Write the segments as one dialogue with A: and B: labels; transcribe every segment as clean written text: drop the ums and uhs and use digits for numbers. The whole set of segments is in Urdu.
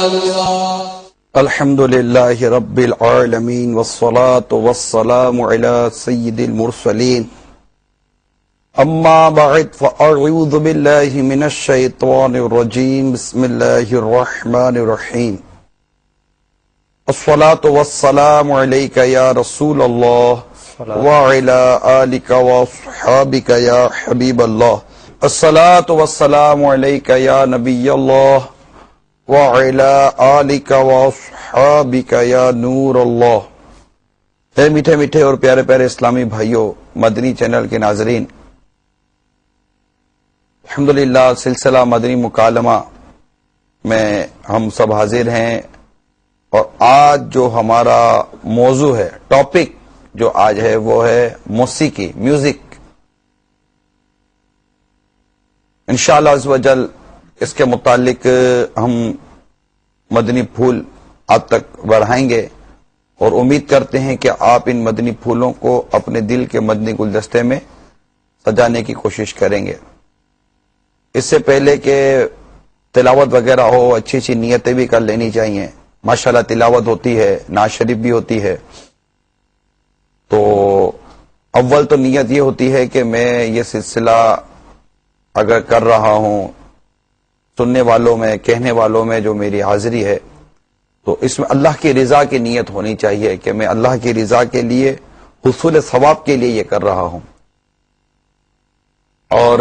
A: الله. الحمد لله رب العالمين والصلاة والسلام على سيد المرسلين. اما بعد فاعوذ بالله من الشيطان الرجيم. بسم الله الرحمن الرحيم. الصلاة والسلام عليك يا رسول الله وعلى آلك وصحابك يا حبيب الله. الصلاة والسلام عليك يا نبي الله وعلى آلك وصحابك يا نور اللہ. اے میٹھے میٹھے اور پیارے پیارے اسلامی بھائیوں، مدنی چینل کے ناظرین، الحمدللہ سلسلہ مدنی مکالمہ میں ہم سب حاضر ہیں، اور آج جو ہمارا موضوع ہے، ٹاپک جو آج ہے وہ ہے موسیقی، میوزک. انشاءاللہ عز و جل اس کے متعلق ہم مدنی پھول آپ تک بڑھائیں گے، اور امید کرتے ہیں کہ آپ ان مدنی پھولوں کو اپنے دل کے مدنی گلدستے میں سجانے کی کوشش کریں گے. اس سے پہلے کہ تلاوت وغیرہ ہو، اچھی اچھی نیتیں بھی کر لینی چاہیے. ماشاءاللہ تلاوت ہوتی ہے، نعت شریف بھی ہوتی ہے. تو اول تو نیت یہ ہوتی ہے کہ میں یہ سلسلہ اگر کر رہا ہوں، سننے والوں میں، کہنے والوں میں جو میری حاضری ہے، تو اس میں اللہ کی رضا کی نیت ہونی چاہیے کہ میں اللہ کی رضا کے لیے، حصول ثواب کے لیے یہ کر رہا ہوں. اور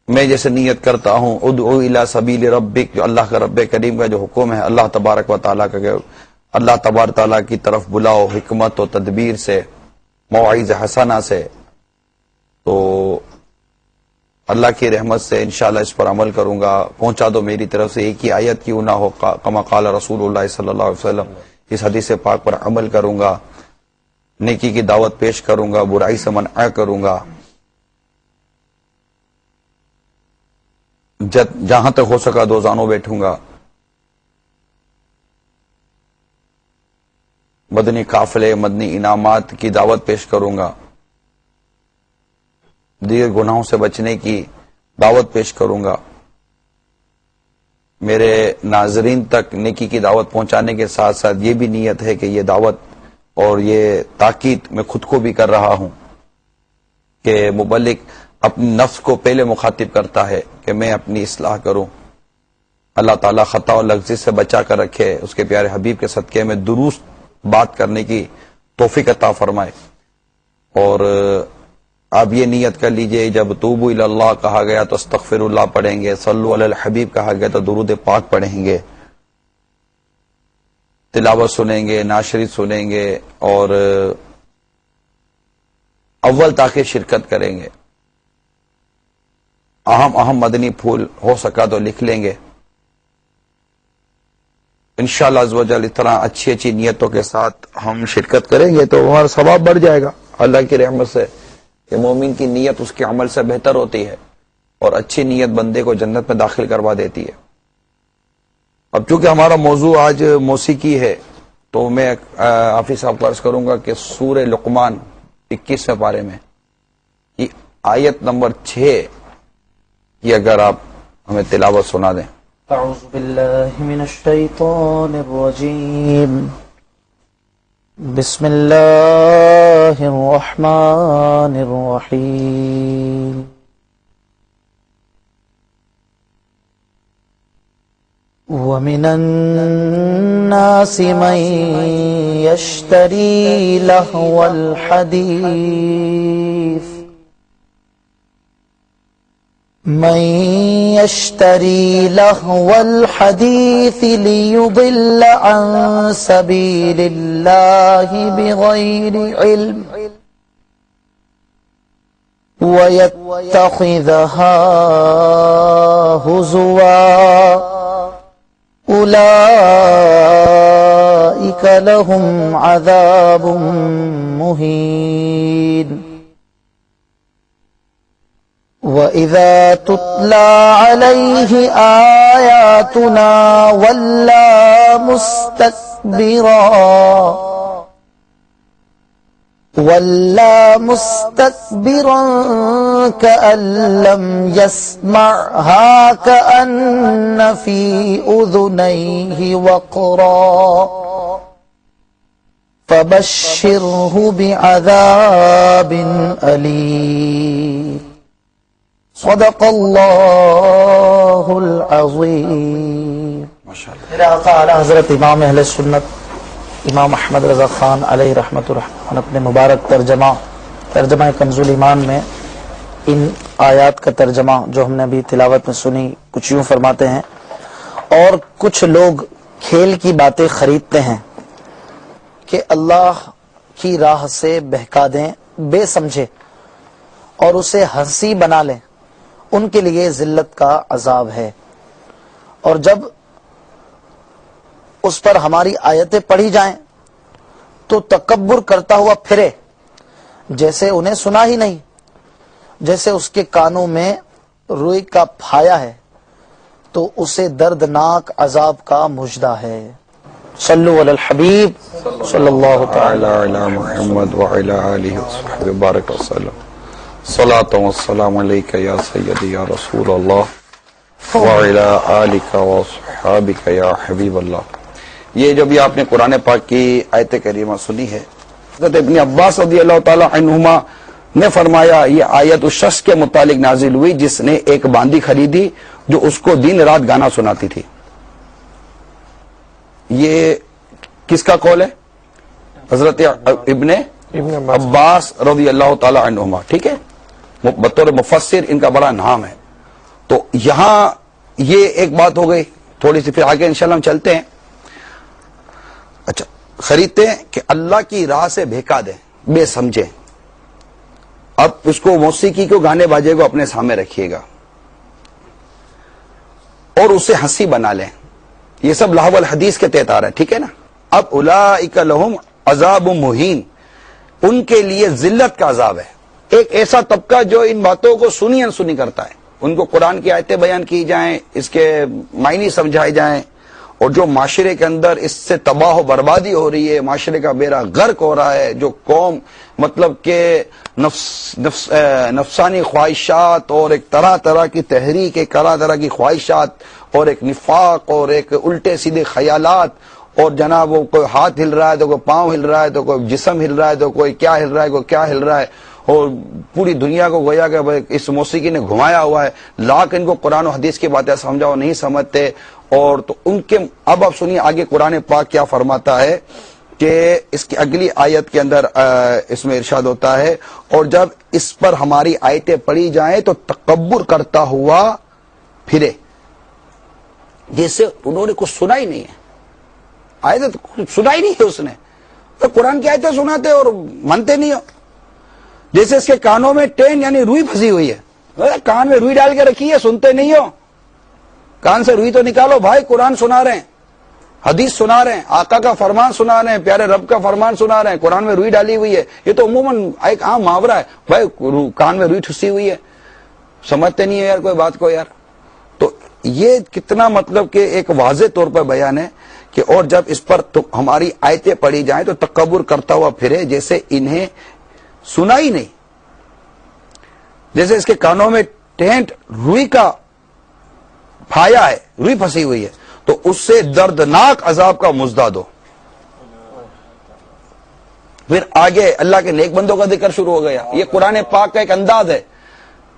A: میں جیسے نیت کرتا ہوں ادعو الی سبیل ربک، جو اللہ کا رب کریم کا جو حکم ہے، اللہ تبارک و تعالیٰ کا، اللہ تبارک تعالیٰ کی طرف بلاؤ حکمت و تدبیر سے، مواعظ حسنہ سے. تو اللہ کی رحمت سے انشاءاللہ اس پر عمل کروں گا. پہنچا دو میری طرف سے ایک ہی آیت کیوں نہ ہو، کما قال رسول اللہ صلی اللہ علیہ وسلم. اس حدیث پاک پر عمل کروں گا، نیکی کی دعوت پیش کروں گا، برائی سے منع کروں گا. جہاں تک ہو سکا دو زانوں بیٹھوں گا. مدنی قافلے، مدنی انعامات کی دعوت پیش کروں گا. دیگر گناہوں سے بچنے کی دعوت پیش کروں گا. میرے ناظرین تک نیکی کی دعوت پہنچانے کے ساتھ ساتھ یہ بھی نیت ہے کہ یہ دعوت اور یہ تاکید میں خود کو بھی کر رہا ہوں کہ مبلغ اپنی نفس کو پہلے مخاطب کرتا ہے کہ میں اپنی اصلاح کروں. اللہ تعالیٰ خطا و لغزش سے بچا کر رکھے، اس کے پیارے حبیب کے صدقے میں درست بات کرنے کی توفیق عطا فرمائے. اور آپ یہ نیت کر لیجئے، جب توبوا الی اللہ کہا گیا تو استغفر اللہ پڑھیں گے، صلو علی الحبیب کہا گیا تو درود پاک پڑھیں گے، تلاوت سنیں گے، نعت شریف سنیں گے، اور اول تاکہ شرکت کریں گے. اہم مدنی پھول ہو سکا تو لکھ لیں گے. انشاءاللہ عز و جل اس طرح اچھی اچھی نیتوں کے ساتھ ہم شرکت کریں گے تو ہمارا ثواب بڑھ جائے گا اللہ کی رحمت سے. کہ مومن کی نیت اس کے عمل سے بہتر ہوتی ہے، اور اچھی نیت بندے کو جنت میں داخل کروا دیتی ہے. اب چونکہ ہمارا موضوع آج موسیقی ہے، تو میں حافظ صاحب کو عرض کروں گا کہ سورہ لقمان 21ویں پارے میں یہ آیت نمبر 6 کی اگر آپ ہمیں تلاوت سنا دیں.
B: اعوذ باللہ من الشیطان الرجیم، بسم اللہ الرحمن الرحیم. وَمِنَ النَّاسِ مَن يَشْتَرِي لَهْوَ الْحَدِيثِ لِيُضِلَّ عَن سَبِيلِ اللَّهِ بِغَيْرِ عِلْمٍ وَيَتَّخِذَهَا هُزُوًا أُولَئِكَ لَهُمْ عَذَابٌ مُهِينٌ. وَإِذَا تُتْلَى عَلَيْهِ آيَاتُنَا وَلَّى مُسْتَكْبِرًا وَلَّى مُسْتَكْبِرًا كَأَن لَّمْ يَسْمَعْهَا كَأَنَّ فِي أُذُنَيْهِ وَقْرًا فَبَشِّرْهُ بِعَذَابٍ أَلِيمٍ صدق اللہ العظیم۔ میرے آقا اعلی حضرت امام اہل سنت امام احمد رضا خان علیہ رحمت الرحمن اپنے مبارک ترجمہ کنز الایمان میں ان آیات کا ترجمہ جو ہم نے ابھی تلاوت میں سنی کچھ یوں فرماتے ہیں، اور کچھ لوگ کھیل کی باتیں خریدتے ہیں کہ اللہ کی راہ سے بہکا دیں بے سمجھے اور اسے ہنسی بنا لیں، ان کے لیے ذلت کا عذاب ہے، اور جب اس پر ہماری آیتیں پڑھی جائیں تو تکبر کرتا ہوا پھرے جیسے انہیں سنا ہی نہیں، جیسے اس کے کانوں میں روئی کا پھایا ہے، تو اسے دردناک عذاب کا مژدہ ہے۔ صلو علی الحبیب صلی اللہ تعالی
A: علی محمد وعلی آلہ وصحبہ وبارک وسلم۔ صلاۃ والسلام علیک یا سیدی یا رسول اللہ وعلی آلک واصحابک یا حبیب اللہ۔ یہ جو بھی آپ نے قرآن پاک کی آیت کریمہ سنی ہے، حضرت ابن عباس رضی اللہ تعالی عنہما نے فرمایا یہ آیت اس شخص کے متعلق نازل ہوئی جس نے ایک باندی خریدی جو اس کو دن رات گانا سناتی تھی۔ یہ کس کا قول ہے؟ حضرت ابن عباس رضی اللہ تعالی عنہما، ٹھیک ہے، بطور مفسر ان کا بڑا نام ہے۔ تو یہاں یہ ایک بات ہو گئی، تھوڑی سی پھر آگے انشاءاللہ ہم چلتے ہیں۔ اچھا، خریدتے ہیں کہ اللہ کی راہ سے بھیکا دیں بے سمجھے، اب اس کو موسیقی کو گانے باجے کو اپنے سامنے رکھیے گا اور اسے ہنسی بنا لیں، یہ سب لہو الحدیث کے تحت آ رہا ہے، ٹھیک ہے نا۔ اب اولئک لہم عذاب مہین، ان کے لیے ذلت کا عذاب ہے۔ ایک ایسا طبقہ جو ان باتوں کو سنی انسنی کرتا ہے، ان کو قرآن کی آیتیں بیان کی جائیں، اس کے معنی سمجھائے جائیں، اور جو معاشرے کے اندر اس سے تباہ و بربادی ہو رہی ہے، معاشرے کا بیڑا غرق ہو رہا ہے، جو قوم مطلب کہ نفسانی خواہشات اور ایک طرح طرح کی تحریک، ایک طرح طرح کی خواہشات اور ایک نفاق اور ایک الٹے سیدھے خیالات، اور جناب وہ کوئی ہاتھ ہل رہا ہے تو کوئی پاؤں ہل رہا ہے تو کوئی جسم ہل رہا ہے تو کوئی کیا ہل رہا ہے کوئی کیا ہل رہا ہے، اور پوری دنیا کو گویا کہ اس موسیقی نے گھمایا ہوا ہے، لاکھ ان کو قرآن و حدیث کی باتیں سمجھاؤ نہیں سمجھتے۔ اور تو ان کے اب آپ سنیے آگے قرآن پاک کیا فرماتا ہے کہ اس کی اگلی آیت کے اندر اس میں ارشاد ہوتا ہے، اور جب اس پر ہماری آیتیں پڑھی جائیں تو تکبر کرتا ہوا پھرے جیسے انہوں نے کچھ سنا ہی نہیں ہے، آیتیں کچھ سنا ہی نہیں ہے اس نے، تو قرآن کی آیتیں سناتے اور مانتے نہیں ہو، جیسے اس کے کانوں میں ٹین یعنی روئی پھنسی ہوئی ہے، کان میں روئی ڈال کے رکھی ہے، سنتے نہیں ہو، کان سے روئی تو نکالو بھائی، قرآن سنا رہے ہیں، حدیث سنا رہے ہیں، آقا کا فرمان سنا رہے ہیں، پیارے رب کا فرمان سنا رہے ہیں، قرآن میں روئی ڈالی ہوئی ہے، یہ تو عموماً ایک عام محاورہ ہے، بھائی کان میں روئی ٹھسی ہوئی ہے، سمجھتے نہیں ہے یار کوئی بات کو یار۔ تو یہ کتنا مطلب کہ ایک واضح طور پر بیان ہے کہ اور جب اس پر تو ہماری آیتیں پڑھی جائیں تو تکبر کرتا ہوا پھرے جیسے انہیں سنا ہی نہیں، جیسے اس کے کانوں میں ٹینٹ روئی کا پھایا ہے، روئی پھنسی ہوئی ہے، تو اس سے دردناک عذاب کا مژدہ دو۔ پھر آگے اللہ کے نیک بندوں کا ذکر شروع ہو گیا۔ یہ قرآن پاک کا ایک انداز ہے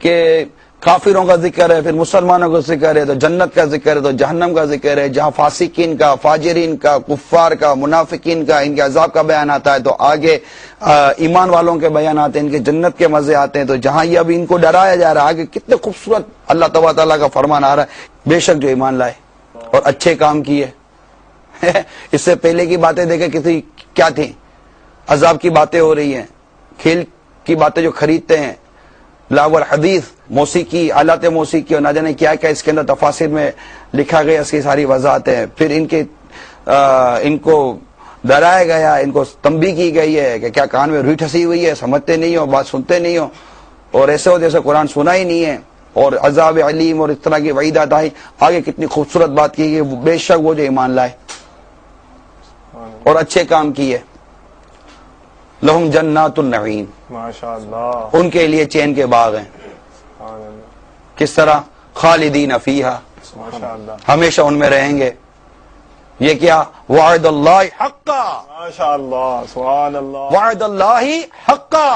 A: کہ کافروں کا ذکر ہے، پھر مسلمانوں کا ذکر ہے، تو جنت کا ذکر ہے، تو جہنم کا ذکر ہے، جہاں فاسقین کا، فاجرین کا، کفار کا، منافقین کا، ان کے عذاب کا بیان آتا ہے، تو آگے ایمان والوں کے بیان آتے ہیں، ان کے جنت کے مزے آتے ہیں، تو جہاں یہ اب ان کو ڈرایا جا رہا ہے، آگے کتنے خوبصورت اللہ تبارک تعالیٰ کا فرمان آ رہا ہے، بے شک جو ایمان لائے اور اچھے کام کیے۔ اس سے پہلے کی باتیں دیکھیں کسی کیا تھیں، عذاب کی باتیں ہو رہی ہیں، کھیل کی باتیں جو خریدتے ہیں، لاو الحدیث، موسیقی، آلات موسیقی، اور نہ جانے کیا کیا اس کے اندر تفاسیر میں لکھا گیا، اس کی ساری وضاحتیں ہیں۔ پھر ان کو ڈرایا گیا، ان کو تنبیہ کی گئی ہے کہ کیا کان میں روئی ٹھسی ہوئی ہے، سمجھتے نہیں ہو، بات سنتے نہیں ہو، اور ایسے ہو جیسے قرآن سنا ہی نہیں ہے، اور عذاب علیم اور اس طرح کی وعیدات آئی۔ آگے کتنی خوبصورت بات کی گئی، بے شک وہ جو ایمان لائے اور اچھے کام کیے۔ لہم جنات النعیم،
C: ماشاء اللہ،
A: ان کے لیے چین کے باغ ہیں.
C: سبحان اللہ،
A: کس طرح؟ خالدین فیہا،
C: ماشاء اللہ،
A: ہمیشہ ان میں رہیں گے. یہ کیا؟ وعد اللہ حقا،
C: ماشاء اللہ، سبحان اللہ،
A: وعد اللہ حقا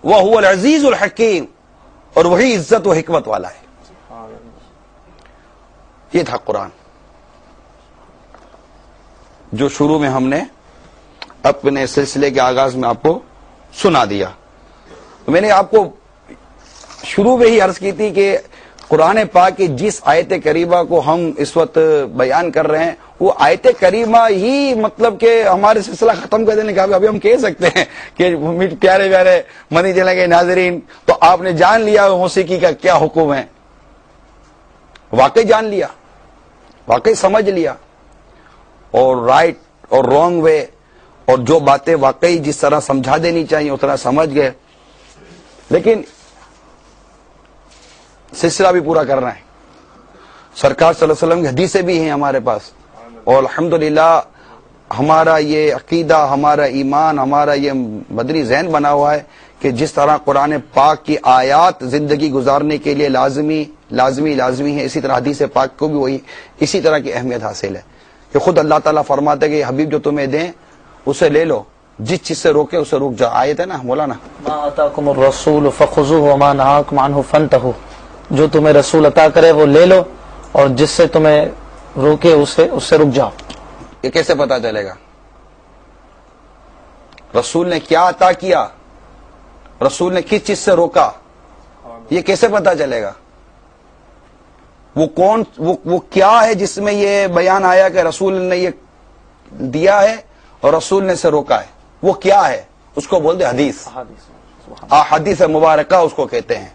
A: وہو العزیز الحکیم، اور وہی عزت و حکمت والا ہے.
C: سبحان اللہ،
A: یہ تھا قرآن جو شروع میں ہم نے اپنے سلسلے کے آغاز میں آپ کو سنا دیا. میں نے آپ کو شروع میں ہی عرض کی تھی کہ قرآن پاک کی جس آیت کریمہ کو ہم اس وقت بیان کر رہے ہیں وہ آیت کریمہ ہی مطلب کہ ہمارے سلسلہ ختم کر دینے کا. ابھی ہم کہہ سکتے ہیں کہ پیارے پیارے منی چلے گئے ناظرین، تو آپ نے جان لیا موسیقی کا کیا حکم ہے. واقعی جان لیا، واقعی سمجھ لیا، اور رائٹ اور رانگ وے اور جو باتیں واقعی جس طرح سمجھا دینی چاہیے اس طرح سمجھ گئے. لیکن سلسلہ بھی پورا کرنا ہے. سرکار صلی اللہ علیہ وسلم کی حدیثیں بھی ہیں ہمارے پاس، اور الحمدللہ ہمارا یہ عقیدہ، ہمارا ایمان، ہمارا یہ مدنی ذہن بنا ہوا ہے کہ جس طرح قرآن پاک کی آیات زندگی گزارنے کے لیے لازمی ہے، اسی طرح حدیث پاک کو بھی وہی اسی طرح کی اہمیت حاصل ہے. کہ خود اللہ تعالیٰ فرماتے ہیں کہ حبیب جو تمہیں دیں اسے لے لو، جس چیز سے روکے اسے رک جاؤ. آیت ہے نا مولانا،
B: ما آتاکم الرسول فخذوه وما نهاکم عنہ فانتہوا، جو تمہیں رسول عطا کرے وہ لے لو، اور جس سے تمہیں روکے اس سے رک جاؤ.
A: یہ کیسے پتا چلے گا؟ رسول نے کیا عطا کیا، رسول نے کس چیز سے روکا، یہ کیسے پتا چلے گا؟ وہ کیا ہے جس میں یہ بیان آیا کہ رسول نے یہ دیا ہے اور رسول نے اسے روکا ہے؟ وہ کیا ہے؟ اس کو بولتے حدیث، احادیث مبارکہ اس کو کہتے ہیں.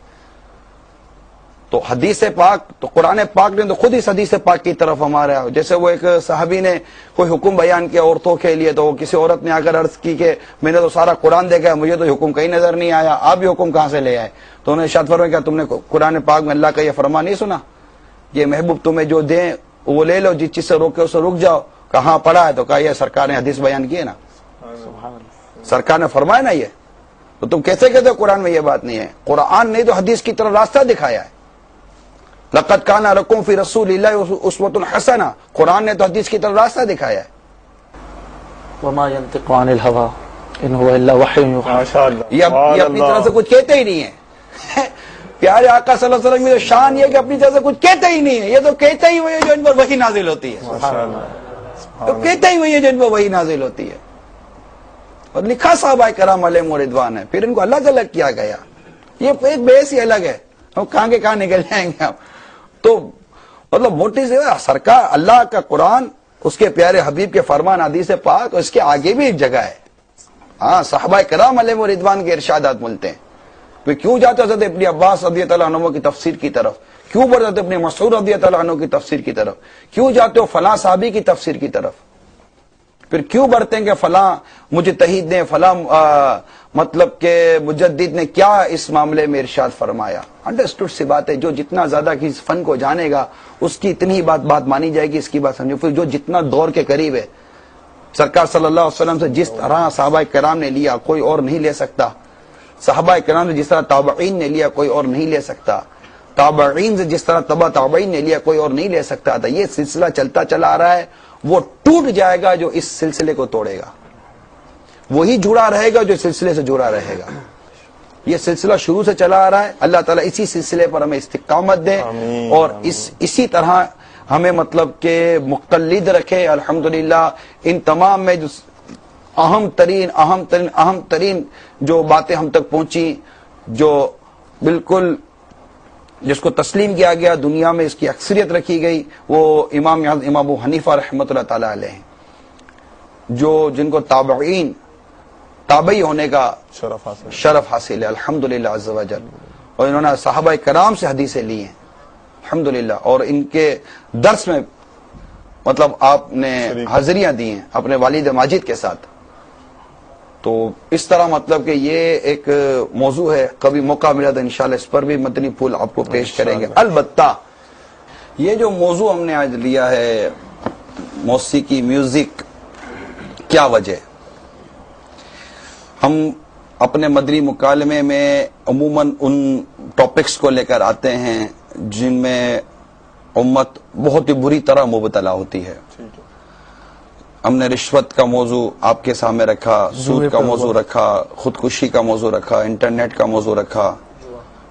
A: تو حدیث پاک، تو قرآن پاک نے تو خود اس حدیث پاک کی طرف ہمارا، جیسے وہ ایک صحابی نے کوئی حکم بیان کیا عورتوں کے لیے، تو کسی عورت نے آ کر عرض کی کہ میں نے تو سارا قرآن دیکھا ہے، مجھے تو حکم کہیں نظر نہیں آیا، آپ یہ حکم کہاں سے لے آئے؟ تو انہوں نے ارشاد فرمایا کہ تم نے قرآن پاک میں اللہ کا یہ فرمان نہیں سنا، یہ محبوب تمہیں جو دیں وہ لے لو، جس چیز سے روکے اسے رک جاؤ. کہاں پڑھا ہے؟ تو کہا یہ سرکار نے حدیث بیان کی ہے نا، سرکار نے فرمایا نا یہ. تو تم کیسے کہتے ہو قرآن میں یہ بات نہیں ہے؟ قرآن نے تو حدیث کی طرف راستہ دکھایا ہے. لقد کان لکم فی رسول اللہ اسوۃ حسنہ، قرآن نے تو حدیث کی طرف راستہ دکھایا ہے.
B: وما ينطق عن الهوى ان هو الا وحی یوحی.
C: ماشاء اللہ،
A: یہ اپنی طرف سے کچھ کہتے ہی نہیں ہے. پیارے آقا صلی اللہ علیہ وسلم کی تو شان یہ کہ اپنی طرف سے کچھ کہتے ہی نہیں ہے. یہ تو کہتے ہی ہوئے جو ان پر وحی نازل ہوتی ہے،
C: ماشاء اللہ،
A: تو کہتے ہی ہوئے جو ان پر وحی نازل ہوتی ہے. اور لکھا صحابہ کرام علیہم رضوان ہے، پھر ان کو الگ الگ کیا گیا. یہ ایک بیس ہی الگ ہے، ہم کہاں کے کہاں نکل جائیں گے ہم. تو مطلب موٹی سے سرکار اللہ کا قرآن، اس کے پیارے حبیب کے فرمان حدیث پاک، اس کے آگے بھی ایک جگہ ہے. ہاں صحابہ کرام علیہم رضوان کے ارشادات ملتے ہیں. پھر کیوں جاتے حضرت ابن عباس رضی اللہ عنہ کی تفسیر کی طرف؟ کیوں بڑھتے ابن مسعود رضی اللہ عنہ کی تفسیر کی طرف؟ کیوں جاتے ہو فلاں صحابی کی تفسیر کی طرف؟ پھر کیوں بڑھتے ہیں کہ فلاں مجتہد نے، فلاں مطلب کہ مجدد نے کیا اس معاملے میں ارشاد فرمایا؟ انڈرسٹوڈ سی بات ہے. جو جتنا زیادہ کسی فن کو جانے گا اس کی اتنی ہی بات مانی جائے گی، اس کی بات سمجھو. پھر جو جتنا دور کے قریب ہے سرکار صلی اللہ علیہ وسلم سے جس طرح صحابہ کرام نے لیا کوئی اور نہیں لے سکتا. صحابہ کرام سے جس طرح تابعین نے لیا کوئی اور نہیں لے سکتا. تابعین سے جس طرح تبع تابعین نے لیا کوئی اور نہیں لے سکتا تھا. یہ سلسلہ چلتا چلا آ رہا ہے. وہ ٹوٹ جائے گا جو اس سلسلے کو توڑے گا، وہی جڑا رہے گا جو سلسلے سے جڑا رہے گا. یہ سلسلہ شروع سے چلا آ رہا ہے. اللہ تعالیٰ اسی سلسلے پر ہمیں استقامت دے اور اسی طرح ہمیں مطلب کہ مقلد رکھے. الحمدللہ ان تمام میں جو اہم ترین جو باتیں ہم تک پہنچی، جو بالکل جس کو تسلیم کیا گیا، دنیا میں اس کی اکثریت رکھی گئی، وہ امام ابو حنیفہ رحمۃ اللہ تعالی علیہ ہیں، جو جن کو تابعی ہونے کا شرف حاصل ہے الحمدللہ عز و جل. اور انہوں نے صحابہ کرام سے حدیثیں لی ہیں الحمدللہ، اور ان کے درس میں مطلب آپ نے حاضریاں دی ہیں اپنے والد ماجد کے ساتھ. تو اس طرح مطلب کہ یہ ایک موضوع ہے. کبھی موقع ملا تو انشاءاللہ اس پر بھی مدنی پھول آپ کو پیش کریں گے. البتہ یہ جو موضوع ہم نے آج لیا ہے موسیقی، میوزک، کیا وجہ؟ ہم اپنے مدنی مکالمے میں عموماً ان ٹاپکس کو لے کر آتے ہیں جن میں امت بہت ہی بری طرح مبتلا ہوتی ہے. ہم نے رشوت کا موضوع آپ کے سامنے رکھا، سود کا موضوع رکھا، خودکشی کا موضوع رکھا، انٹرنیٹ کا موضوع رکھا،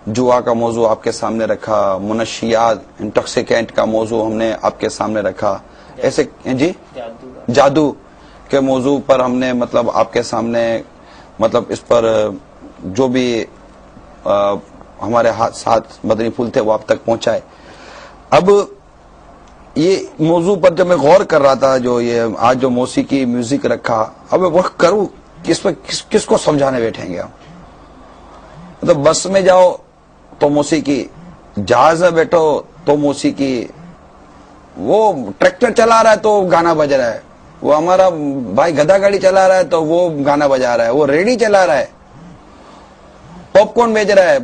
A: جوا کا موضوع آپ کے سامنے رکھا، منشیات انٹاکسیکینٹ کا موضوع ہم نے آپ کے سامنے رکھا. ایسے جی جادو کے موضوع پر ہم نے مطلب آپ کے سامنے مطلب اس پر جو بھی ہمارے ساتھ مدنی پھول تھے وہ آپ تک پہنچائے. اب یہ موضوع پر جب میں غور کر رہا تھا، جو یہ آج جو موسیقی میوزک رکھا، اب میں وہ کروں کس کو سمجھانے بیٹھیں گے ہم؟ مطلب بس میں جاؤ تو موسیقی، جہاز میں بیٹھو تو موسیقی، وہ ٹریکٹر چلا رہا ہے تو گانا بج رہا ہے، وہ ہمارا بھائی گدھا گاڑی چلا رہا ہے تو وہ گانا بجا رہا ہے، وہ ریڈی چلا رہا ہے، پاپ کارن بیچ رہا ہے،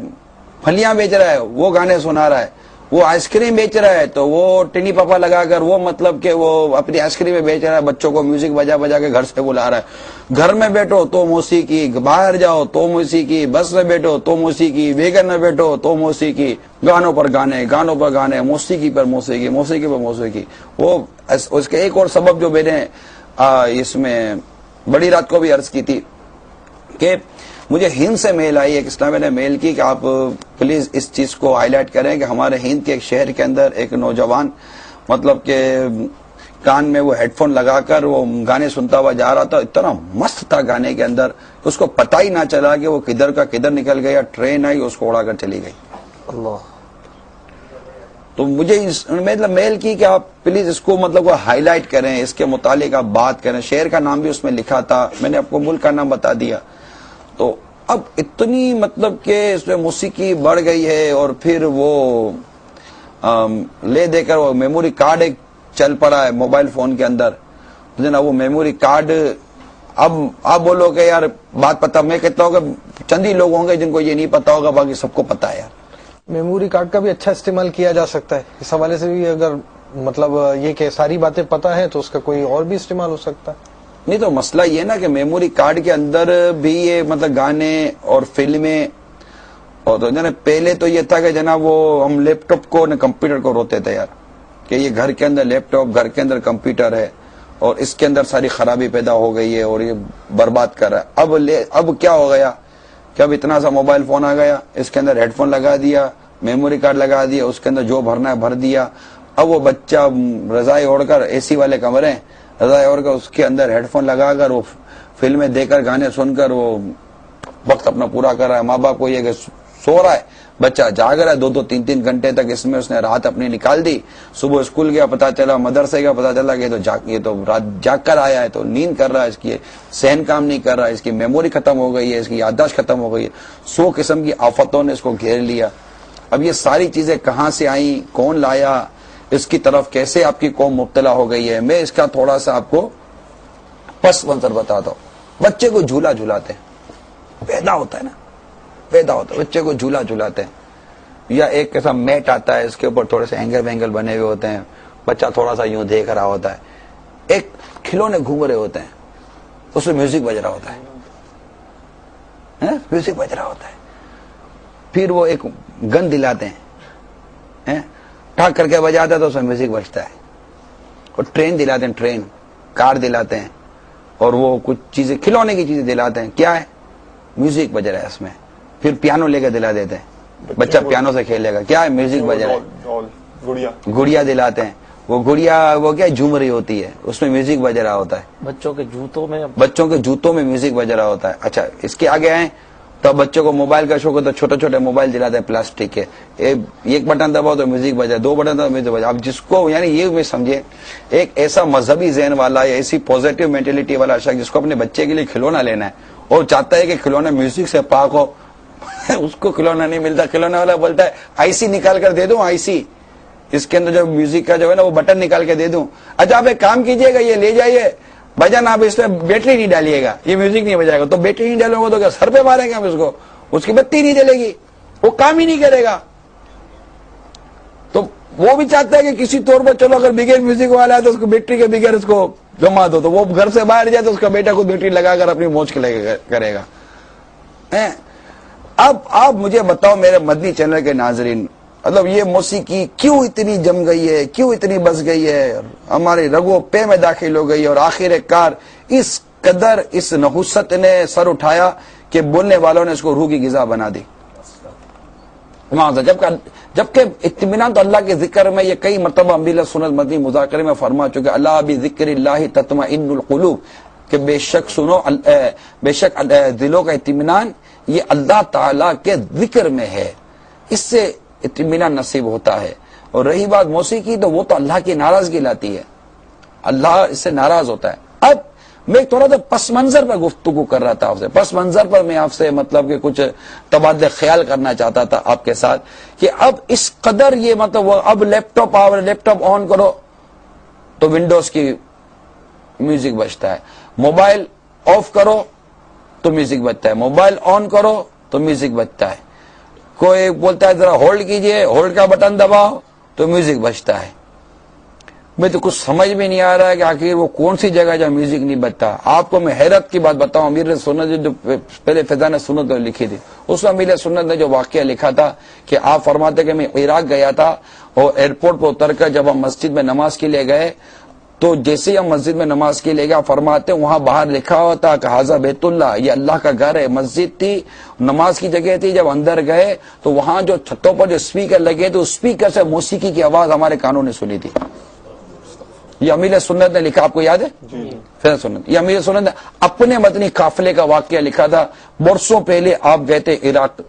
A: پھلیاں بیچ رہا ہے، وہ گانے سنا رہا ہے، وہ آئس کریم بیچ رہا ہے تو وہ ٹنی پاپا لگا کر وہ مطلب کہ وہ اپنی آئس کریم بیچ رہا ہے، بچوں کو میوزک بجا بجا کے گھر سے بلا رہا ہے. گھر میں بیٹھو تو موسیقی، باہر جاؤ تو موسیقی، بس میں بیٹھو تو موسیقی، ویگن میں بیٹھو تو موسیقی، گانوں پر گانے، گانوں پر گانے، موسیقی پر موسیقی، موسیقی پر موسیقی. وہ اس کے ایک اور سبب جو میں نے اس میں بڑی رات کو بھی عرض کی تھی کہ مجھے ہند سے میل آئی، ایک اسلامی نے میل کی کہ آپ پلیز اس چیز کو ہائی لائٹ کریں کہ ہمارے ہند کے ایک شہر کے اندر ایک نوجوان مطلب کہ کان میں وہ ہیڈ فون لگا کر وہ گانے سنتا ہوا جا رہا تھا، اتنا مست تھا گانے کے اندر، اس کو پتہ ہی نہ چلا کہ وہ کدھر کا کدھر نکل گیا، ٹرین آئی اس کو اڑا کر چلی گئی.
B: اللہ.
A: تو مجھے مطلب میل کی کہ آپ پلیز اس کو مطلب وہ ہائی لائٹ کریں، اس کے متعلق آپ بات کریں. شہر کا نام بھی اس میں لکھا تھا، میں نے آپ کو ملک کا نام بتا دیا. تو اب اتنی مطلب کہ اس میں موسیقی بڑھ گئی ہے، اور پھر وہ لے دے کر وہ میموری کارڈ ایک چل پڑا ہے موبائل فون کے اندر. وہ میموری کارڈ، اب آپ بولو کہ یار بات پتا، میں کہتا ہوں کہ چند ہی لوگ ہوں گے جن کو یہ نہیں پتا ہوگا، باقی سب کو پتا ہے. یار
D: میموری کارڈ کا بھی اچھا استعمال کیا جا سکتا ہے، اس حوالے سے بھی اگر مطلب یہ کہ ساری باتیں پتا ہیں تو اس کا کوئی اور بھی استعمال ہو سکتا ہے.
A: نہیں تو مسئلہ یہ نا کہ میموری کارڈ کے اندر بھی یہ مطلب گانے اور فلمیں، اور پہلے تو یہ تھا کہ جناب وہ ہم لیپ ٹاپ کو کمپیوٹر کو روتے تھے یار کہ یہ گھر کے اندر لیپ ٹاپ، گھر کے اندر کمپیوٹر ہے اور اس کے اندر ساری خرابی پیدا ہو گئی ہے اور یہ برباد کر رہا ہے. اب کیا ہو گیا کہ اب اتنا سا موبائل فون آ گیا، اس کے اندر ہیڈ فون لگا دیا، میموری کارڈ لگا دیا، اس کے اندر جو بھرنا ہے بھر دیا. اب وہ بچہ رضائی اوڑھ کر، اے سی والے کمرے، رضائی اوڑھ کر اس کے اندر ہیڈ فون لگا کر وہ فلمیں دیکھ کر، گانے سن کر وہ وقت اپنا پورا کر رہا ہے. ماں باپ کو یہ کہ سو رہا ہے، بچہ جاگ رہا ہے 2-2 3-3 گھنٹے تک، اس میں اس نے رات اپنی نکال دی. صبح اسکول گیا، پتا چلا مدرسے گیا، پتا چلا کہ یہ تو رات جاگ کر آیا ہے، تو نیند کر رہا ہے، اس کی ذہن کام نہیں کر رہا ہے، اس کی میموری ختم ہو گئی ہے، اس کی یادداشت ختم ہو گئی ہے. 100 قسم کی آفتوں نے اس کو گھیر لیا. اب یہ ساری چیزیں کہاں سے آئیں، کون لایا، اس کی طرف کیسے آپ کی قوم مبتلا ہو گئی ہے، میں اس کا تھوڑا سا آپ کو پس منظر بتاتا ہوں. بچے کو جھولا جھولاتے ہیں، پیدا ہوتا ہے نا، پیدا ہوتا ہے بچے کو جھولا جھولاتے ہیں، یا ایک ایسا میٹ آتا ہے، اس کے اوپر تھوڑے سے اینگل وینگل بنے ہوئے ہوتے ہیں، بچہ تھوڑا سا یوں دیکھ رہا ہوتا ہے، ایک کھلونے گھوم رہے ہوتے ہیں، اس میں میوزک بج رہا ہوتا ہے، میوزک بج رہا ہوتا ہے. پھر وہ ایک گن دلاتے ہیں، ٹھاک کر کے بجاتا ہے تو اس میں میوزک بجتا ہے. اور ٹرین دلاتے ہیں، ٹرین، کار دلاتے ہیں، اور وہ کچھ چیزیں کھلونے کی چیزیں دلاتے ہیں، کیا ہے، میوزک بج رہا ہے اس میں. پھر پیانو لے کے دلا دیتے ہیں، بچہ پیانو سے کھیلے گا، کیا ہے، میوزک بج رہا ہے. گڑیا دلاتے ہیں، وہ گڑیا وہ کیا جھوم رہی ہوتی ہے، اس میں میوزک بج رہا ہوتا ہے.
B: بچوں کے
A: جوتوں میں میوزک بج رہا ہوتا ہے. اچھا اس کے آگے آئیں تو بچوں کو موبائل کا شوق ہوتا ہے، چھوٹے چھوٹے موبائل دلاتے ہیں پلاسٹک کے، ایک بٹن دباؤ تو میوزک بجا، 2 بٹن دباؤ میوزک بجا. اب جس کو یعنی یہ بھی سمجھے ایک ایسا مذہبی ذہن والا یا ایسی پازیٹو مینٹلٹی والا شخص جس کو اپنے بچے کے لیے کھلونا لینا ہے اور چاہتا ہے کہ کھلونا میوزک سے پاک ہو، اس کو کھلونا نہیں ملتا. کھلونا والا بولتا ہے آئی سی نکال کر دے دوں، آئی سی اس کے اندر جو میوزک کا جو ہے نا وہ بٹن نکال کے دے دوں. اچھا آپ ایک کام کیجئے گا، یہ لے جائیے بجن، آپ اس میں بیٹری نہیں ڈالیے گا، یہ میوزک نہیں بجائے گا. تو بیٹری نہیں ڈالوں گا تو کیا سر پہ ماریں گے ہم اس کو، اس کی بتی نہیں جلے گی، وہ کام ہی نہیں کرے گا. تو وہ بھی چاہتا ہے کہ کسی طور پر چلو اگر بغیر میوزک والا ہے تو اس کو بیٹری کے بغیر اس کو جما دو، تو وہ گھر سے باہر جائے تو اس کا بیٹا کو بیٹری لگا کر اپنی موج کرے گا. اب آپ مجھے بتاؤ میرے مدنی چینل کے ناظرین، مطلب یہ موسیقی کیوں اتنی جم گئی ہے، کیوں اتنی بس گئی ہے، ہماری رگو پے میں داخل ہو گئی، اور آخر کار اس قدر اس نحوست نے سر اٹھایا کہ بولنے والوں نے اس کو روح کی غذا بنا دی۔ جبکہ اطمینان تو اللہ کے ذکر میں یہ کئی مرتبہ انبیاء سنت مدنی مذاکرے میں فرما چکے، اللہ بذکر اللہ تطمئن القلوب، کہ بے شک سنو، بے شک دلوں کا اطمینان یہ اللہ تعالی کے ذکر میں ہے، اس سے اطمینان نصیب ہوتا ہے۔ اور رہی بات موسیقی، تو وہ تو اللہ کی ناراضگی لاتی ہے، اللہ اس سے ناراض ہوتا ہے۔ اب میں تھوڑا سا پس منظر پر گفتگو کر رہا تھا آپ سے، پس منظر پر میں آپ سے مطلب کہ کچھ تبادلہ خیال کرنا چاہتا تھا آپ کے ساتھ، کہ اب اس قدر یہ مطلب اب لیپ ٹاپ آن کرو تو ونڈوز کی میوزک بجتا ہے، موبائل آف کرو تو میوزک بجتا ہے، موبائل آن کرو تو میوزک بجتا ہے، کوئی بولتا ہے ذرا ہولڈ کیجئے، ہولڈ کا بٹن دباؤ تو میوزک بجتا ہے۔ میں تو کچھ سمجھ میں نہیں آ رہا ہے کہ آخر وہ کون سی جگہ جہاں میوزک نہیں بجتا۔ آپ کو میں حیرت کی بات بتاؤں، امیر سنت جو پہلے فیضان سنت لکھی تھی، اس میں امیر سنت نے جو واقعہ لکھا تھا کہ آپ فرماتے کہ میں عراق گیا تھا اور ایئرپورٹ پہ اتر کر جب ہم مسجد میں نماز کے لیے گئے تو جیسے ہی ہم مسجد میں نماز کے لیے گئے، فرماتے وہاں باہر لکھا ہوا تھا کہ ھذا بیت اللہ، یہ اللہ کا گھر ہے، مسجد تھی، نماز کی جگہ تھی۔ جب اندر گئے تو وہاں جو چھتوں پر جو اسپیکر لگے تو اسپیکر سے موسیقی کی آواز ہمارے کانوں نے سنی تھی۔ یہ امیر سنت نے لکھا، آپ کو یاد ہے؟ فیضان سنت، یہ امیر سنت نے اپنے مدنی قافلے کا واقعہ لکھا تھا۔ برسوں پہلے آپ گئے تھے عراق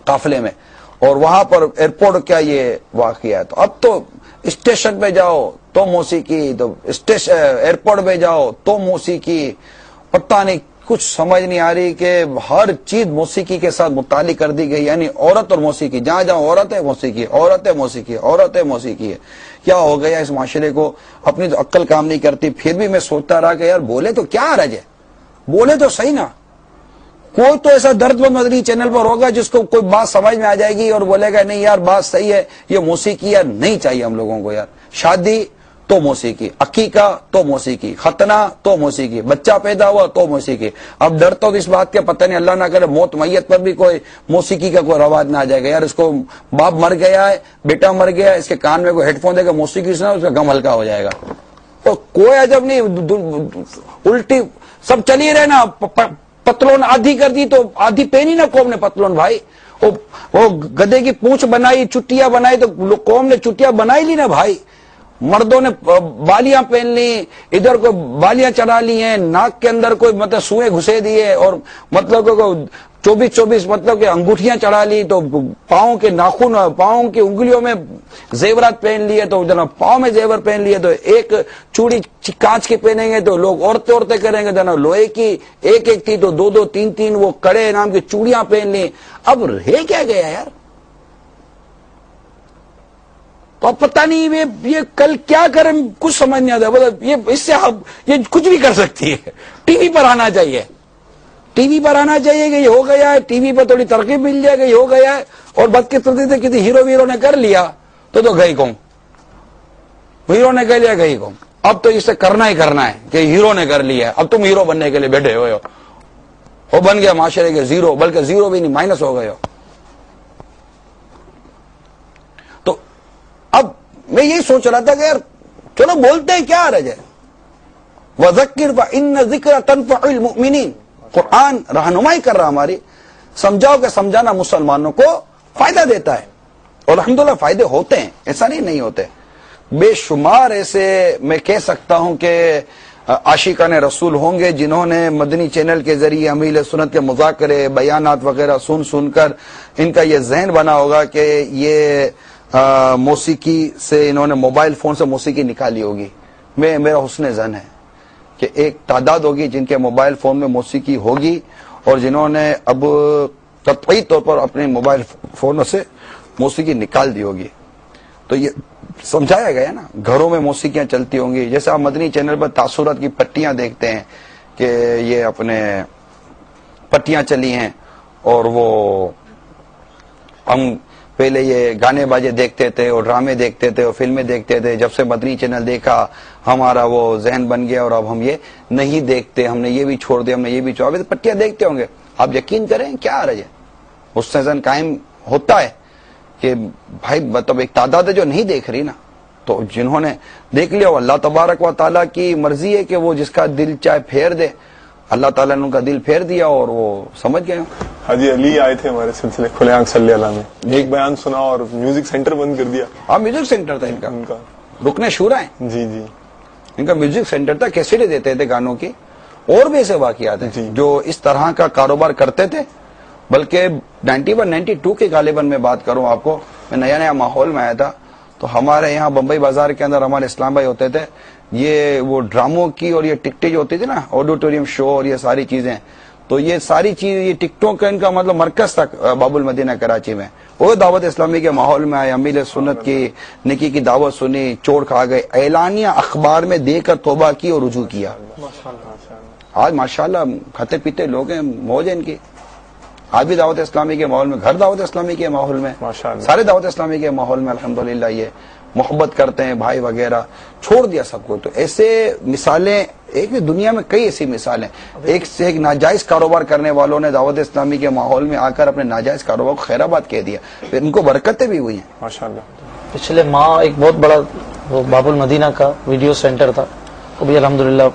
A: قافلے میں، اور وہاں پر ایئرپورٹ کیا یہ واقعہ ہے، تو اب تو اسٹیشن پہ جاؤ تو موسیقی، تو ایئرپورٹ پہ جاؤ تو موسیقی، پتہ نہیں کچھ سمجھ نہیں آ رہی کہ ہر چیز موسیقی کے ساتھ متعلق کر دی گئی، یعنی عورت اور موسیقی، جہاں جہاں عورت ہے موسیقی، عورت ہے موسیقی، عورت ہے موسیقی ہے۔ کیا ہو گیا اس معاشرے کو؟ اپنی تو عقل کام نہیں کرتی۔ پھر بھی میں سوچتا رہا کہ یار بولے تو کیا حرج ہے، بولے تو صحیح نا۔ کوئی تو ایسا درد مند مدنی چینل پر ہوگا جس کو کوئی بات سمجھ میں آ جائے گی اور بولے گا نہیں یار بات صحیح ہے، یہ موسیقی یار نہیں چاہیے ہم لوگوں کو۔ یار شادی تو موسیقی، عقیقہ تو موسیقی، ختنہ تو موسیقی، بچہ پیدا ہوا تو موسیقی۔ اب ڈرتا تو اس بات کے پتہ نہیں اللہ نہ کرے موت میت پر بھی کوئی موسیقی کا کوئی رواج نہ آ جائے گا، یار اس کو باپ مر گیا ہے، بیٹا مر گیا ہے، اس کے کان میں کوئی ہیڈ فون دے گا موسیقی سنا، اس کا غم ہلکا ہو جائے گا۔ تو کوئی عجب نہیں، الٹی سب چلی رہے نا۔ پتلون آدھی کر دی تو آدھی پہنی نا قوم نے پتلون بھائی، وہ گدے کی پونچھ بنائی، چٹیاں بنائی تو قوم نے چٹیاں بنائی لی نا بھائی۔ مردوں نے بالیاں پہن لی، ادھر کو بالیاں چڑھا لی ہیں، ناک کے اندر کوئی مطلب سوئیں گھسے دیے، اور مطلب 24 مطلب کہ انگوٹھیاں چڑھا لی، تو پاؤں کے ناخن، پاؤں کی انگلیوں میں زیورات پہن لیے، تو جناب پاؤں میں زیور پہن لیے، تو ایک چوڑی کانچ کی پہنیں گے تو لوگ عورتیں کریں گے، جناب لوہے کی ایک تھی تو 2 3 وہ کڑے نام کی چوڑیاں پہن لی۔ اب رہ کیا گیا یار؟ تو اب پتہ نہیں یہ کل کیا کریں، کچھ سمجھ نہیں آتا۔ مطلب یہ اس سے یہ کچھ بھی کر سکتی ہے۔ ٹی وی پر آنا چاہیے، ٹی وی پر آنا چاہیے کہ یہ ہو گیا ہے، ٹی وی پر تھوڑی ترغیب مل جائے گا، یہ ہو گیا ہے، اور بدقسمتی سے کسی ہیرو ویرو نے کر لیا تو گئی کون، ہیرو نے کہہ لیا گئی کون۔ اب تو اسے کرنا ہی کرنا ہے کہ ہیرو نے کر لیا ہے، اب تم ہیرو بننے کے لیے بیٹھے ہوئے ہو، وہ بن گیا معاشرے کے زیرو، بلکہ زیرو بھی نہیں مائنس ہو گئے ہو۔ تو اب میں یہی سوچ رہا تھا کہ یار چلو بولتے ہیں، کیا حرج ہے؟ وَذَكِّرْ فَإِنَّ الذِّكْرَ تَنفَعُ الْمُؤْمِنِينَ، قرآن رہنمائی کر رہا ہماری، سمجھاؤ کہ سمجھانا مسلمانوں کو فائدہ دیتا ہے، اور الحمدللہ فائدے ہوتے ہیں، ایسا نہیں ہوتے۔ بے شمار ایسے میں کہہ سکتا ہوں کہ عاشقان رسول ہوں گے جنہوں نے مدنی چینل کے ذریعے امیل سنت کے مذاکرے، بیانات وغیرہ سن کر ان کا یہ ذہن بنا ہوگا کہ یہ موسیقی سے انہوں نے موبائل فون سے موسیقی نکالی ہوگی۔ میرا حسن ظن ہے کہ ایک تعداد ہوگی جن کے موبائل فون میں موسیقی ہوگی، اور جنہوں نے اب قطعی طور پر اپنے موبائل فونوں سے موسیقی نکال دی ہوگی۔ تو یہ سمجھایا گیا نا، گھروں میں موسیقیاں چلتی ہوں گی، جیسے آپ مدنی چینل پر تاثرات کی پٹیاں دیکھتے ہیں کہ یہ اپنے پٹیاں چلی ہیں، اور وہ ہم پہلے یہ گانے باجے دیکھتے تھے اور ڈرامے دیکھتے تھے اور فلمیں دیکھتے تھے، جب سے مدنی چینل دیکھا ہمارا وہ ذہن بن گیا، اور اب ہم یہ نہیں دیکھتے، ہم نے یہ بھی چھوڑ دیا، ہم نے یہ بھی چھوڑا۔ ابھی تو پٹیاں دیکھتے ہوں گے، آپ یقین کریں کیا حرج ہے؟ حسن زن قائم ہوتا ہے کہ بھائی مطلب ایک تعداد ہے جو نہیں دیکھ رہی نا، تو جنہوں نے دیکھ لیا وہ اللہ تبارک و تعالیٰ کی مرضی ہے کہ وہ جس کا دل چاہے پھیر دے، اللہ تعالیٰ نے ان کا دل پھیر دیا اور وہ سمجھ گئے.
C: حاجی علی آئے تھے ہمارے سلسلے کھلے آنکھ صلی اللہ میں، ایک بیان سنا اور میوزک سینٹر بند کر دیا.
A: ہاں میوزک سینٹر تھا ان کا رکن شورا ہے،
C: جی جی
A: ان کا میوزک سینٹر تھا، کیسٹیں دیتے تھے گانوں کی. اور بھی ایسے واقعات ہیں
C: جی.
A: جو اس طرح کا کاروبار کرتے تھے. بلکہ 91 92 کے غالباً میں بات کروں آپ کو، میں نیا نیا ماحول میں آیا تھا تو ہمارے یہاں بمبئی بازار کے اندر ہمارے اسلام بھائی ہوتے تھے، یہ وہ ڈراموں کی اور یہ ٹکٹیں جو ہوتی تھی نا، آڈیٹوریم شو اور یہ ساری چیزیں، تو یہ ساری چیز یہ ٹکٹوں کا ان کا مطلب مرکز تھا باب المدینہ کراچی میں. وہ دعوت اسلامی کے ماحول میں آئے، امیل سنت کی نکی کی دعوت سنی، چوڑ کھا گئے، اعلانیہ اخبار میں دے کر توبہ کی اور رجوع کیا. آج ماشاءاللہ کھاتے پیتے لوگ ہیں، موج ہے ان کی. آج بھی دعوت اسلامی کے ماحول میں، گھر دعوت اسلامی کے ماحول میں،
C: ماشاءاللہ.
A: سارے دعوت اسلامی کے ماحول میں الحمدللہ یہ محبت کرتے ہیں، بھائی وغیرہ چھوڑ دیا سب کو. تو ایسے مثالیں ایک دنیا میں کئی ایسی مثالیں، ایک سے ایک ناجائز کاروبار کرنے والوں نے دعوت اسلامی کے ماحول میں آ کر اپنے ناجائز کاروبار کو خیرآباد کہہ دیا، پھر ان کو برکتیں بھی ہوئی ہیں.
C: ماشاءاللہ.
B: پچھلے ماہ ایک بہت بڑا وہ باب المدینہ کا ویڈیو سینٹر تھا، وہ بھی الحمدللہ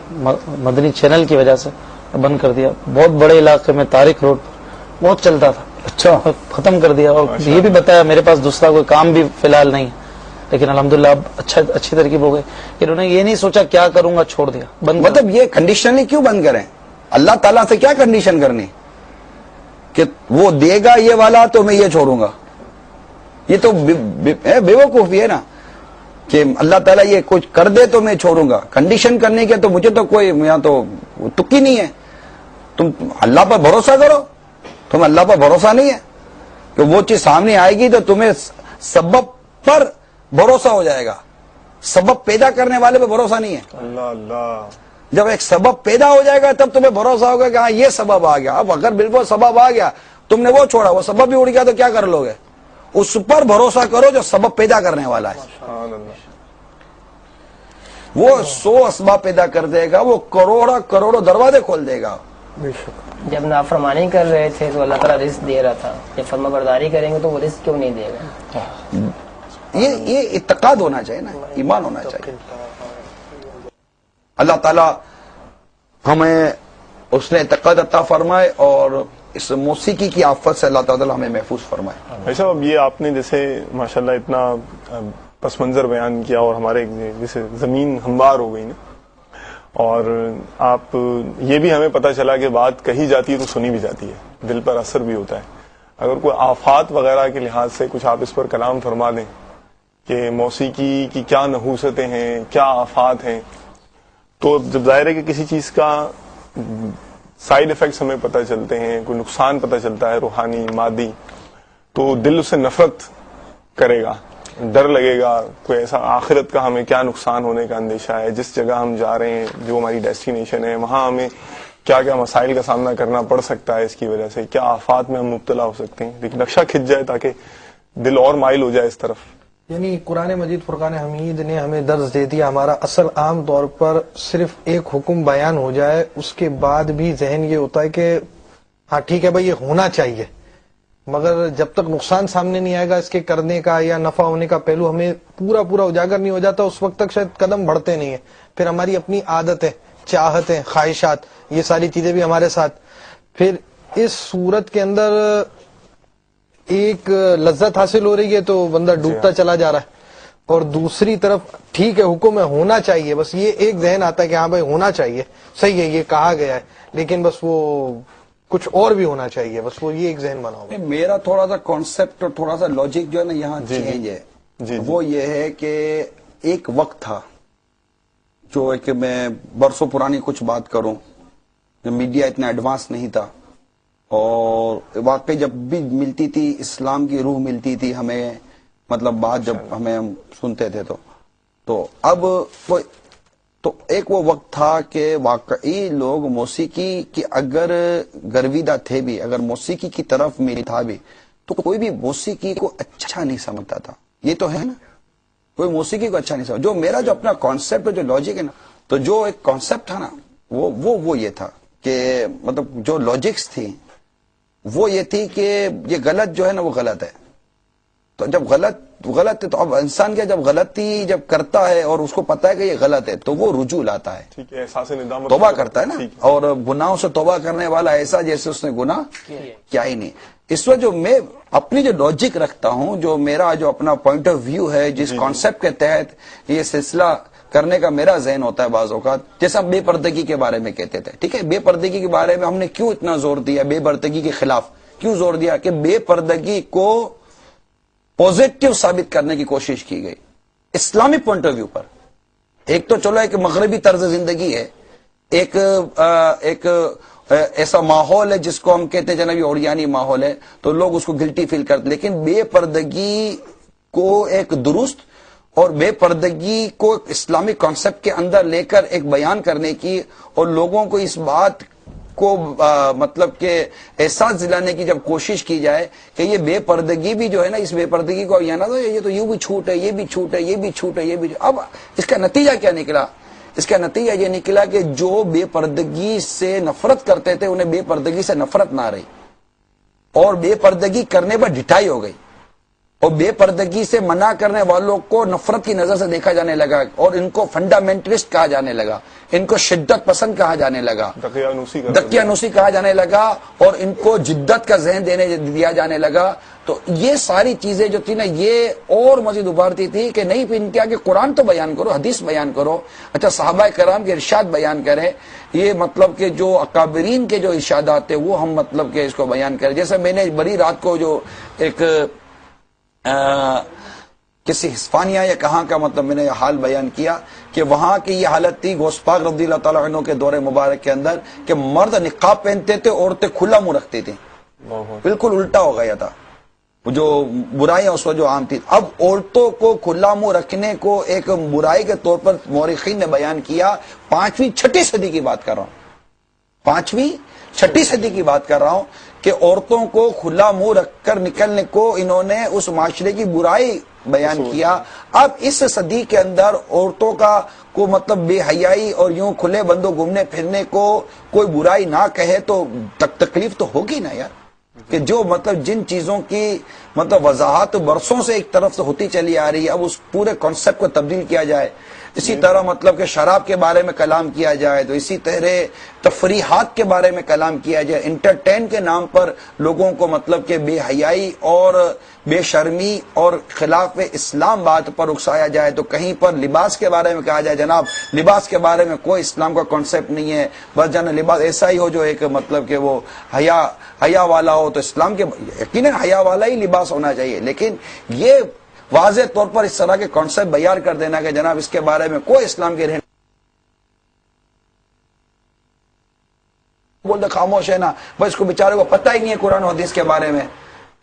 B: مدنی چینل کی وجہ سے بند کر دیا. بہت بڑے علاقے میں طارق روڈ پر بہت چلتا تھا،
A: اچھا
B: ختم کر دیا. اور یہ بھی بتایا میرے پاس دوسرا کوئی کام بھی فی الحال نہیں ہے، لیکن الحمدللہ اب اچھی ترکیب ہو گئی. انہوں نے یہ نہیں سوچا کیا کروں گا، چھوڑ دیا، بند.
A: مطلب یہ کنڈیشنلی کیوں بند کریں؟ اللہ تعالیٰ سے کیا کنڈیشن کرنی کہ وہ دے گا یہ والا تو میں یہ چھوڑوں گا؟ یہ تو بے وقوفی ہے نا کہ اللہ تعالیٰ یہ کچھ کر دے تو میں چھوڑوں گا. کنڈیشن کرنے کے تو مجھے تو کوئی یہاں تو تکی نہیں ہے. تم اللہ پر بھروسہ کرو. تمہیں اللہ پر بھروسہ نہیں ہے کہ وہ چیز سامنے آئے گی تو تمہیں سبب پر بھروسہ ہو جائے گا، سبب پیدا کرنے والے پہ بھروسہ نہیں ہے.
C: اللہ اللہ.
A: جب ایک سبب پیدا ہو جائے گا تب تمہیں بھروسہ ہوگا کہ ہاں یہ سبب آ گیا. اب اگر بالکل سبب آ گیا تم نے وہ چھوڑا، وہ سبب بھی اڑ گیا تو کیا کر لو گے؟ اس پر بھروسہ کرو جو سبب پیدا کرنے والا ہے.
C: سبحان اللہ.
A: وہ 100 اسباب پیدا کر دے گا، وہ کروڑوں دروازے کھول دے گا.
E: جب نافرمانی کر رہے تھے تو اللہ تعالیٰ رزق دے رہا تھا، جب فرما برداری کریں گے تو وہ رزق کیوں نہیں دے گا؟
A: یہ اعتقاد ہونا چاہیے نا، ایمان ہونا چاہیے. اللہ تعالیٰ ہمیں اس نے اعتقاد عطا فرمائے اور اس موسیقی کی آفت سے اللہ تعالیٰ ہمیں محفوظ فرمائے.
C: ایسا اب یہ آپ نے جیسے ماشاءاللہ اتنا پس منظر بیان کیا اور ہمارے جیسے زمین ہموار ہو گئی نا، اور آپ یہ بھی ہمیں پتہ چلا کہ بات کہی جاتی ہے تو سنی بھی جاتی ہے، دل پر اثر بھی ہوتا ہے. اگر کوئی آفات وغیرہ کے لحاظ سے کچھ آپ اس پر کلام فرما دیں کہ موسیقی کی کیا نحوستیں ہیں، کیا آفات ہیں، تو جب ظاہر ہے کہ کسی چیز کا سائیڈ ایفیکٹس ہمیں پتہ چلتے ہیں، کوئی نقصان پتہ چلتا ہے روحانی مادی، تو دل اس سے نفرت کرے گا، ڈر لگے گا. کوئی ایسا آخرت کا ہمیں کیا نقصان ہونے کا اندیشہ ہے، جس جگہ ہم جا رہے ہیں جو ہماری ڈیسٹینیشن ہے وہاں ہمیں کیا کیا مسائل کا سامنا کرنا پڑ سکتا ہے، اس کی وجہ سے کیا آفات میں ہم مبتلا ہو سکتے ہیں. ایک نقشہ کھنچ جائے تاکہ دل اور مائل ہو جائے اس طرف.
D: یعنی قرآن مجید فرقان حمید نے ہمیں درس دے دیا. ہمارا اصل عام طور پر صرف ایک حکم بیان ہو جائے، اس کے بعد بھی ذہن یہ ہوتا ہے کہ ہاں ٹھیک ہے بھائی یہ ہونا چاہیے، مگر جب تک نقصان سامنے نہیں آئے گا اس کے کرنے کا یا نفع ہونے کا پہلو ہمیں پورا اجاگر نہیں ہو جاتا، اس وقت تک شاید قدم بڑھتے نہیں ہیں. پھر ہماری اپنی عادتیں، چاہتیں، خواہشات، یہ ساری چیزیں بھی ہمارے ساتھ. پھر اس صورت کے اندر ایک لذت حاصل ہو رہی ہے تو بندہ ڈوبتا چلا جا رہا ہے، اور دوسری طرف ٹھیک ہے حکم ہے ہونا چاہیے، بس یہ ایک ذہن آتا ہے کہ ہاں بھائی ہونا چاہیے، صحیح ہے یہ کہا گیا ہے، لیکن بس وہ کچھ اور بھی ہونا چاہیے، بس وہ یہ ایک ذہن بنا ہوا.
A: میرا تھوڑا سا کانسیپٹ اور تھوڑا سا لاجک جو ہے نا یہاں چینج ہے. وہ یہ ہے کہ ایک وقت تھا جو ہے کہ میں برسوں پرانی کچھ بات کروں، جب میڈیا اتنا ایڈوانس نہیں تھا اور واقعی جب بھی ملتی تھی اسلام کی روح ملتی تھی ہمیں، مطلب بات جب ہمیں سنتے تھے تو اب تو ایک وہ وقت تھا کہ واقعی لوگ موسیقی کی اگر گرویدہ تھے بھی، اگر موسیقی کی طرف میری تھا بھی، تو کوئی بھی موسیقی کو اچھا نہیں سمجھتا تھا. یہ تو ہے نا، کوئی موسیقی کو اچھا نہیں سمجھتا. جو میرا جو اپنا کانسیپٹ جو لاجک ہے نا، تو جو ایک کانسیپٹ تھا نا وہ یہ تھا کہ مطلب جو لاجکس تھی وہ یہ تھی کہ یہ غلط جو ہے نا وہ غلط ہے. تو جب غلط ہے تو اب انسان کیا جب غلطی جب کرتا ہے اور اس کو پتا ہے کہ یہ غلط ہے تو وہ رجوع لاتا ہے,
C: ٹھیک ہے, احساس ندامت
A: توبہ کرتا ہے نا,
C: ٹھیک
A: اور گناہوں سے توبہ کرنے والا ایسا جیسے اس نے گناہ کیا ہی نہیں. اس وقت جو میں اپنی جو لاجک رکھتا ہوں, جو میرا جو اپنا پوائنٹ آف ویو ہے, جس کانسیپٹ کے تحت یہ سلسلہ کرنے کا میرا ذہن ہوتا ہے بعض اوقات, جیسا بے پردگی کے بارے میں کہتے تھے, ٹھیک ہے, بے پردگی کے بارے میں ہم نے کیوں اتنا زور دیا, بے پردگی کے خلاف کیوں زور دیا کہ بے پردگی کو پوزیٹو ثابت کرنے کی کوشش کی گئی اسلامی پوائنٹ آف ویو پر. ایک تو چلو ایک مغربی طرز زندگی ہے, ایک ایسا ماحول ہے جس کو ہم کہتے ہیں جناب یہ اوریانی ماحول ہے, تو لوگ اس کو گلٹی فیل کرتے, لیکن بے پردگی کو ایک درست اور بے پردگی کو ایک اسلامی کانسیپٹ کے اندر لے کر ایک بیان کرنے کی اور لوگوں کو اس بات کو مطلب کہ احساس دلانے کی جب کوشش کی جائے کہ یہ بے پردگی بھی جو ہے نا, اس بے پردگی کو یہ نہ یہ تو یوں بھی چھوٹ ہے, یہ بھی چھوٹ ہے, یہ بھی چھوٹ ہے, یہ بھی. اب اس کا نتیجہ کیا نکلا؟ اس کا نتیجہ یہ نکلا کہ جو بے پردگی سے نفرت کرتے تھے انہیں بے پردگی سے نفرت نہ رہی, اور بے پردگی کرنے پر ڈٹائی ہو گئی, اور بے پردگی سے منع کرنے والوں کو نفرت کی نظر سے دیکھا جانے لگا, اور ان کو فنڈامنٹلسٹ کہا جانے لگا, ان کو شدت پسند کہا جانے لگا, دقیانوسی کہا جانے لگا, اور ان کو جدت کا ذہن دیا جانے لگا. تو یہ ساری چیزیں جو تھی نا یہ اور مزید ابھارتی تھی کہ نہیں, پھر ان کے آگے قرآن تو بیان کرو, حدیث بیان کرو, اچھا صحابہ کرام کے ارشاد بیان کریں, یہ مطلب کہ جو اکابرین کے جو ارشادات ہیں وہ ہم مطلب کہ اس کو بیان کریں. جیسے میں نے بڑی رات کو جو ایک کسی ہسپانیہ یا کہاں کا مطلب میں نے حال بیان کیا کہ وہاں کی یہ حالت تھی غوث پاک رضی اللہ تعالیٰ عنہ کے دور مبارک کے اندر کہ مرد نقاب پہنتے تھے, عورتیں کھلا منہ رکھتی تھیں, بالکل الٹا ہو گیا تھا, جو برائیاں اس وقت جو عام تھی. اب عورتوں کو کھلا منہ رکھنے کو ایک برائی کے طور پر مورخین نے بیان کیا. 5ویں 6ٹھی صدی کی بات کر رہا ہوں, 5ویں 6ٹھی صدی کی بات کر رہا ہوں کہ عورتوں کو کھلا منہ رکھ کر نکلنے کو انہوں نے اس معاشرے کی برائی بیان کیا. اب اس صدی کے اندر عورتوں کا کو مطلب بے حیائی اور یوں کھلے بندوں گھومنے پھرنے کو کوئی برائی نہ کہے تو تکلیف تو ہوگی نا یار, کہ جو مطلب جن چیزوں کی مطلب وضاحت برسوں سے ایک طرف سے ہوتی چلی آ رہی ہے, اب اس پورے کانسیپٹ کو تبدیل کیا جائے. اسی طرح مطلب کہ شراب کے بارے میں کلام کیا جائے, تو اسی طرح تفریحات کے بارے میں کلام کیا جائے, انٹرٹین کے نام پر لوگوں کو مطلب کہ بے حیائی اور بے شرمی اور خلاف اسلام بات پر اکسایا جائے. تو کہیں پر لباس کے بارے میں کہا جائے جناب لباس کے بارے میں کوئی اسلام کا کانسیپٹ نہیں ہے, بس جانا لباس ایسا ہی ہو جو ایک مطلب کہ وہ حیا والا ہو. تو اسلام کے یقیناً حیا والا ہی لباس ہونا چاہیے, لیکن یہ واضح طور پر اس طرح کے کانسیپٹ بیان کر دینا کہ جناب اس کے بارے میں کوئی اسلام کے رہنے بولتے خاموش ہے نا, بس اس کو بیچارے کو پتہ ہی نہیں ہے قرآن و حدیث کے بارے میں,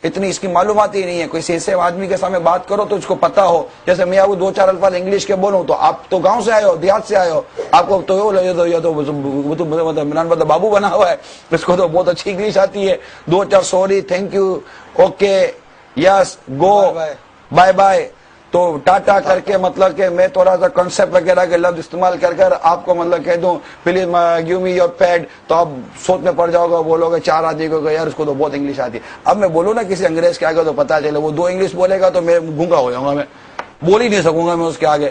A: اتنی اس کی معلومات ہی نہیں ہے. کوئی ایسے آدمی کے سامنے بات کرو تو اس کو پتا ہو, جیسے میں آپ کو 2-4 الفاظ انگلش کے بولوں تو آپ تو گاؤں سے آئے ہو, دیہات سے آئے ہو, آپ کو تو بابو بنا ہوا ہے, اس کو تو بہت اچھی انگلش آتی ہے, 2-4 sorry, thank you, okay, yes, go, bye bye, تو ٹاٹا کر کے مطلب کہ میں تھوڑا سا کانسیپٹ وغیرہ کے لفظ استعمال کر کر آپ کو مطلب کہہ دوں please give me your pad, تو آپ سوچ میں پڑ جاؤ گا, بولو گے 4 آدمی کو یار اس کو تو بہت انگلش آتی ہے. اب میں بولوں نا کسی انگریز کے آگے تو پتا چلے, وہ 2 انگلش بولے گا تو میں گونگا ہو جاؤں گا, میں بول ہی نہیں سکوں گا میں اس کے آگے.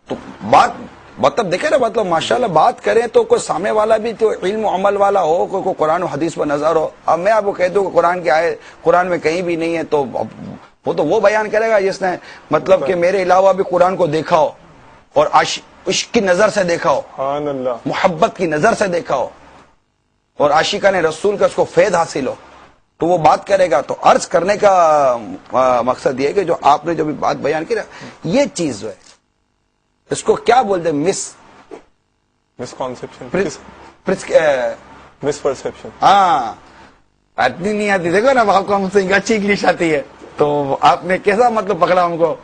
A: تو بات مطلب دیکھیں نا, مطلب ماشاءاللہ بات کریں تو کوئی سامنے والا بھی تو علم و عمل والا ہو, کوئی قرآن و حدیث پر نظر ہو. اب میں آپ کو کہہ دوں کہ قرآن کی آیت قرآن میں کہیں بھی نہیں ہے, تو وہ تو وہ بیان کرے گا جس نے مطلب کہ میرے علاوہ بھی قرآن کو دیکھا ہو اور عشق کی نظر سے دیکھا ہو, محبت کی نظر سے دیکھا ہو, اور عاشقان رسول کا اس کو فیض حاصل ہو, تو وہ بات کرے گا. تو عرض کرنے کا مقصد یہ ہے کہ جو آپ نے جو بھی بات بیان کی نا, یہ چیز جو ہے اس کو کیا بولتے ہیں,
C: مسپرسپشن.
A: ہاں اتنی نہیں آتی, دیکھو نا آپ کو ہم سے اچھی انگلش آتی ہے, تو آپ نے کیسا مطلب پکڑا ہم کو.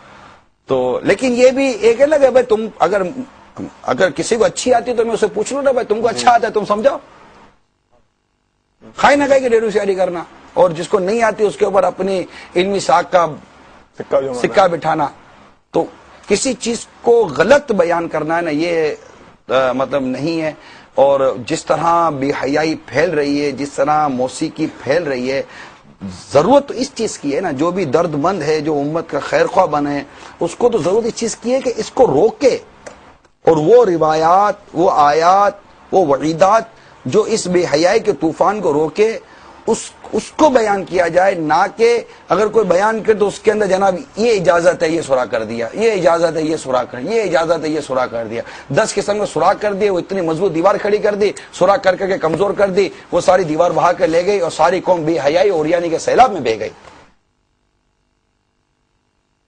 A: تو لیکن یہ بھی ایک ہے نا کہ بھائی تم اگر کسی کو اچھی آتی تو میں اسے پوچھ لوں نا, بھائی تم کو اچھا آتا ہے تم سمجھاؤ, کھائی نہ کھائی کہ ڈیڑھ سیاری کرنا, اور جس کو نہیں آتی اس کے اوپر اپنی علمی ساکھ کا سکہ بٹھانا. تو کسی چیز کو غلط بیان کرنا ہے نا, یہ مطلب نہیں ہے. اور جس طرح بے حیائی پھیل رہی ہے، جس طرح موسیقی پھیل رہی ہے، ضرورت تو اس چیز کی ہے نا، جو بھی درد مند ہے، جو امت کا خیر خواہ بنے، اس کو تو ضرورت اس چیز کی ہے کہ اس کو روکے، اور وہ روایات، وہ آیات، وہ وعیدات جو اس بے حیائی کے طوفان کو روکے، اس کو بیان کیا جائے، نہ کہ اگر کوئی بیان کرے تو اس کے اندر جناب یہ اجازت ہے یہ سوراخ کر دیا، یہ اجازت ہے یہ سوراخ کر، یہ اجازت ہے یہ سوراخ کر دیا، 10 قسم میں سوراخ کر دیے، وہ اتنی مضبوط دیوار کھڑی کر دی، سوراخ کر کے کمزور کر دی، وہ ساری دیوار بہا کے لے گئی اور ساری قوم بے حیائی اور یعنی کے سیلاب میں بہ گئی۔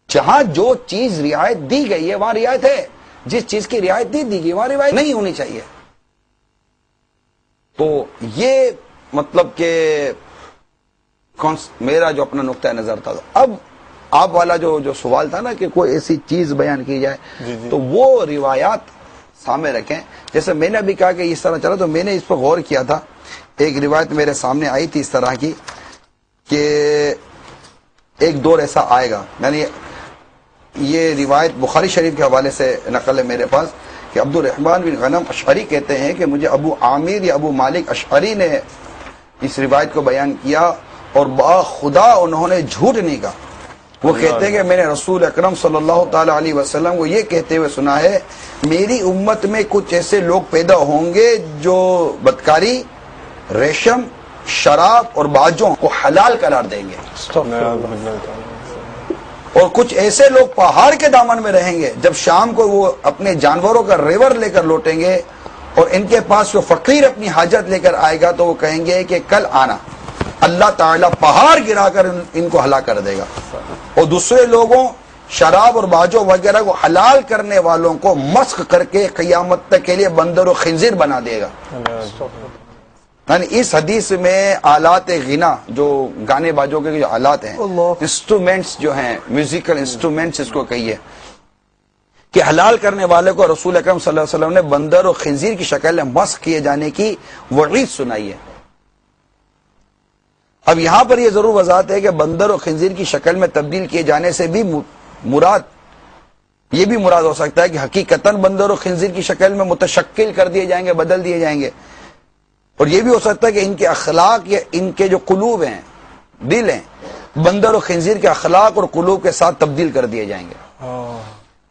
A: جہاں جو چیز رعایت دی گئی ہے وہاں رعایت ہے، جس چیز کی رعایت دی گئی وہاں رعایت نہیں ہونی چاہیے۔ تو یہ مطلب کہ میرا جو اپنا نقطہ نظر تھا۔ اب آپ والا جو سوال تھا نا کہ کوئی ایسی چیز بیان کی جائے، تو وہ روایات سامنے رکھیں۔ جیسے میں نے ابھی کہا کہ اس طرح چلا، تو میں نے اس پر غور کیا تھا، ایک روایت میرے سامنے آئی تھی اس طرح کی کہ ایک دور ایسا آئے گا، یعنی یہ روایت بخاری شریف کے حوالے سے نقل ہے میرے پاس، کہ عبد الرحمن بن غنم اشعری کہتے ہیں کہ مجھے ابو عامر یا ابو مالک اشعری نے اس روایت کو بیان کیا، اور با خدا انہوں نے جھوٹ نہیں کہا۔ وہ کہتے ہیں کہ میں نے رسول اکرم صلی اللہ تعالی علیہ وسلم کو یہ کہتے ہوئے سنا ہے، میری امت میں کچھ ایسے لوگ پیدا ہوں گے جو بدکاری، ریشم، شراب اور باجوں کو حلال قرار دیں گے، اور کچھ ایسے لوگ پہاڑ کے دامن میں رہیں گے، جب شام کو وہ اپنے جانوروں کا ریور لے کر لوٹیں گے، اور ان کے پاس جو فقیر اپنی حاجت لے کر آئے گا تو وہ کہیں گے کہ کل آنا، اللہ تعالیٰ پہاڑ گرا کر ان کو ہلاک کر دے گا۔ اور دوسرے لوگوں شراب اور باجوں وغیرہ کو حلال کرنے والوں کو مسخ کر کے قیامت تک کے لیے بندر و خنزیر بنا دے گا۔ یعنی اس حدیث میں آلات غنا، جو گانے باجوں کے جو آلات ہیں، انسٹرومنٹس جو ہیں، میوزیکل انسٹرومنٹس اس کو کہیے، کہ حلال کرنے والے کو رسول اکرم صلی اللہ علیہ وسلم نے بندر و خنزیر کی شکل میں مسخ کیے جانے کی وعید سنائی ہے۔ اب یہاں پر یہ ضرور وضاحت ہے کہ بندر و خنزیر کی شکل میں تبدیل کیے جانے سے بھی مراد یہ بھی مراد ہو سکتا ہے کہ حقیقتاً بندر و خنزیر کی شکل میں متشکل کر دیے جائیں گے، بدل دیے جائیں گے، اور یہ بھی ہو سکتا ہے کہ ان کے اخلاق یا ان کے جو قلوب ہیں، دل ہیں، بندر و خنزیر کے اخلاق اور قلوب کے ساتھ تبدیل کر دیے جائیں گے۔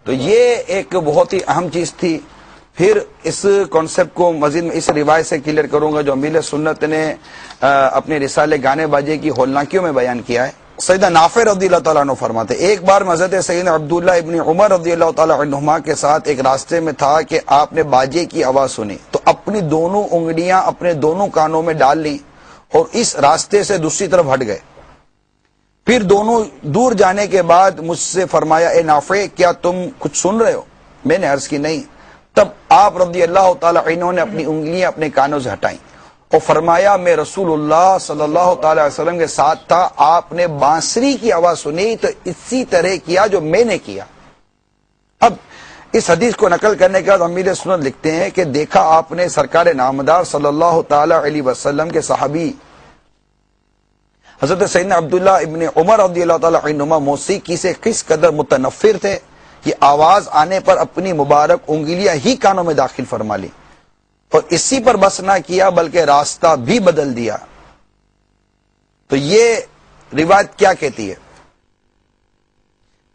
A: تو یہ ایک بہت ہی اہم چیز تھی۔ پھر اس کانسیپٹ کو مزید میں اس روایت سے کلیئر کروں گا جو امیل سنت نے اپنے رسالے گانے باجے کی ہولناکیوں میں بیان کیا ہے۔ سیدنا نافع رضی اللہ تعالیٰ عنہ فرماتے، ایک بار حضرت سیدنا عبداللہ ابن عمر رضی اللہ تعالیٰ عنہما کے ساتھ ایک راستے میں تھا کہ آپ نے باجے کی آواز سنی تو اپنی دونوں انگلیاں اپنے دونوں کانوں میں ڈال لیں اور اس راستے سے دوسری طرف ہٹ گئے۔ پھر دونوں دور جانے کے بعد مجھ سے فرمایا، اے نافع کیا تم کچھ سن رہے ہو؟ میں نے عرض کی نہیں۔ تب آپ رضی اللہ تعالی عنہ نے اپنی انگلیاں اپنے کانوں سے ہٹائیں اور فرمایا، میں رسول اللہ صلی اللہ تعالی علیہ وسلم کے ساتھ تھا، آپ نے بانسری کی آواز سنی تو اسی طرح کیا جو میں نے کیا۔ اب اس حدیث کو نقل کرنے کے بعد امیر سنت لکھتے ہیں کہ دیکھا آپ نے سرکار نامدار صلی اللہ تعالی علیہ وسلم کے صحابی حضرت سیدنا عبداللہ ابن عمر رضی اللہ تعالی عنہما موسیقی سے کس قدر متنفر تھے کہ آواز آنے پر اپنی مبارک انگلیاں ہی کانوں میں داخل فرما لی اور اسی پر بس نہ کیا بلکہ راستہ بھی بدل دیا۔ تو یہ روایت کیا کہتی ہے؟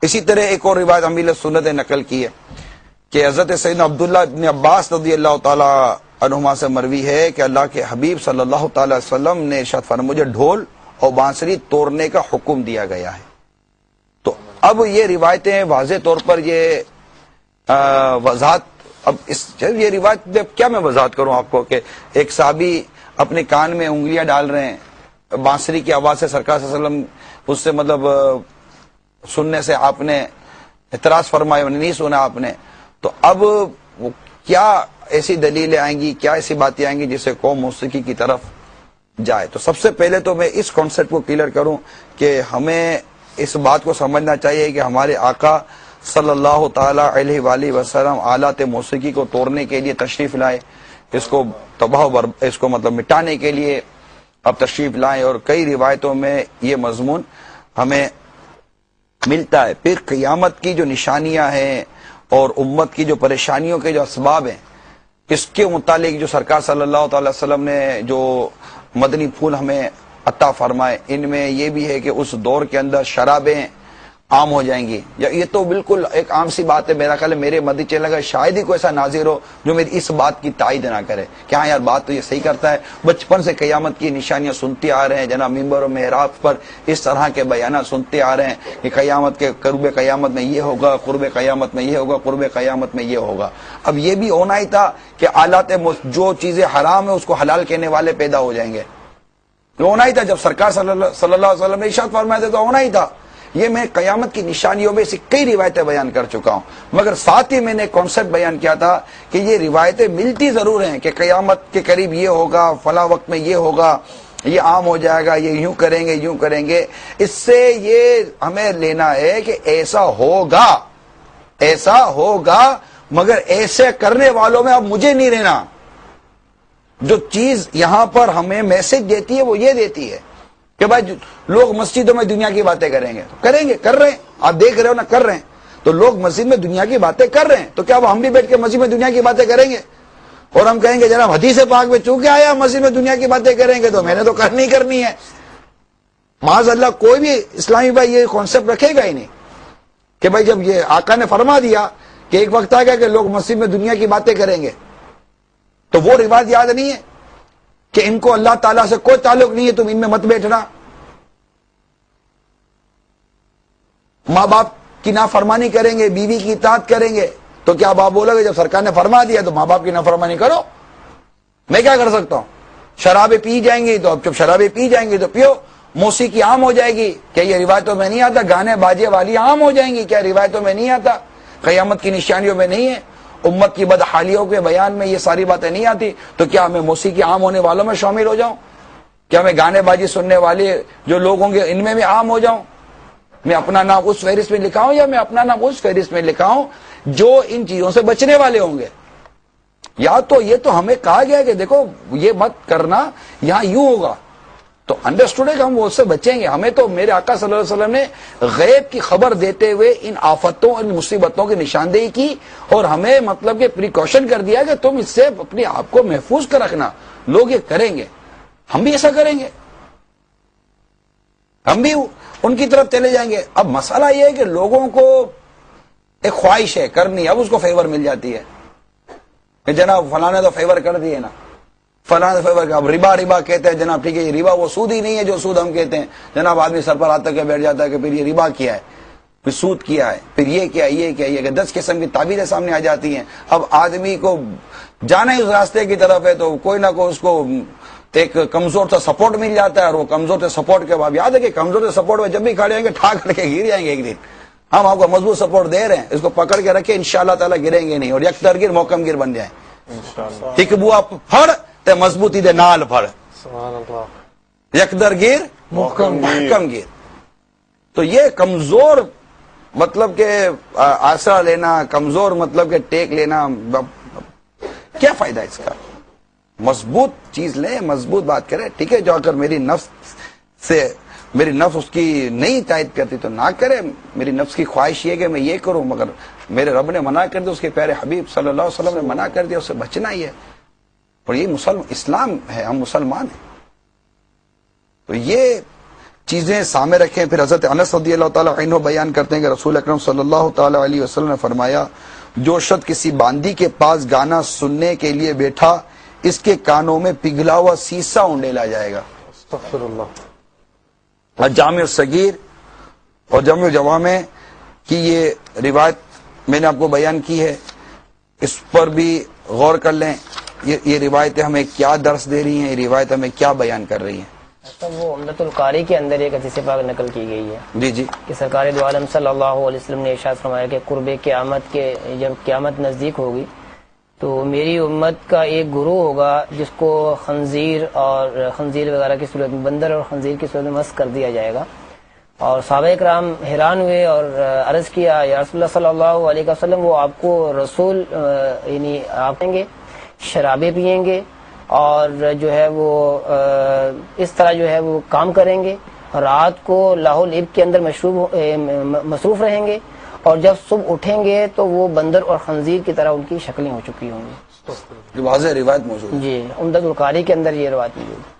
A: اسی طرح ایک اور روایت امیل سنت نے نقل کی ہے کہ حضرت سیدنا عبداللہ ابن عباس رضی اللہ تعالی عنہما سے مروی ہے کہ اللہ کے حبیب صلی اللہ تعالی وسلم نے ارشاد فرمایا، مجھے ڈھول اور بانسری توڑنے کا حکم دیا گیا ہے۔ تو اب یہ روایتیں واضح طور پر یہ وضاحت، اب یہ روایت کیا میں وضاحت کروں آپ کو کہ ایک صحابی اپنے کان میں انگلیاں ڈال رہے ہیں، بانسری کی آواز سے سرکار صلی اللہ علیہ وسلم اس سے مطلب سننے سے آپ نے اعتراض فرمایا، نہیں سنا آپ نے، تو اب وہ کیا ایسی دلیلیں آئیں گی، کیا ایسی باتیں آئیں گی جس سے قوم موسیقی کی طرف جائے؟ تو سب سے پہلے تو میں اس کانسیپٹ کو کلیئر کروں کہ ہمیں اس بات کو سمجھنا چاہیے کہ ہمارے آقا صلی اللہ تعالی علیہ وآلہ وسلم آلات موسیقی کو توڑنے کے لیے تشریف لائے، اس کو اس کو مطلب مٹانے کے لیے اب تشریف لائیں، اور کئی روایتوں میں یہ مضمون ہمیں ملتا ہے۔ پھر قیامت کی جو نشانیاں ہیں اور امت کی جو پریشانیوں کے جو اسباب ہیں، اس کے متعلق جو سرکار صلی اللہ تعالی وسلم نے جو مدنی پھول ہمیں عطا فرمائے، ان میں یہ بھی ہے کہ اس دور کے اندر شرابیں عام ہو جائیں گی. یہ تو بالکل ایک عام سی بات ہے. میرا خیال ہے میرے مدنی چینل کا شاید ہی کوئی ایسا ناظر ہو جو میری اس بات کی تائید نہ کرے کہ ہاں یار بات تو یہ صحیح کرتا ہے. بچپن سے قیامت کی نشانیاں سنتے آ رہے ہیں جناب، ممبر و محراب پر اس طرح کے بیانات سنتے آ رہے ہیں کہ قیامت کے قرب قیامت میں یہ ہوگا، قرب قیامت میں یہ ہوگا، قرب قیامت میں یہ ہوگا. اب یہ بھی ہونا ہی تھا کہ آلات جو چیزیں حرام ہیں اس کو حلال کہنے والے پیدا ہو جائیں گے. ہونا ہی تھا. جب سرکار صلی اللہ علیہ وسلم نے ارشاد فرمایا تھا تو ہونا ہی تھا. یہ میں قیامت کی نشانیوں میں سے کئی روایتیں بیان کر چکا ہوں، مگر ساتھ ہی میں نے کانسیپٹ بیان کیا تھا کہ یہ روایتیں ملتی ضرور ہیں کہ قیامت کے قریب یہ ہوگا، فلاں وقت میں یہ ہوگا، یہ عام ہو جائے گا، یہ یوں کریں گے یوں کریں گے. اس سے یہ ہمیں لینا ہے کہ ایسا ہوگا مگر ایسے کرنے والوں میں اب مجھے نہیں رہنا. جو چیز یہاں پر ہمیں میسج دیتی ہے وہ یہ دیتی ہے کہ بھائی لوگ مسجدوں میں دنیا کی باتیں کریں گے، کریں گے، کر رہے ہیں. آپ دیکھ رہے ہو نا، کر رہے ہیں. تو لوگ مسجد میں دنیا کی باتیں کر رہے ہیں تو کیا وہ ہم بھی بیٹھ کے مسجد میں دنیا کی باتیں کریں گے؟ اور ہم کہیں گے جناب حدیث پاک میں چونکہ آیا مسجد میں دنیا کی باتیں کریں گے تو میں نے تو کرنی ہے. معاذ اللہ کوئی بھی اسلامی بھائی یہ کانسیپٹ رکھے گا ہی نہیں کہ بھائی جب یہ آقا نے فرما دیا کہ ایک وقت آ گیا کہ لوگ مسجد میں دنیا کی باتیں کریں گے تو وہ رواج یاد نہیں ہے کہ ان کو اللہ تعالیٰ سے کوئی تعلق نہیں ہے، تم ان میں مت بیٹھنا. ماں باپ کی نافرمانی کریں گے، بیوی کی اطاعت کریں گے تو کیا باپ بولو گے جب سرکار نے فرما دیا تو ماں باپ کی نافرمانی کرو؟ میں کیا کر سکتا ہوں؟ شرابیں پی جائیں گی تو اب جب شرابیں پی جائیں گی تو پیو. موسیقی عام ہو جائے گی، کیا یہ روایتوں میں نہیں آتا؟ گانے باجے والی عام ہو جائیں گی، کیا روایتوں میں نہیں آتا؟ قیامت کی نشانیوں میں نہیں ہے؟ امت کی بدحالیوں کے بیان میں یہ ساری باتیں نہیں آتی تو کیا میں موسیقی عام ہونے والوں میں شامل ہو جاؤں؟ کیا میں گانے بازی سننے والے جو لوگ ہوں گے ان میں بھی عام ہو جاؤں؟ میں اپنا نام اس فہرست میں لکھاؤں یا میں اپنا نام اس فہرست میں لکھاؤں جو ان چیزوں سے بچنے والے ہوں گے؟ یا تو یہ تو ہمیں کہا گیا کہ دیکھو یہ مت کرنا، یہاں یوں ہوگا تو انڈرسٹوڈ ہے کہ ہم وہ اس سے بچیں گے. ہمیں تو میرے آقا صلی اللہ علیہ وسلم نے غیب کی خبر دیتے ہوئے ان آفتوں ان مصیبتوں کی نشاندہی کی اور ہمیں مطلب کہ پریکاشن کر دیا کہ تم اس سے اپنے آپ کو محفوظ کر رکھنا. لوگ یہ کریں گے، ہم بھی ایسا کریں گے، ہم بھی ان کی طرف چلے جائیں گے. اب مسئلہ یہ ہے کہ لوگوں کو ایک خواہش ہے کرنی، اب اس کو فیور مل جاتی ہے کہ جناب فلاں نے تو فیور کر دیے نا، فلاں فیور کا. اب ربا کہتے ہیں جناب، ٹھیک ہے یہ ربا وہ سود ہی نہیں ہے جو سود ہم کہتے ہیں. جناب آدمی سر پر آتا کے بیٹھ جاتا ہے کہ پھر یہ ربا کیا ہے، پھر سود کیا ہے، پھر یہ کیا یہ کہ 10 قسم کی تعبیریں سامنے آ جاتی ہیں. اب آدمی کو جانا ہی اس راستے کی طرف ہے تو کوئی نہ کوئی اس کو ایک کمزور سا سپورٹ مل جاتا ہے اور وہ کمزور سے سپورٹ کے بعد یاد ہے کہ کمزور سے سپورٹ میں جب بھی کھڑے ہوں گے ٹھا کر کے گر جائیں گے ایک دن. ہم آپ کو مضبوط سپورٹ دے رہے ہیں، اس کو پکڑ کے رکھے انشاءاللہ تعالی گریں گے نہیں اور یک درگیر محکم گیر بن جائیں. ایک بوا پھڑ تے مضبوطی دے نال پھڑ، یک درگیر محکم گیر. تو یہ کمزور مطلب کہ آسرا لینا، کمزور مطلب کہ ٹیک لینا، کیا فائدہ اس کا؟ مضبوط چیز لیں، مضبوط بات کریں. ٹھیک ہے جو اگر میری نفس اس کی نہیں تائید کرتی تو نہ کرے. میری نفس کی خواہش یہ کہ میں یہ کروں، مگر میرے رب نے منع کر دیا، اس کے پیارے حبیب صلی اللہ علیہ وسلم نے منع کر دیا، اس سے بچنا ہی ہے. اور یہ اسلام ہے، ہم مسلمان ہیں. تو یہ چیزیں سامنے رکھیں. پھر حضرت انس رضی اللہ تعالیٰ عنہ بیان کرتے ہیں کہ رسول اکرم صلی اللہ تعالی علیہ وسلم نے فرمایا جو شخص کسی باندی کے پاس گانا سننے کے لیے بیٹھا اس کے کانوں میں پگھلا ہوا سیسا اونڈیلا جائے گا.
D: استغفر اللہ.
A: جامع الصغیر اور جامع جوامع کی یہ روایت میں نے آپ کو بیان کی ہے، اس پر بھی غور کر لیں. یہ روایتیں ہمیں کیا درس دے رہی ہیں، یہ روایت ہمیں کیا بیان کر رہی ہیں.
E: وہ عمدۃ القاری کے اندر ایک حدیث پاک نقل کی گئی ہے
A: جی
E: کہ سرکار دو عالم صلی اللہ علیہ وسلم نے ارشاد فرمایا کہ قرب قیامت کے جب قیامت نزدیک ہوگی تو میری امت کا ایک گروہ ہوگا جس کو خنزیر وغیرہ کی صورت میں، بندر اور خنزیر کی صورت میں مسخ کر دیا جائے گا. اور صحابہ کرام حیران ہوئے اور عرض کیا یا رسول اللہ صلی اللہ علیہ وسلم وہ آپ کو رسول یعنی آپ پئیں گے، شرابیں پئیں گے اور جو ہے وہ اس طرح جو ہے وہ کام کریں گے، رات کو لاہو لب کے اندر مصروف رہیں گے اور جب صبح اٹھیں گے تو وہ بندر اور خنزیر کی طرح ان کی شکلیں ہو چکی ہوں گی.
A: جو واضح روایت موجود ہے.
E: جی عمدۃ القاری کے اندر یہ روایت موجود ہے.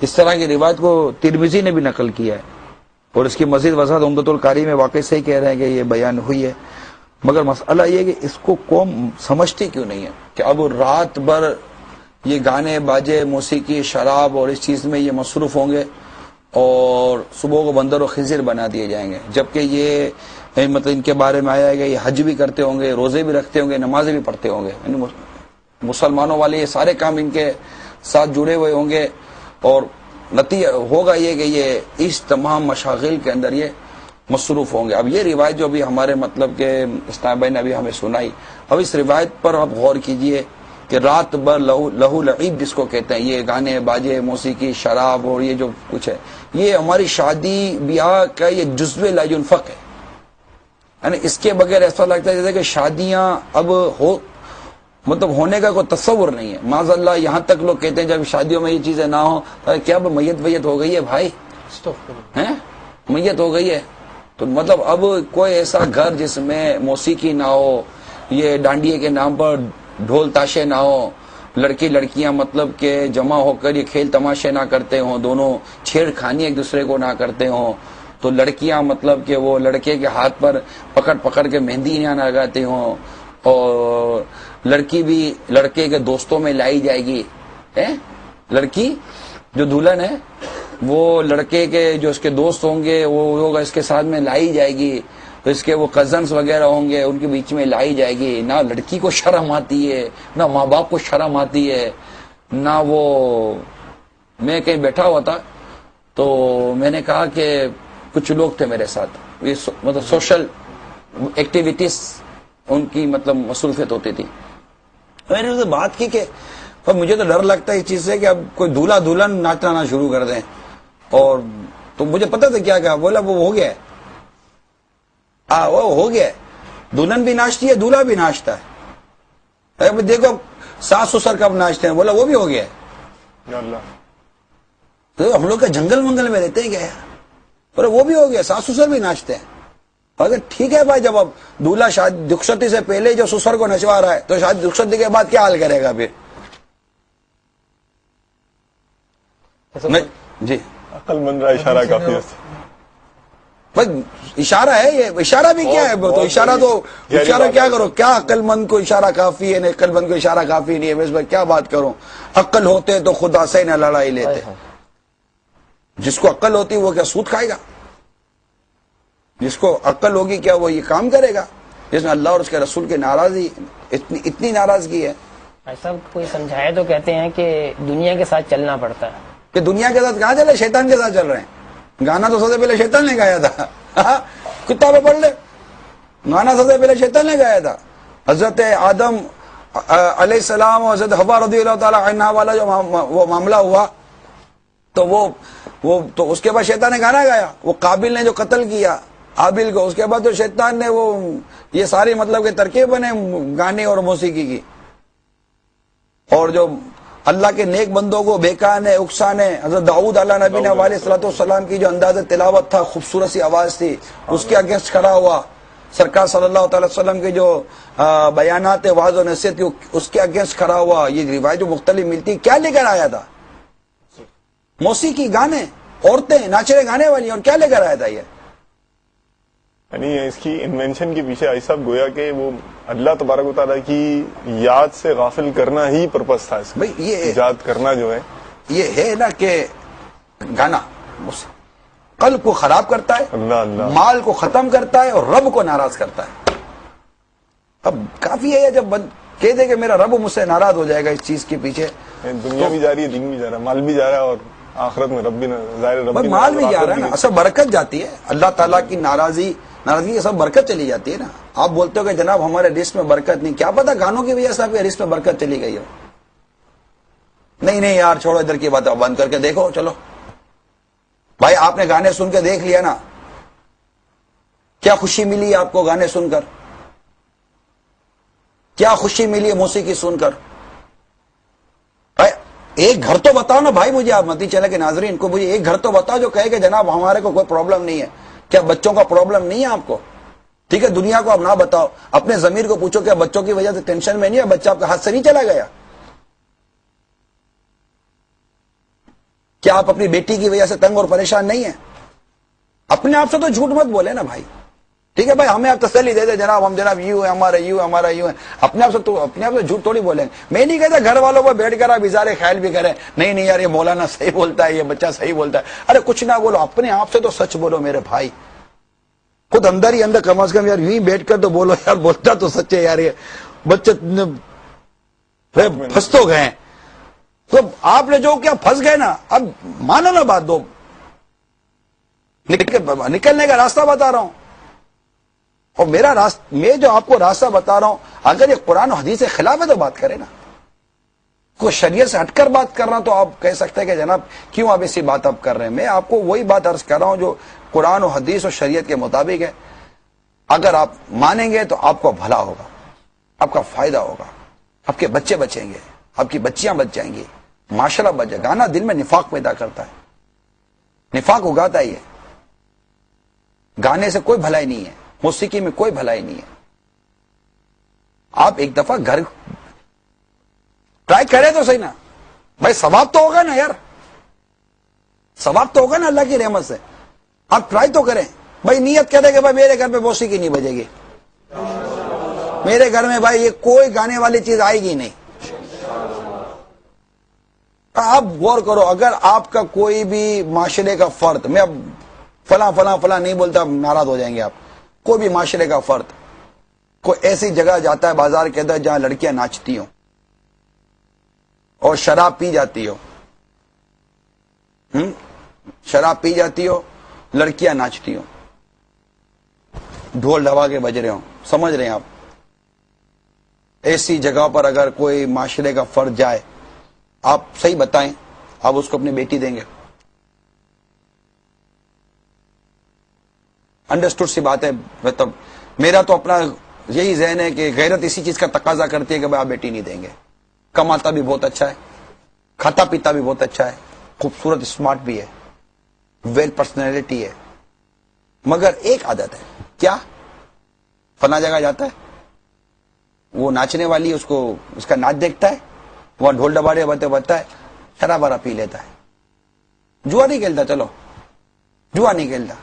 A: اس طرح کی روایت کو ترمذی نے بھی نقل کیا ہے اور اس کی مزید وضاحت عمدۃ القاری میں واقعی صحیح کہہ رہے ہیں کہ یہ بیان ہوئی ہے. مگر مسئلہ یہ کہ اس کو قوم سمجھتی کیوں نہیں ہے کہ اب رات بھر یہ گانے باجے موسیقی شراب اور اس چیز میں یہ مصروف ہوں گے اور صبح کو بندر و خنزیر بنا دیے جائیں گے، جبکہ یہ مطلب ان کے بارے میں آیا ہے کہ یہ حج بھی کرتے ہوں گے، روزے بھی رکھتے ہوں گے، نمازیں بھی پڑھتے ہوں گے. یعنی مسلمانوں والے یہ سارے کام ان کے ساتھ جڑے ہوئے ہوں گے اور نتیجہ ہوگا یہ کہ یہ اس تمام مشاغل کے اندر یہ مصروف ہوں گے. اب یہ روایت جو بھی ہمارے مطلب کہ اسلام بھائی نے ابھی ہمیں سنائی، اب اس روایت پر آپ غور کیجئے کہ رات بھر لہو لعیب جس کو کہتے ہیں، یہ گانے باجے موسیقی شراب اور یہ جو کچھ ہے، یہ ہماری شادی بیاہ کا یہ جزو لا ينفق ہے. یعنی اس کے بغیر ایسا لگتا ہے جیسے کہ شادیاں اب مطلب ہونے کا کوئی تصور نہیں ہے. معاذ اللہ یہاں تک لوگ کہتے ہیں جب شادیوں میں یہ چیزیں نہ ہوں تو کیا اب میت ہو گئی ہے بھائی، ہیں میت ہو گئی ہے تو مطلب اب کوئی ایسا گھر جس میں موسیقی نہ ہو، یہ ڈانڈیے کے نام پر ڈھول تاشے نہ ہو، لڑکیاں مطلب کہ جمع ہو کر یہ کھیل تماشے نہ کرتے ہوں، دونوں چھیڑ خانی ایک دوسرے کو نہ کرتے ہوں، تو لڑکیاں مطلب کہ وہ لڑکے کے ہاتھ پر پکڑ کے مہندی نہ لگاتے ہوں اور لڑکی بھی لڑکے کے دوستوں میں لائی جائے گی. لڑکی جو دلہن ہے وہ لڑکے کے جو اس کے دوست ہوں گے وہ ہوگا اس کے ساتھ میں لائی جائے گی، تو اس کے وہ کزنس وغیرہ ہوں گے ان کے بیچ میں لائی جائے گی. نہ لڑکی کو شرم آتی ہے، نہ ماں باپ کو شرم آتی ہے، نہ وہ. میں کہیں بیٹھا ہوا تھا تو میں نے کہا کہ کچھ لوگ تھے میرے ساتھ، یہ مطلب سوشل ایکٹیویٹیز ان کی مطلب مصروفیت ہوتی تھی. میں نے ان سے بات کی کہ مجھے تو ڈر لگتا ہے اس چیز سے کہ اب کوئی دولہا دلہن ناچنا شروع کر دیں، اور تو مجھے پتا تھا کیا کہا، بولا وہ ہو گیا ہے، وہ ہو گیا ہے، دلہن بھی ناچتی ہے دولہا بھی ناچتا ہے. دیکھو ساس سسر کب ناچتے ہیں، بولا وہ بھی ہو گیا ہے. تو ہم لوگ کا جنگل منگل میں رہتے ہیں کیا، اور وہ بھی ہو گیا، ساس سسر بھی ناچتے ہیں. اگر ٹھیک ہے بھائی، جب اب دولہا شادی دکشتی سے پہلے جو سسر کو نچوا رہا ہے تو شاید دکشتی کے بعد کیا حال کرے گا پھر. جی
C: عقل مند رہا اشارہ کافی ہے.
A: بس اشارہ ہے، یہ اشارہ بھی کیا ہے، تو اشارہ کیا کرو، کیا عقل مند کو اشارہ کافی ہے، نہیں عقل مند کو اشارہ کافی نہیں ہے. بس بھائی کیا بات کروں، عقل ہوتے تو خدا سے نہ لڑائی لیتے. جس کو عقل ہوتی وہ کیا سود کھائے گا، جس کو عقل ہوگی کیا وہ یہ کام کرے گا جس میں اللہ اور اس کے رسول کی ناراضی اتنی ناراضگی ہے.
E: ایسا کوئی سمجھائے تو کہتے ہیں کہ دنیا کے ساتھ چلنا پڑتا ہے.
A: کہ دنیا کے ساتھ کہاں چلے، شیطان کے ساتھ چل رہے ہیں. گانا تو سب سے پہلے شیطان نے گایا تھا، کتابیں پڑھ لے، گانا سب سے پہلے شیطان نے گایا تھا. حضرت آدم علیہ السلام اور حضرت حوا رضی اللہ تعالی عنہا والا جو وہ معاملہ ہوا تو وہ تو اس کے بعد شیطان نے گانا گایا. وہ قابل نے جو قتل کیا عابل کو، اس کے بعد تو شیطان نے وہ یہ ساری مطلب کہ ترکیب بنے گانے اور موسیقی کی. اور جو اللہ کے نیک بندوں کو بیکانے اکسانے، حضرت داؤد علیہ نبی نے علیہ الصلوۃ والسلام کی جو انداز تلاوت تھا، خوبصورت سی آواز تھی، اس کے اگینسٹ کھڑا ہوا. سرکار صلی اللہ تعالی وسلم کے جو بیانات واعظ و نصیحت کی اس کے اگینسٹ کھڑا ہوا. یہ روایت جو مختلف ملتی، کیا لے کر آیا تھا؟ موسیقی، گانے، عورتیں ناچے گانے والی، اور کیا لے کر آیا تھا یہ؟
C: یعنی اس کی انوینشن کے پیچھے ایسا گویا کہ وہ اللہ تبارک و تعالیٰ کی یاد سے غافل کرنا ہی پرپس تھا. اس
A: بھائی یہ
C: ایجاد کرنا جو ہے
A: یہ ہے نا کہ گانا قلب کو خراب کرتا ہے،
C: اللہ
A: مال کو ختم کرتا ہے اور رب کو ناراض کرتا ہے. اب کافی ہے جب کہہ دے کہ میرا رب مجھ سے ناراض ہو جائے گا اس چیز کے پیچھے.
C: دنیا بھی جا رہی ہے، دین بھی جا رہا ہے، مال بھی جا رہا ہے، اور آخرت میں رب بھی ظاہر رب بھی
A: مال بھی جا رہا ہے نا. اصل برکت جاتی ہے، اللہ تعالیٰ کی ناراضگی کی سب برکت چلی جاتی ہے نا. آپ بولتے ہو کہ جناب ہمارے رزق میں برکت نہیں، کیا پتا گانوں کی وجہ سے آپ کے رزق میں برکت چلی گئی ہو. نہیں یار چھوڑو ادھر کی بات، بند کر کے دیکھو. چلو بھائی آپ نے گانے سن کے دیکھ لیا نا، کیا خوشی ملی آپ کو گانے سن کر، کیا خوشی ملی ہے موسیقی سن کر. ایک گھر تو بتاؤ نا بھائی مجھے، آپ مدنی چینل کے ناظرین کو مجھے ایک گھر تو بتاؤ جو کہے کہ جناب ہمارے کو کوئی پرابلم نہیں ہے. کیا بچوں کا پرابلم نہیں ہے آپ کو، ٹھیک ہے, دنیا کو آپ نہ بتاؤ, اپنے ضمیر کو پوچھو کہ بچوں کی وجہ سے ٹینشن میں نہیں ہے, بچہ آپ کے ہاتھ سے نہیں چلا گیا؟ کیا آپ اپنی بیٹی کی وجہ سے تنگ اور پریشان نہیں ہیں؟ اپنے آپ سے تو جھوٹ مت بولے نا بھائی. ٹھیک ہے بھائی, ہمیں آپ تسلی دے دے جناب, ہم جناب یوں ہے, ہمارا یوں ہے, ہمارا یوں ہے. اپنے آپ سے جھوٹ تھوڑی بولیں. میں نہیں کہتا گھر والوں پر بیٹھ کر آپ اظہار خیال بھی کریں, نہیں نہیں یار یہ مولانا صحیح بولتا ہے, یہ بچہ صحیح بولتا ہے. ارے کچھ نہ بولو, اپنے آپ سے تو سچ بولو میرے بھائی. خود اندر ہی اندر کم از کم یار یوں ہی بیٹھ کر تو بولو یار, بولتا تو سچ ہے یار, یہ بچے پھنس تو گئے. تو آپ نے جو کیا پھنس گئے نا, اب مانو نا بات, دو نکلنے کا راستہ بتا رہا ہوں. اور میرا راستہ, میں جو آپ کو راستہ بتا رہا ہوں, اگر یہ قرآن و حدیث کے خلاف ہے تو بات کریں نا. کوئی شریعت سے ہٹ کر بات کر رہا تو آپ کہہ سکتے ہیں کہ جناب کیوں آپ ایسی بات آپ کر رہے ہیں. میں آپ کو وہی بات عرض کر رہا ہوں جو قرآن و حدیث اور شریعت کے مطابق ہے. اگر آپ مانیں گے تو آپ کو بھلا ہوگا, آپ کا فائدہ ہوگا, آپ کے بچے بچیں گے, آپ کی بچیاں بچ جائیں گی, معاشرہ بچ جائے گا. گانا دل میں نفاق پیدا کرتا ہے, نفاق اگاتا ہی ہے. گانے سے کوئی بھلائی نہیں ہے, موسیقی میں کوئی بھلائی نہیں ہے. آپ ایک دفعہ گھر ٹرائی کریں تو صحیح نا بھائی, ثواب تو ہوگا نا یار, ثواب تو ہوگا نا اللہ کی رحمت سے. آپ ٹرائی تو کریں بھائی, نیت کریں کہ بھائی میرے گھر میں موسیقی نہیں بجے گی, میرے گھر میں بھائی یہ کوئی گانے والی چیز آئے گی نہیں. آپ غور کرو, اگر آپ کا کوئی بھی معاشرے کا فرد, میں اب فلاں فلاں فلاں نہیں بولتا, ناراض ہو جائیں گے آپ, کوئی بھی معاشرے کا فرد کوئی ایسی جگہ جاتا ہے بازار کے اندر جہاں لڑکیاں ناچتی ہوں اور شراب پی جاتی ہو, شراب پی جاتی ہو, لڑکیاں ناچتی ہوں, ڈھول ڈھوا کے بج رہے ہوں, سمجھ رہے ہیں آپ, ایسی جگہ پر اگر کوئی معاشرے کا فرد جائے, آپ صحیح بتائیں, آپ اس کو اپنی بیٹی دیں گے؟ انڈرسٹوڈ سی بات ہے. مطلب میرا تو اپنا یہی ذہن ہے کہ غیرت اسی چیز کا تقاضا کرتی ہے کہ بھائی آپ بیٹی نہیں دیں گے. کماتا بھی بہت اچھا ہے, کھاتا پیتا بھی بہت اچھا ہے, خوبصورت اسمارٹ بھی ہے, ویل پرسنالٹی ہے, مگر ایک عادت ہے. کیا؟ فلاں جگہ جاتا ہے, وہ ناچنے والی اس کو اس کا ناچ دیکھتا ہے, وہاں ڈھول ڈباڑے بجتا ہے, شراب وارا پی لیتا ہے, جوا نہیں کھیلتا, چلو جوا نہیں کھیلتا,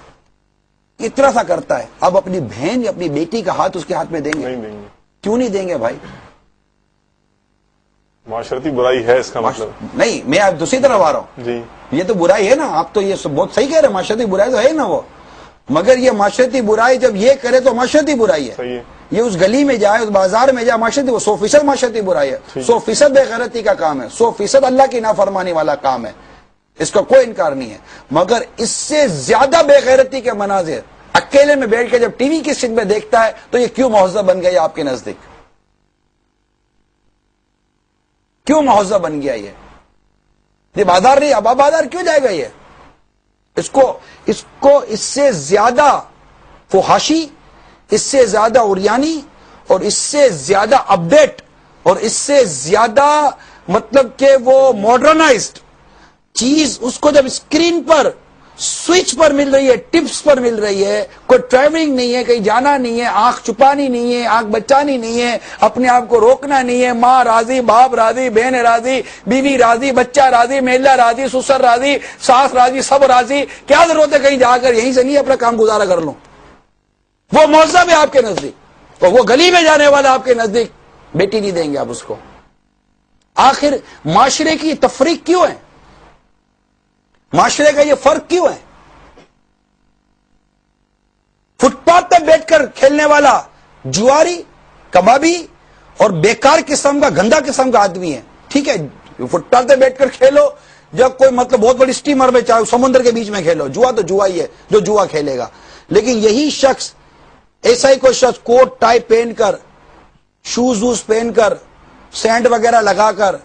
A: اتنا سا کرتا ہے. اب اپنی بہن یا اپنی بیٹی کا ہاتھ اس کے ہاتھ میں دیں گے؟
C: نہیں دیں گے.
A: کیوں نہیں دیں گے بھائی؟
C: معاشرتی برائی ہے اس کا مطلب.
A: نہیں, میں اب دوسری طرف آ رہا ہوں.
C: جی,
A: یہ تو برائی ہے نا, آپ تو یہ بہت صحیح کہہ رہے ہیں, معاشرتی برائی تو ہے نا وہ, مگر یہ معاشرتی برائی جب یہ کرے تو معاشرتی برائی ہے.
C: صحیح ہے.
A: یہ اس گلی میں جائے, اس بازار میں جائے, معاشرتی, وہ 100% معاشرتی برائی ہے, 100% بے غیرتی کا کام ہے, 100% اللہ کی نافرمانی والا کام ہے, اس کا کوئی انکار نہیں ہے. مگر اس سے زیادہ بے غیرتی کے مناظر اکیلے میں بیٹھ کے جب ٹی وی کی سکرین میں دیکھتا ہے تو یہ کیوں مہذب بن گیا آپ کے نزدیک؟ کیوں مہذب بن گیا یہ بازار نہیں, اب بازار کیوں جائے گا؟ یہ اس کو اس سے زیادہ فحاشی, اس سے زیادہ عریانی, اور اس سے زیادہ اپڈیٹ, اور اس سے زیادہ مطلب کہ وہ ماڈرنائزڈ چیز اس کو جب اسکرین پر سوئچ پر مل رہی ہے, ٹپس پر مل رہی ہے, کوئی ٹریولنگ نہیں ہے, کہیں جانا نہیں ہے, آنکھ چھپانی نہیں ہے, آنکھ بچانی نہیں ہے, اپنے آپ کو روکنا نہیں ہے, ماں راضی, باپ راضی, بہن راضی, بیوی راضی, بچہ راضی, میلا راضی, سسر راضی, ساس راضی, سب راضی, کیا ضرورت ہے کہیں جا کر یہیں سے نہیں اپنا کام گزارا کر لوں؟ وہ مہذب ہے آپ کے نزدیک, اور وہ گلی میں جانے والا آپ کے نزدیک بیٹی نہیں دیں گے آپ اس کو. آخر معاشرے کی تفریق کیوں ہے؟ معاشرے کا یہ فرق کیوں ہے؟ فٹ پاتھ پہ بیٹھ کر کھیلنے والا جواری, کبابی اور بیکار قسم کا, گندا قسم کا آدمی ہے. ٹھیک ہے, فٹ پاتھ پہ بیٹھ کر کھیلو, جب کوئی مطلب بہت بڑی اسٹیمر میں, چاہے سمندر کے بیچ میں کھیلو, جوا تو جوا ہی ہے جو جوا کھیلے گا. لیکن یہی شخص, ایسا ہی کوئی شخص کوٹ ٹائی پہن کر, شوز ووز پہن کر, سینڈ وغیرہ لگا کر,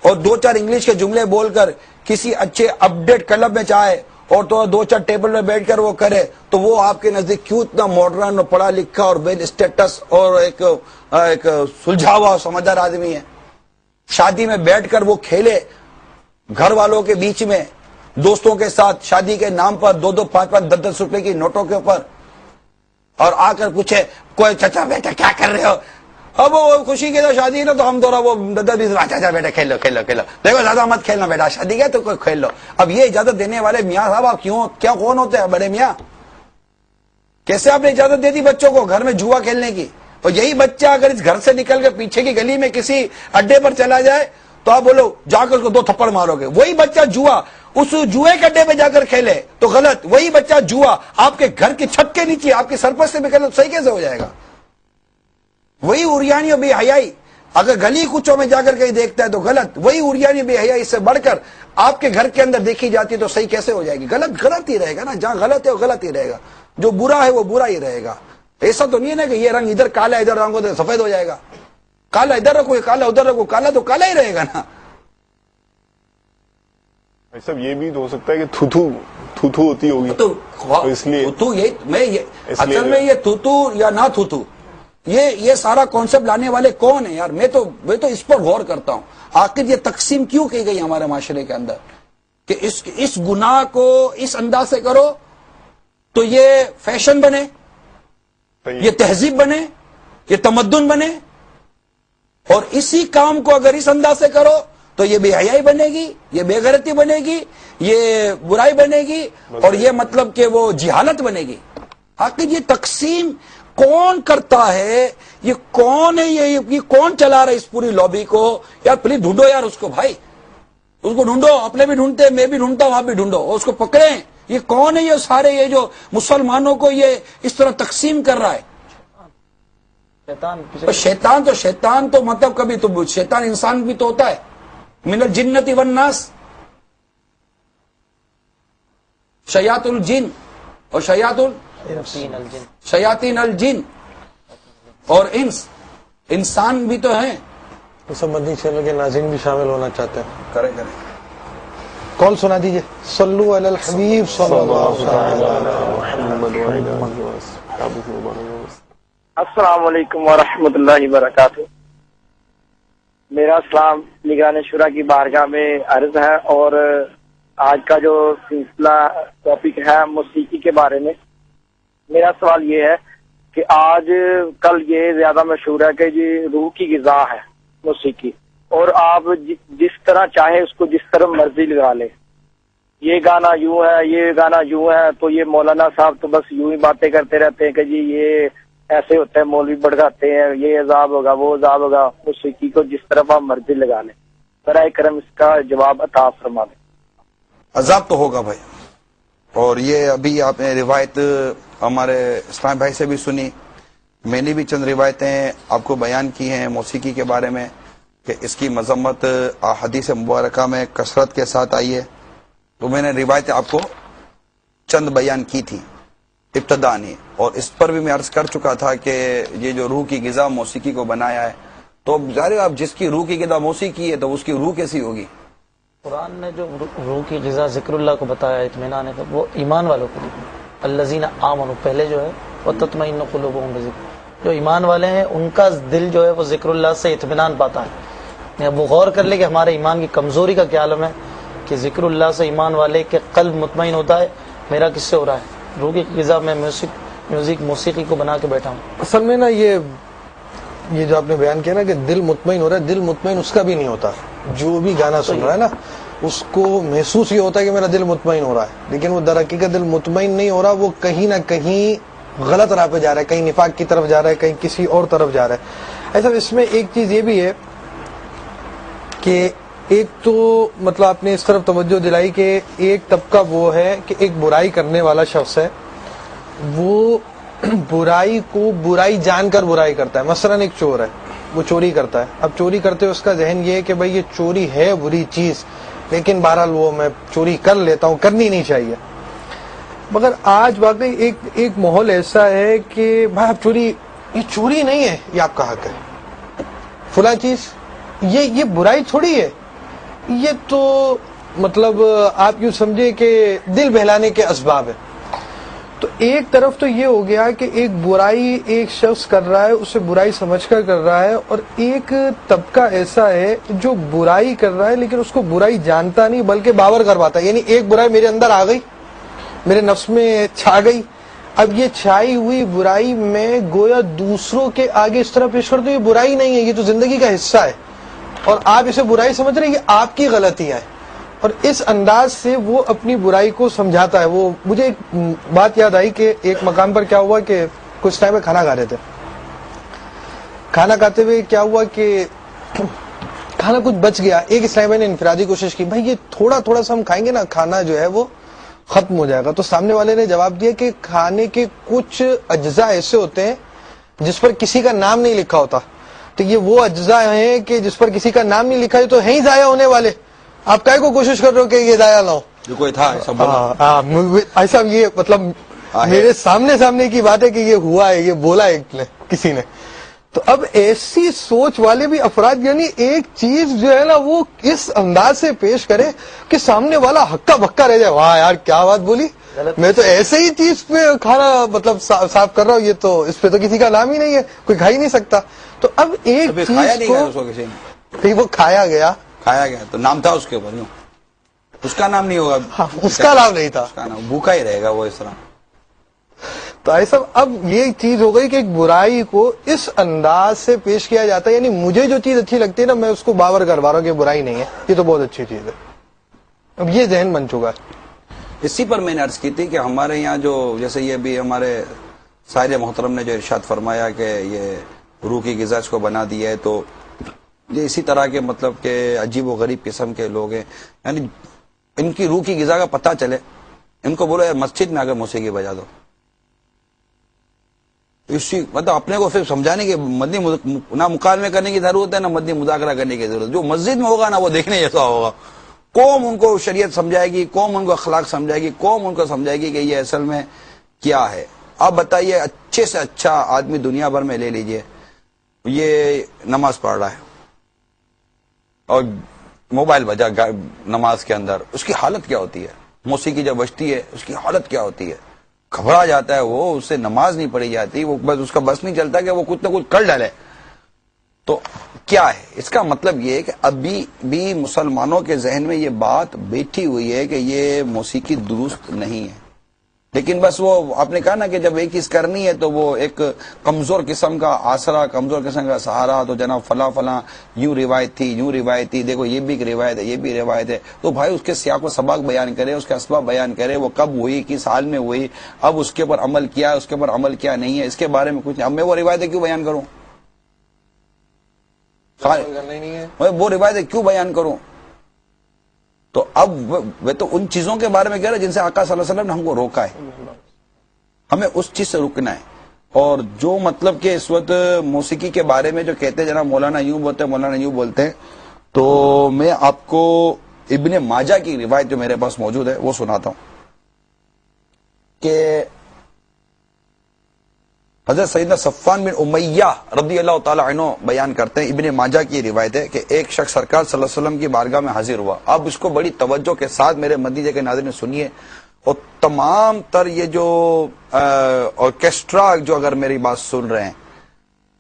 A: اور 2-4 انگلش کے جملے بول کر کسی اچھے اپڈیٹ کلب میں چاہے اور تو 2-4 ٹیبل میں بیٹھ کر وہ کرے, تو وہ آپ کے نزدیک کیوں اتنا ماڈرن اور پڑھا لکھا اور ویل اسٹیٹس اور ایک سلجھا ہوا سمجھدار آدمی ہے؟ شادی میں بیٹھ کر وہ کھیلے, گھر والوں کے بیچ میں, دوستوں کے ساتھ, شادی کے نام پر 2-2, 5-5, 10-10 روپے کی نوٹوں کے اوپر, اور آ کر پوچھے کوئی چچا بیٹا کیا کر رہے ہو، اب وہ خوشی کی تو شادی نا تو ہم دورا وہ 10-20 چچا بیٹا کھیلو کھیلو کھیلو، دیکھو زیادہ مت کھیلنا بیٹا، شادی کا تو کوئی کھیل لو۔ اب یہ اجازت دینے والے میاں صاحب آپ کیا کون ہوتے ہیں بڑے میاں؟ کیسے آپ نے اجازت دے دی بچوں کو گھر میں جوا کھیلنے کی؟ اور یہی بچہ اگر اس گھر سے نکل کے پیچھے کی گلی میں کسی اڈے پر چلا جائے تو آپ بولو جا کر اس کو 2 تھپڑ مارو گے۔ وہی بچہ جوا اس جوئے کے اڈے پہ جا کر کھیلے تو غلط، وہی بچہ جوا آپ کے گھر کی چھت کے نیچے آپ کی سرپت سے بھی کھیلے تو صحیح کیسے ہو جائے گا؟ وہی اوریانی اور بے حیائی اگر گلی کوچوں میں جا کر کہیں دیکھتا ہے تو غلط، وہی اوریانی بے حیائی سے بڑھ کر آپ کے گھر کے اندر دیکھی جاتی ہے تو صحیح کیسے ہو جائے گی؟ غلط ہی رہے گا نا، جہاں غلط ہے وہ غلط ہی رہے گا، جو برا ہے وہ برا ہی رہے گا۔ ایسا تو نہیں ہے نا کہ یہ رنگ ادھر کالا ادھر رنگ تو سفید ہو جائے گا، کالا ادھر رکھو کالا ادھر رکھو، کالا تو کالا ہی رہے گا نا۔
C: سب یہ بھی ہو سکتا ہے کہ تھوتھو ہوتی ہوگی
A: تو
C: اس لیے
A: اصل میں یہ تھوتو یا نہ تھوتو یہ سارا کانسیپٹ لانے والے کون ہیں یار؟ میں تو اس پر غور کرتا ہوں، آخر یہ تقسیم کیوں کی گئی ہمارے معاشرے کے اندر کہ اس گناہ کو اس انداز سے کرو تو یہ فیشن بنے، یہ تہذیب بنے، یہ تمدن بنے، اور اسی کام کو اگر اس انداز سے کرو تو یہ بے حیائی بنے گی، یہ بے غیرتی بنے گی، یہ برائی بنے گی، اور یہ مطلب کہ وہ جہالت بنے گی۔ آخر یہ تقسیم کون کرتا ہے؟ یہ کون ہے؟ یہ کون چلا رہا ہے اس پوری لابی کو؟ یار پلیز ڈھونڈو یار اس کو، بھائی اس کو ڈھونڈو، اپنے بھی ڈھونڈتے میں بھی ڈھونڈتا ہوں، آپ بھی ڈھونڈو، اور اس کو پکڑیں۔ یہ کون ہے یہ سارے یہ جو مسلمانوں کو یہ اس طرح تقسیم کر رہا ہے؟ شیطان تو مطلب کبھی تو شیطان انسان بھی تو ہوتا ہے، من الجنت والناس، شیاط الجن اور شیاطین الجن اور انسان بھی تو ہیں۔
D: سب مدنی چینل کے ناظرین بھی شامل ہونا چاہتے ہیں،
A: کریں
D: کال سنا دیجئے۔ صلو علی الحبیب صلی اللہ علیہ وسلم۔
F: السلام علیکم ورحمۃ اللہ وبرکاتہ۔ میرا سلام نگران شورا کی بارگاہ میں عرض ہے، اور آج کا جو سلسلہ ٹاپک ہے موسیقی کے بارے میں، میرا سوال یہ ہے کہ آج کل یہ زیادہ مشہور ہے کہ یہ روح کی غذا ہے موسیقی، اور آپ جس طرح چاہیں اس کو جس طرح مرضی لگا لیں، یہ گانا یوں ہے، یہ گانا یوں ہے، تو یہ مولانا صاحب تو بس یوں ہی باتیں کرتے رہتے ہیں کہ جی یہ ایسے ہوتا ہے، مولوی بڑھاتے ہیں، یہ عذاب ہوگا وہ عذاب ہوگا۔ موسیقی کو جس طرف آپ مرضی لگا لیں، برائے کرم اس کا جواب عطا فرما دیں۔
A: عذاب تو ہوگا بھائی، اور یہ ابھی آپ نے روایت ہمارے اسلام بھائی سے بھی سنی، میں نے بھی چند روایتیں آپ کو بیان کی ہیں موسیقی کے بارے میں کہ اس کی مذمت حدیث مبارکہ میں کثرت کے ساتھ آئی ہے، تو میں نے روایتیں آپ کو چند بیان کی تھی ابتدانی، اور اس پر بھی میں عرض کر چکا تھا کہ یہ جو روح کی غذا موسیقی کو بنایا ہے، تو ظاہر آپ جس کی روح کی غذا موسیقی ہے تو اس کی روح کیسی ہوگی؟
B: قرآن نے جو روح کی غذا ذکر اللہ کو بتایا اطمینان ہے، وہ ایمان والوں کو الذین آمنوا پہلے جو ہے وتطمئن قلوبہم بذکر، جو ایمان والے ہیں ان کا دل جو ہے وہ ذکر اللہ سے اطمینان پاتا ہے۔ وہ غور کر لے کہ ہمارے ایمان کی کمزوری کا کیا عالم ہے کہ ذکر اللہ سے ایمان والے کے قلب مطمئن ہوتا ہے، میرا کس سے ہو رہا ہے؟ روح کی غذا میں میوزک موسیقی کو بنا کے بیٹھا ہوں۔
D: اصل میں نا یہ جو آپ نے بیان کیا نا کہ دل مطمئن ہو رہا ہے، دل مطمئن اس کا بھی نہیں ہوتا، جو بھی گانا سن رہا ہے نا اس کو محسوس یہ ہوتا ہے کہ میرا دل مطمئن ہو رہا ہے، لیکن وہ در حقیقت دل مطمئن نہیں ہو رہا، وہ کہیں نہ کہیں غلط راہ پہ جا رہا ہے، کہیں نفاق کی طرف جا رہا ہے، کہیں کسی اور طرف جا رہا ہے۔ ایسا اس میں ایک چیز یہ بھی ہے کہ ایک تو مطلب آپ نے اس طرف توجہ دلائی کہ ایک طبقہ وہ ہے کہ ایک برائی کرنے والا شخص ہے، وہ برائی کو برائی جان کر برائی کرتا ہے۔ مثلا ایک چور ہے، وہ چوری کرتا ہے، اب چوری کرتے اس کا ذہن یہ ہے کہ بھائی یہ چوری ہے بری چیز، لیکن بہرحال وہ میں چوری کر لیتا ہوں، کرنی نہیں چاہیے۔ مگر آج واقعی ایک ماحول ایسا ہے کہ بھائی اب یہ چوری نہیں ہے، یہ آپ کا حق ہے، فلاں چیز یہ برائی تھوڑی ہے، یہ تو مطلب آپ یوں سمجھے کہ دل بہلانے کے اسباب ہے۔ تو ایک طرف تو یہ ہو گیا کہ ایک برائی ایک شخص کر رہا ہے، اسے برائی سمجھ کر کر رہا ہے، اور ایک طبقہ ایسا ہے جو برائی کر رہا ہے لیکن اس کو برائی جانتا نہیں بلکہ باور کرواتا ہے، یعنی ایک برائی میرے اندر آ گئی، میرے نفس میں چھا گئی، اب یہ چھائی ہوئی برائی میں گویا دوسروں کے آگے اس طرح پیش کر دو، یہ برائی نہیں ہے، یہ تو زندگی کا حصہ ہے، اور آپ اسے برائی سمجھ رہے ہیں، یہ آپ کی غلطیاں ہیں، اور اس انداز سے وہ اپنی برائی کو سمجھاتا ہے۔ وہ مجھے ایک بات یاد آئی کہ ایک مقام پر کیا ہوا کہ کچھ ٹائم میں کھانا کھا رہے تھے، کھانا کھاتے ہوئے کیا ہوا کہ کھانا کچھ بچ گیا، ایک اسلامی بھائی نے انفرادی کوشش کی، بھائی یہ تھوڑا تھوڑا سا ہم کھائیں گے نا، کھانا جو ہے وہ ختم ہو جائے گا۔ تو سامنے والے نے جواب دیا کہ کھانے کے کچھ اجزاء ایسے ہوتے ہیں جس پر کسی کا نام نہیں لکھا ہوتا، تو یہ وہ اجزاء ہیں کہ جس پر کسی کا نام نہیں لکھا ہے تو ہیں ہی ضائع ہونے والے، آپ کائے کو کوشش کر رہے ہو کہ یہ ضائع نہ ہو۔
A: جو کوئی تھا ایسا بولا،
D: ایسا یہ مطلب میرے سامنے کی بات ہے کہ یہ ہوا ہے، یہ بولا ہے کسی نے۔ تو اب ایسی سوچ والے بھی افراد یعنی ایک چیز جو ہے نا وہ اس انداز سے پیش کرے کہ سامنے والا ہکا بکا رہ جائے، واہ یار کیا بات بولی، میں تو ایسے ہی چیز پہ کھانا مطلب صاف کر رہا ہوں، یہ تو اس پہ تو کسی کا نام ہی نہیں ہے، کوئی کھا ہی نہیں سکتا۔ تو اب ایک چیز کو
A: کسی
D: وہ کھایا گیا
A: تو نام تھا اس کے اوپر، اس کا نام نہیں ہوگا،
D: اس کا نام نہیں تھا،
A: اس کا نام بھوکا ہی رہے گا وہ اس طرح۔
D: تو ایسا اب یہ چیز ہو گئی کہ ایک برائی کو اس انداز سے پیش کیا جاتا ہے، یعنی مجھے جو چیز اچھی لگتی ہے نا میں اس کو باور کروا رہا ہوں کہ برائی نہیں ہے، یہ تو بہت اچھی چیز ہے، اب یہ ذہن بن چکا ہے۔
A: اسی پر میں نے عرض کی تھی کہ ہمارے یہاں جو جیسے یہ بھی ہمارے سائر محترم نے جو ارشاد فرمایا کہ یہ روح کی غذا اس کو بنا دی ہے، تو یہ اسی طرح کے مطلب کہ عجیب و غریب قسم کے لوگ ہیں، یعنی ان کی روح کی غذا کا پتہ چلے، ان کو بولو مسجد میں اگر موسیقی بجا دو، اسی مطلب اپنے کو صرف سمجھانے کی مدنی نہ مکالمے کرنے کی ضرورت ہے نہ مدنی مذاکرہ کرنے کی ضرورت، جو مسجد میں ہوگا نا وہ دیکھنے جیسا ہوگا، قوم ان کو شریعت سمجھائے گی، قوم ان کو اخلاق سمجھائے گی، قوم ان کو سمجھائے گی کہ یہ اصل میں کیا ہے۔ آپ بتائیے اچھے سے اچھا آدمی دنیا بھر میں لے لیجئے، یہ نماز پڑھ رہا ہے اور موبائل بجا نماز کے اندر، اس کی حالت کیا ہوتی ہے؟ موسیقی جب بجتی ہے اس کی حالت کیا ہوتی ہے؟ گھبرا جاتا ہے وہ، اس سے نماز نہیں پڑھی جاتی، وہ بس اس کا بس نہیں چلتا کہ وہ کچھ نہ کچھ کر ڈالے۔ تو کیا ہے اس کا مطلب؟ یہ ہے کہ ابھی بھی مسلمانوں کے ذہن میں یہ بات بیٹھی ہوئی ہے کہ یہ موسیقی درست نہیں ہے، لیکن بس وہ آپ نے کہا نا کہ جب ایک چیز کرنی ہے تو وہ ایک کمزور قسم کا آسرا، کمزور قسم کا سہارا، تو جناب فلاں فلاں یوں روایت تھی، یوں روایت تھی، دیکھو یہ بھی ایک روایت ہے، یہ بھی روایت ہے، تو بھائی اس کے سیاق و سباق بیان کرے، اس کے اسباب بیان کرے، وہ کب ہوئی، کس حال میں ہوئی، اب اس کے اوپر عمل کیا، اس کے اوپر عمل کیا نہیں ہے، اس کے بارے میں کچھ نہیں۔ اب میں وہ روایتیں کیوں بیان کروں؟ وہ روایتیں کیوں بیان کروں؟ تو اب وہ تو ان چیزوں کے بارے میں کہہ رہا ہے جن سے آقا صلی اللہ علیہ وسلم نے ہم کو روکا ہے، ہمیں اس چیز سے رکنا ہے۔ اور جو مطلب کہ اس وقت موسیقی کے بارے میں جو کہتے ہیں جناب مولانا یوں بولتے ہیں، مولانا یوں بولتے ہیں، تو میں آپ کو ابن ماجہ کی روایت جو میرے پاس موجود ہے وہ سناتا ہوں کہ حضرت سیدنا صفوان بن امیہ رضی اللہ تعالی عنہ بیان کرتے ہیں، ابن ماجہ کی روایت ہے کہ ایک شخص سرکار صلی اللہ علیہ وسلم کی بارگاہ میں حاضر ہوا۔ اب اس کو بڑی توجہ کے ساتھ میرے مدنی کے ناظرین سنیے، اور تمام تر یہ جو آرکیسٹرا جو اگر میری بات سن رہے ہیں،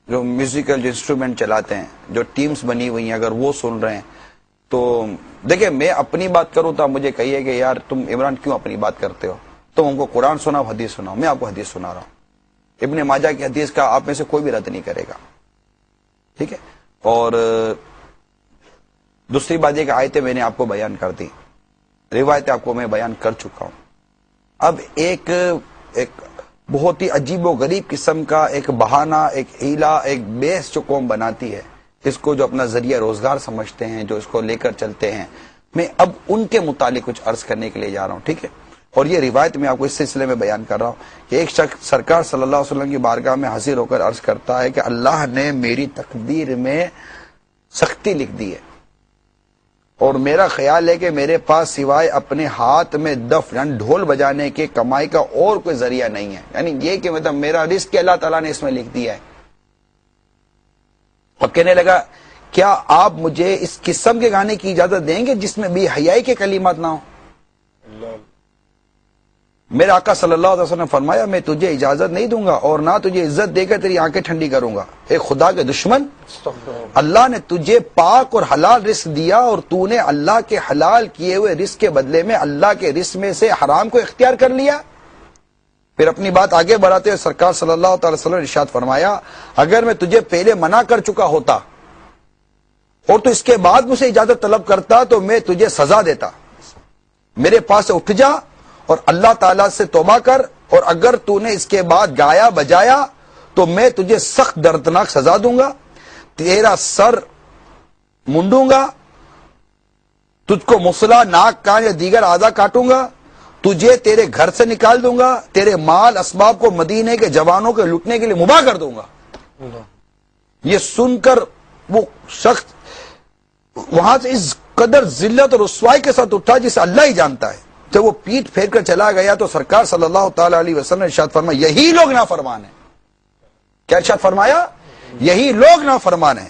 A: جو میوزیکل جو انسٹرومنٹ چلاتے ہیں، جو ٹیمز بنی ہوئی ہیں، اگر وہ سن رہے ہیں تو دیکھیں میں اپنی بات کروں تو مجھے کہیے کہ یار تم عمران کیوں اپنی بات کرتے ہو، تم ہم کو قرآن سناؤ، حدیث سناؤ، میں آپ کو حدیث سنا رہا ہوں، ابن ماجہ کی حدیث کا آپ میں سے کوئی بھی رد نہیں کرے گا، ٹھیک ہے۔ اور دوسری بات یہ کہ آیتیں میں نے آپ کو بیان کر دی، روایتیں آپ کو میں بیان کر چکا ہوں۔ اب ایک بہت ہی عجیب و غریب قسم کا ایک بہانہ، ایک ہیلا، ایک بیس جو قوم بناتی ہے، اس کو جو اپنا ذریعہ روزگار سمجھتے ہیں، جو اس کو لے کر چلتے ہیں، میں اب ان کے متعلق کچھ عرض کرنے کے لیے جا رہا ہوں، ٹھیک ہے۔ اور یہ روایت میں آپ کو اس سلسلے میں بیان کر رہا ہوں کہ ایک شخص سرکار صلی اللہ علیہ وسلم کی بارگاہ میں حاضر ہو کر عرض کرتا ہے کہ اللہ نے میری تقدیر میں سختی لکھ دی ہے، اور میرا خیال ہے کہ میرے پاس سوائے اپنے ہاتھ میں دف یعنی ڈھول بجانے کے کمائی کا اور کوئی ذریعہ نہیں ہے، یعنی یہ کہ مطلب میرا رزق اللہ تعالیٰ نے اس میں لکھ دیا ہے۔ اور کہنے لگا کیا آپ مجھے اس قسم کے گانے کی اجازت دیں گے جس میں بے حیائی کے کلمات نہ ہوں؟ میرے آقا صلی اللہ علیہ وسلم نے فرمایا میں تجھے اجازت نہیں دوں گا اور نہ تجھے عزت دے کر تیری آنکھیں ٹھنڈی کروں گا۔ اے خدا کے دشمن، اللہ نے تجھے پاک اور حلال رزق دیا اور تو نے اللہ کے حلال کیے ہوئے رزق کے بدلے میں اللہ کے رزق میں سے حرام کو اختیار کر لیا۔ پھر اپنی بات آگے بڑھاتے ہوئے سرکار صلی اللہ تعالی وسلم نے ارشاد فرمایا اگر میں تجھے پہلے منع کر چکا ہوتا اور تو اس کے بعد مجھ سے اجازت طلب کرتا تو میں تجھے سزا دیتا. میرے پاس سے اٹھ جا اور اللہ تعالیٰ سے توبہ کر, اور اگر تو نے اس کے بعد گایا بجایا تو میں تجھے سخت دردناک سزا دوں گا, تیرا سر منڈوں گا, تجھ کو مصلا, ناک, کان یا دیگر اعضاء کاٹوں گا, تجھے تیرے گھر سے نکال دوں گا, تیرے مال اسباب کو مدینے کے جوانوں کے لوٹنے کے لیے مباح کر دوں گا. یہ سن کر وہ شخص وہاں سے اس قدر ذلت اور رسوائی کے ساتھ اٹھا جسے اللہ ہی جانتا ہے. جب وہ پیٹ پھیر کر چلا گیا تو سرکار صلی اللہ تعالی علیہ وسلم نے ارشاد فرمایا یہی لوگ نافرمان ہیں. کیا ارشاد فرمایا؟ یہی لوگ نافرمان ہیں.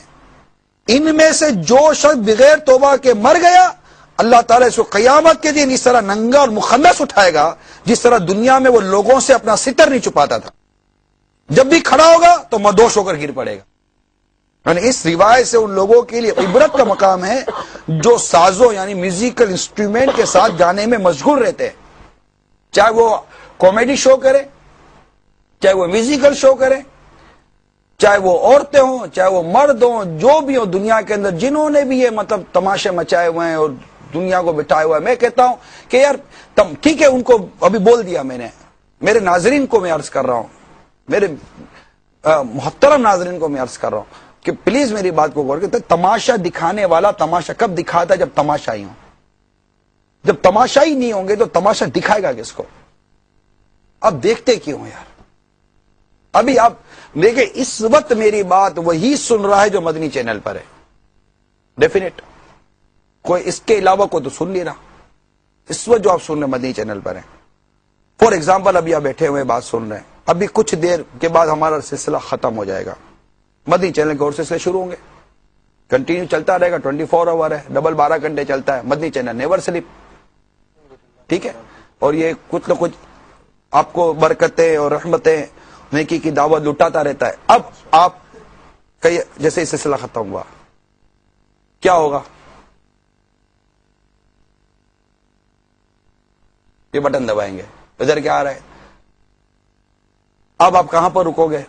A: ان میں سے جو شخص بغیر توبہ کے مر گیا اللہ تعالیٰ اس کو قیامت کے دن اس طرح ننگا اور مخنث اٹھائے گا جس طرح دنیا میں وہ لوگوں سے اپنا ستر نہیں چھپاتا تھا. جب بھی کھڑا ہوگا تو مدوش ہو کر گر پڑے گا. یعنی اس روایت سے ان لوگوں کے لیے عبرت کا مقام ہے جو سازوں یعنی میوزیکل انسٹرومنٹ کے ساتھ گانے میں مشغول رہتے ہیں, چاہے وہ کامیڈی شو کرے, چاہے وہ میوزیکل شو کرے, چاہے وہ عورتیں ہوں, چاہے وہ مرد ہوں, جو بھی ہو دنیا کے اندر جنہوں نے بھی یہ مطلب تماشے مچائے ہوئے ہیں اور دنیا کو بٹھائے ہوا ہے. میں کہتا ہوں کہ یار ٹھیک ہے, ان کو ابھی بول دیا میں نے, میرے ناظرین کو میں عرض کر رہا ہوں, میرے محترم ناظرین کو میں عرض کر رہا ہوں کہ پلیز میری بات کو غور کریں. تماشا دکھانے والا تماشا کب دکھاتا ہے؟ جب تماشائی ہوں. جب تماشائی نہیں ہوں گے تو تماشا دکھائے گا کس کو؟ اب دیکھتے کیوں یار؟ ابھی آپ دیکھیں اس وقت میری بات وہی سن رہا ہے جو مدنی چینل پر ہے, ڈیفینیٹ. کوئی اس کے علاوہ کوئی تو سن نہیں رہا. اس وقت جو آپ سن رہے ہیں مدنی چینل پر ہیں. فار ایگزامپل ابھی آپ بیٹھے ہوئے بات سن رہے ہیں, ابھی کچھ دیر کے بعد ہمارا سلسلہ ختم ہو جائے گا, مدنی چینل کے اور سلسلے شروع ہوں گے, کنٹینیو چلتا رہے گا, 24 آور ہے, ڈبل 12 گھنٹے چلتا ہے مدنی چینل, نیور سلپ. ٹھیک ہے, اور یہ کچھ نہ کچھ آپ کو برکتیں اور رحمتیں نیکی کی دعوت لٹاتا رہتا ہے. اب آپ جیسے یہ سلسلہ ختم ہوا کیا ہوگا؟ یہ بٹن دبائیں گے, ادھر کیا آ رہا ہے؟ اب آپ کہاں پر رکو گے؟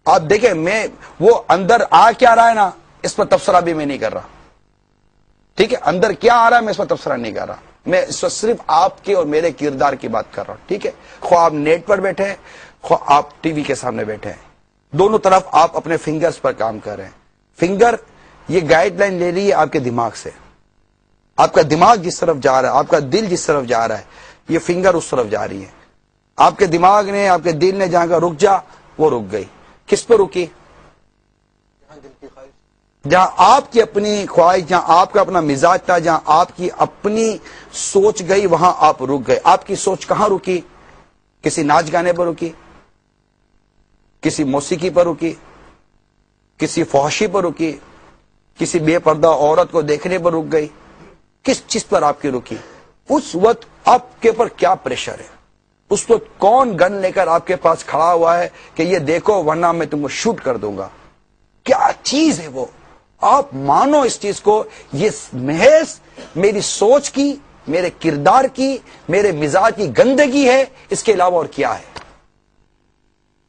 A: آپ دیکھیں میں وہ اندر آ کیا رہا ہے نا, اس پر تبصرہ بھی میں نہیں کر رہا. ٹھیک ہے, اندر کیا آ رہا ہے میں اس پر تبصرہ نہیں کر رہا. میں اس وقت صرف آپ کے اور میرے کردار کی بات کر رہا ہوں. ٹھیک ہے, خواہ آپ نیٹ پر بیٹھے ہیں, خواہ آپ ٹی وی کے سامنے بیٹھے ہیں, دونوں طرف آپ اپنے فنگرز پر کام کر رہے ہیں. فنگر یہ گائیڈ لائن لے رہی ہے آپ کے دماغ سے. آپ کا دماغ جس طرف جا رہا ہے, آپ کا دل جس طرف جا رہا ہے, یہ فنگر اس طرف جا رہی ہے. آپ کے دماغ نے, آپ کے دل نے جہاں کا رک جا, وہ رک گئی. کس پہ رکی؟ جہاں آپ کی اپنی خواہش, جہاں آپ کا اپنا مزاج تھا, جہاں آپ کی اپنی سوچ گئی, وہاں آپ رک گئے. آپ کی سوچ کہاں رکی؟ کسی ناچ گانے پر رکی, کسی موسیقی پر رکی, کسی فحشی پر رکی, کسی بے پردہ عورت کو دیکھنے پر رک گئی. کس چیز پر آپ کی رکی؟ اس وقت آپ کے پر کیا پریشر ہے؟ اس وقت کون گن لے کر آپ کے پاس کھڑا ہوا ہے کہ یہ دیکھو ورنہ میں تم کو شوٹ کر دوں گا؟ کیا چیز ہے وہ؟ آپ مانو اس چیز کو, یہ محض میری سوچ کی, میرے کردار کی, میرے مزاج کی گندگی ہے. اس کے علاوہ اور کیا ہے؟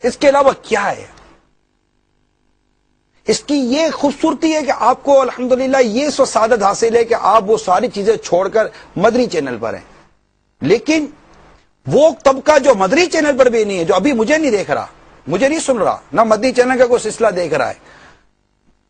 A: اس کے علاوہ کیا ہے؟ اس کی یہ خوبصورتی ہے کہ آپ کو الحمدللہ یہ سو سعادت حاصل ہے کہ آپ وہ ساری چیزیں چھوڑ کر مدنی چینل پر ہیں. لیکن وہ طبقہ جو مدنی چینل پر بھی نہیں ہے, جو ابھی مجھے نہیں دیکھ رہا, مجھے نہیں سن رہا, نہ مدنی چینل کا کوئی سلسلہ دیکھ رہا ہے,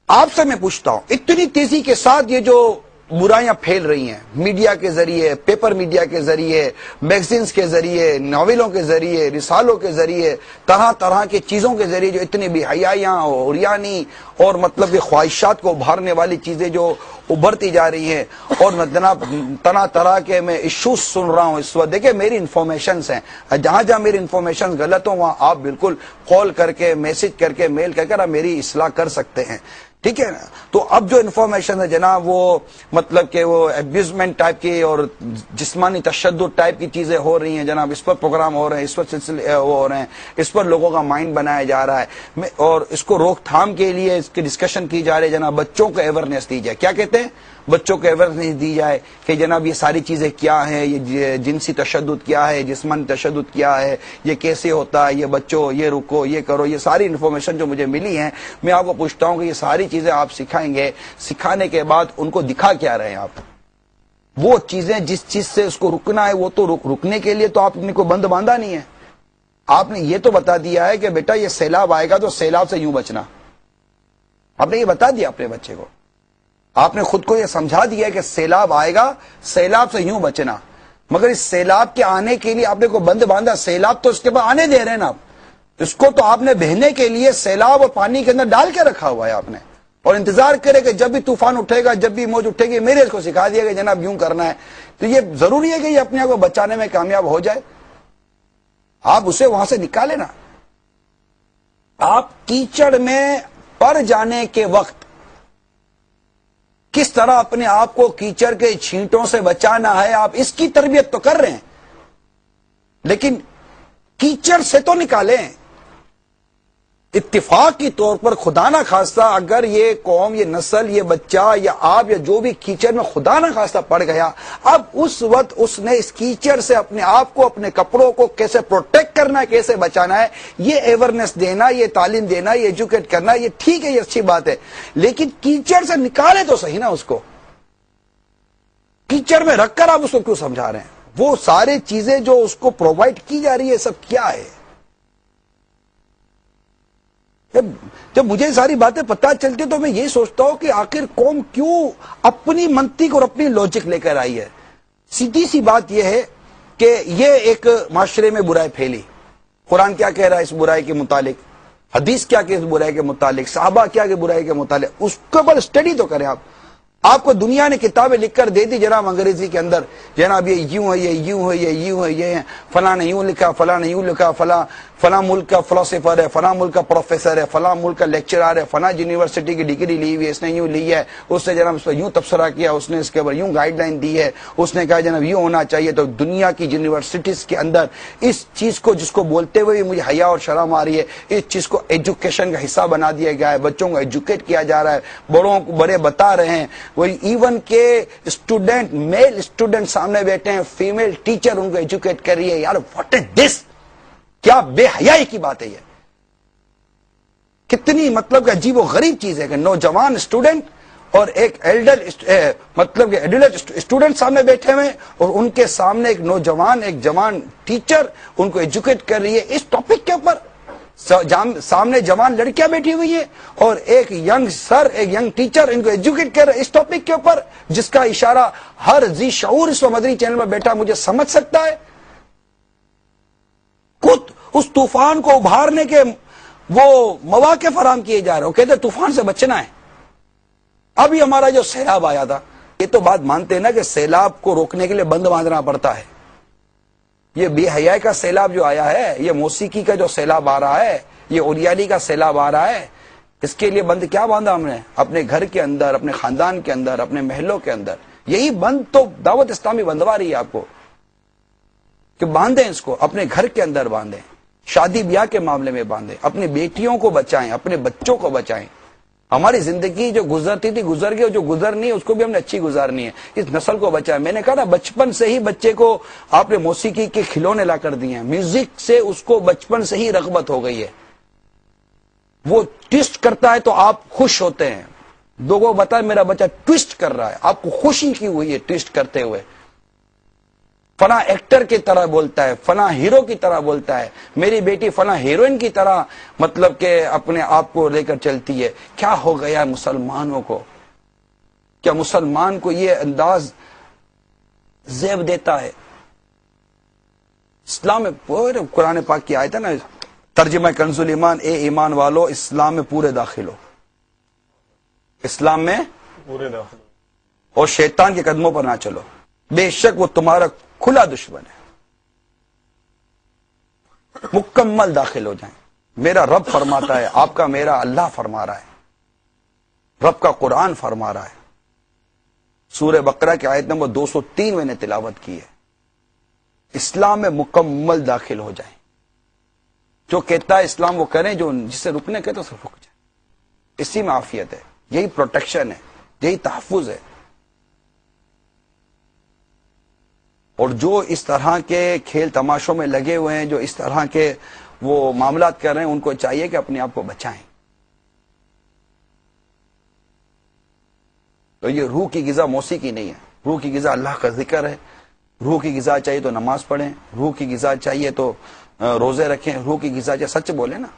A: آپ سے میں پوچھتا ہوں اتنی تیزی کے ساتھ یہ جو برائیاں پھیل رہی ہیں میڈیا کے ذریعے, پیپر میڈیا کے ذریعے, میگزینز کے ذریعے, ناولوں کے ذریعے, رسالوں کے ذریعے, طرح طرح کی چیزوں کے ذریعے جو اتنی بے حیائیاں اور عریانی اور مطلب خواہشات کو ابھارنے والی چیزیں جو ابھرتی جا رہی ہیں, اور میں جناب طرح طرح کے میں ایشوز سن رہا ہوں اس وقت. دیکھیں میری انفارمیشنز ہیں, جہاں جہاں میری انفارمیشنز غلط ہوں وہاں آپ بالکل کال کر کے, میسج کر کے, میل کر آپ میری اصلاح کر سکتے ہیں. ٹھیک ہے نا. تو اب جو انفارمیشن ہے جناب وہ مطلب کہ وہ ابیوزمنٹ ٹائپ کی اور جسمانی تشدد ٹائپ کی چیزیں ہو رہی ہیں جناب, اس پر پروگرام ہو رہے ہیں, اس پر سلسلے وہ ہو رہے ہیں, اس پر لوگوں کا مائنڈ بنایا جا رہا ہے, اور اس کو روک تھام کے لیے اس کی ڈسکشن کی جا رہی ہے جناب. بچوں کو اویئرنیس دی جائے. کیا کہتے ہیں؟ بچوں کو اویئرنیس دی جائے کہ جناب یہ ساری چیزیں کیا ہیں، یہ جنسی تشدد کیا ہے، جسمانی تشدد کیا ہے، یہ کیسے ہوتا ہے، یہ بچوں یہ رکو یہ کرو، یہ ساری انفارمیشن جو مجھے ملی ہیں میں آپ کو پوچھتا ہوں کہ یہ ساری چیزیں آپ سکھائیں گے، سکھانے کے بعد ان کو دکھا کیا رہے ہیں آپ؟ وہ چیزیں جس چیز سے اس کو رکنا ہے وہ تو رکنے کے لیے تو آپ نے کوئی بند باندھا نہیں ہے. آپ نے یہ تو بتا دیا ہے کہ بیٹا یہ سیلاب آئے گا تو سیلاب سے یوں بچنا. آپ نے یہ بتا دیا اپنے بچے کو، آپ نے خود کو یہ سمجھا دیا کہ سیلاب آئے گا، سیلاب سے یوں بچنا. مگر اس سیلاب کے آنے کے لیے آپ نے کوئی بند باندھا؟ سیلاب تو اس کے بعد آنے دے رہے ہیں نا آپ، اس کو تو آپ نے بہنے کے لیے سیلاب اور پانی کے اندر ڈال کے رکھا ہوا ہے آپ نے، اور انتظار کرے کہ جب بھی طوفان اٹھے گا، جب بھی موج اٹھے گی، میرے اس کو سکھا دیا کہ جناب یوں کرنا ہے. تو یہ ضروری ہے کہ یہ اپنے آپ کو بچانے میں کامیاب ہو جائے. آپ اسے وہاں سے نکالے نا. آپ کیچڑ میں پڑ جانے کے وقت کس طرح اپنے آپ کو کیچڑ کے چھینٹوں سے بچانا ہے آپ اس کی تربیت تو کر رہے ہیں، لیکن کیچڑ سے تو نکالیں. اتفاق کی طور پر خدا نہ خواستہ اگر یہ قوم، یہ نسل، یہ بچہ یا آپ یا جو بھی کیچڑ میں خدا نہ خواستہ پڑ گیا، اب اس وقت اس نے اس کیچڑ سے اپنے آپ کو، اپنے کپڑوں کو کیسے پروٹیکٹ کرنا ہے، کیسے بچانا ہے، یہ اویئرنیس دینا، یہ تعلیم دینا، یہ ایجوکیٹ کرنا، یہ ٹھیک ہے، یہ اچھی بات ہے، لیکن کیچڑ سے نکالے تو صحیح نا اس کو. کیچڑ میں رکھ کر آپ اس کو کیوں سمجھا رہے ہیں؟ وہ سارے چیزیں جو اس کو پرووائڈ کی جا رہی ہے سب کیا ہے؟ جب مجھے ساری باتیں پتہ چلتی تو میں یہ سوچتا ہوں کہ آخر قوم کیوں اپنی منطق اور اپنی لاجک لے کر آئی ہے. سیدھی سی بات یہ ہے کہ یہ ایک معاشرے میں برائی پھیلی. قرآن کیا کہہ رہا ہے اس برائی کے متعلق، حدیث کیا کہ اس برائی کے متعلق، صحابہ کیا کہ برائی کے متعلق، اس کے اوپر اسٹڈی تو کریں. آپ کو دنیا نے کتابیں لکھ کر دے دی جناب انگریزی کے اندر، جناب یہ یوں ہے، یہ یوں ہے، یہ یوں ہے، یہ فلاں نے یوں لکھا، فلاں نے یوں لکھا، فلاں ملک کا فلسفر ہے، فلاں ملک کا پروفیسر ہے، فلاں ملک کا لیکچرر ہے، فلاں یونیورسٹی کی ڈگری لی ہوئی ہے، اس نے یوں لی ہے، اس نے جناب اس پر یوں تبصرہ کیا، اس نے اس کے اوپر یوں گائیڈ لائن دی ہے، اس نے کہا جناب یوں ہونا چاہیے. تو دنیا کی یونیورسٹیز کے اندر اس چیز کو، جس کو بولتے ہوئے مجھے حیا اور شرم آ رہی ہے، اس چیز کو ایجوکیشن کا حصہ بنا دیا گیا ہے. بچوں کو ایجوکیٹ کیا جا رہا ہے، بڑوں کو بڑے بتا رہے ہیں. وہی ایون کہ اسٹوڈنٹ، میل اسٹوڈنٹ سامنے بیٹھے ہیں، فیمیل ٹیچر ان کو ایجوکیٹ کر رہی ہے. یار واٹ از دس؟ کیا بے حیائی کی بات ہے یہ! کتنی مطلب کہ عجیب و غریب چیز ہے کہ نوجوان اسٹوڈنٹ اور ایک ایلڈر مطلب کہ ایڈلٹ اسٹوڈنٹ سامنے بیٹھے ہوئے اور ان کے سامنے ایک نوجوان، ایک جوان ٹیچر ان کو ایجوکیٹ کر رہی ہے اس ٹاپک کے اوپر. سامنے جوان لڑکیاں بیٹھی ہوئی ہیں اور ایک ینگ سر، ایک ینگ ٹیچر ان کو ایجوکیٹ کر رہے اس ٹاپک کے اوپر، جس کا اشارہ ہر ذی شعور اس مدنی چینل میں بیٹھا مجھے سمجھ سکتا ہے. خود اس طوفان کو ابھارنے کے وہ مواقع فراہم کیے جا رہے ہیں، کہتے ہیں طوفان سے بچنا ہے. ابھی ہمارا جو سیلاب آیا تھا، یہ تو بات مانتے ہیں نا کہ سیلاب کو روکنے کے لیے بند باندھنا پڑتا ہے. یہ بے حیائی کا سیلاب جو آیا ہے، یہ موسیقی کا جو سیلاب آ رہا ہے، یہ اوریالی کا سیلاب آ رہا ہے، اس کے لیے بند کیا باندھا ہم نے؟ اپنے گھر کے اندر، اپنے خاندان کے اندر، اپنے محلوں کے اندر. یہی بند تو دعوت اسلامی بندوا رہی ہے آپ کو کہ باندھیں اس کو، اپنے گھر کے اندر باندھیں، شادی بیاہ کے معاملے میں باندھیں، اپنی بیٹیوں کو بچائیں، اپنے بچوں کو بچائیں. ہماری زندگی جو گزرتی تھی گزر گئی، اور جو گزرنی ہے اس کو بھی ہم نے اچھی گزارنی ہے. اس نسل کو بچائیں. میں نے کہا نا بچپن سے ہی بچے کو آپ نے موسیقی کے کھلونے لا کر دیے ہیں، میوزک سے اس کو بچپن سے ہی رغبت ہو گئی ہے. وہ ٹویسٹ کرتا ہے تو آپ خوش ہوتے ہیں. لوگوں کو بتائیں میرا بچہ ٹویسٹ کر رہا ہے، آپ کو خوشی کی ہوئی ہے ٹویسٹ کرتے ہوئے. فلاں ایکٹر کی طرح بولتا ہے، فلاں ہیرو کی طرح بولتا ہے، میری بیٹی فلاں ہیروئن کی طرح مطلب کہ اپنے آپ کو لے کر چلتی ہے. کیا ہو گیا مسلمانوں کو؟ کیا مسلمان کو یہ انداز زیب دیتا ہے؟ اسلام میں قرآن پاک کی آیت ہے نا، ترجمہ کنز الایمان، اے ایمان والو اسلام میں پورے داخل ہو، اسلام میں
C: پورے داخل
A: اور شیطان کے قدموں پر نہ چلو، بے شک وہ تمہارا کھلا دشمن ہے. مکمل داخل ہو جائیں. میرا رب فرماتا ہے، آپ کا میرا اللہ فرما رہا ہے، رب کا قرآن فرما رہا ہے. سورہ بقرہ کی آیت نمبر 203 میں نے تلاوت کی ہے. اسلام میں مکمل داخل ہو جائیں. جو کہتا ہے اسلام وہ کریں، جو جسے رکنے کہتا ہے اسے رک جائیں. اسی میں عافیت ہے، یہی پروٹیکشن ہے، یہی تحفظ ہے. اور جو اس طرح کے کھیل تماشوں میں لگے ہوئے ہیں، جو اس طرح کے وہ معاملات کر رہے ہیں، ان کو چاہیے کہ اپنے آپ کو بچائیں. تو یہ روح کی غذا موسیقی نہیں ہے. روح کی غذا اللہ کا ذکر ہے. روح کی غذا چاہیے تو نماز پڑھیں، روح کی غذا چاہیے تو روزے رکھیں، روح کی غذا چاہیے سچ بولیں نا.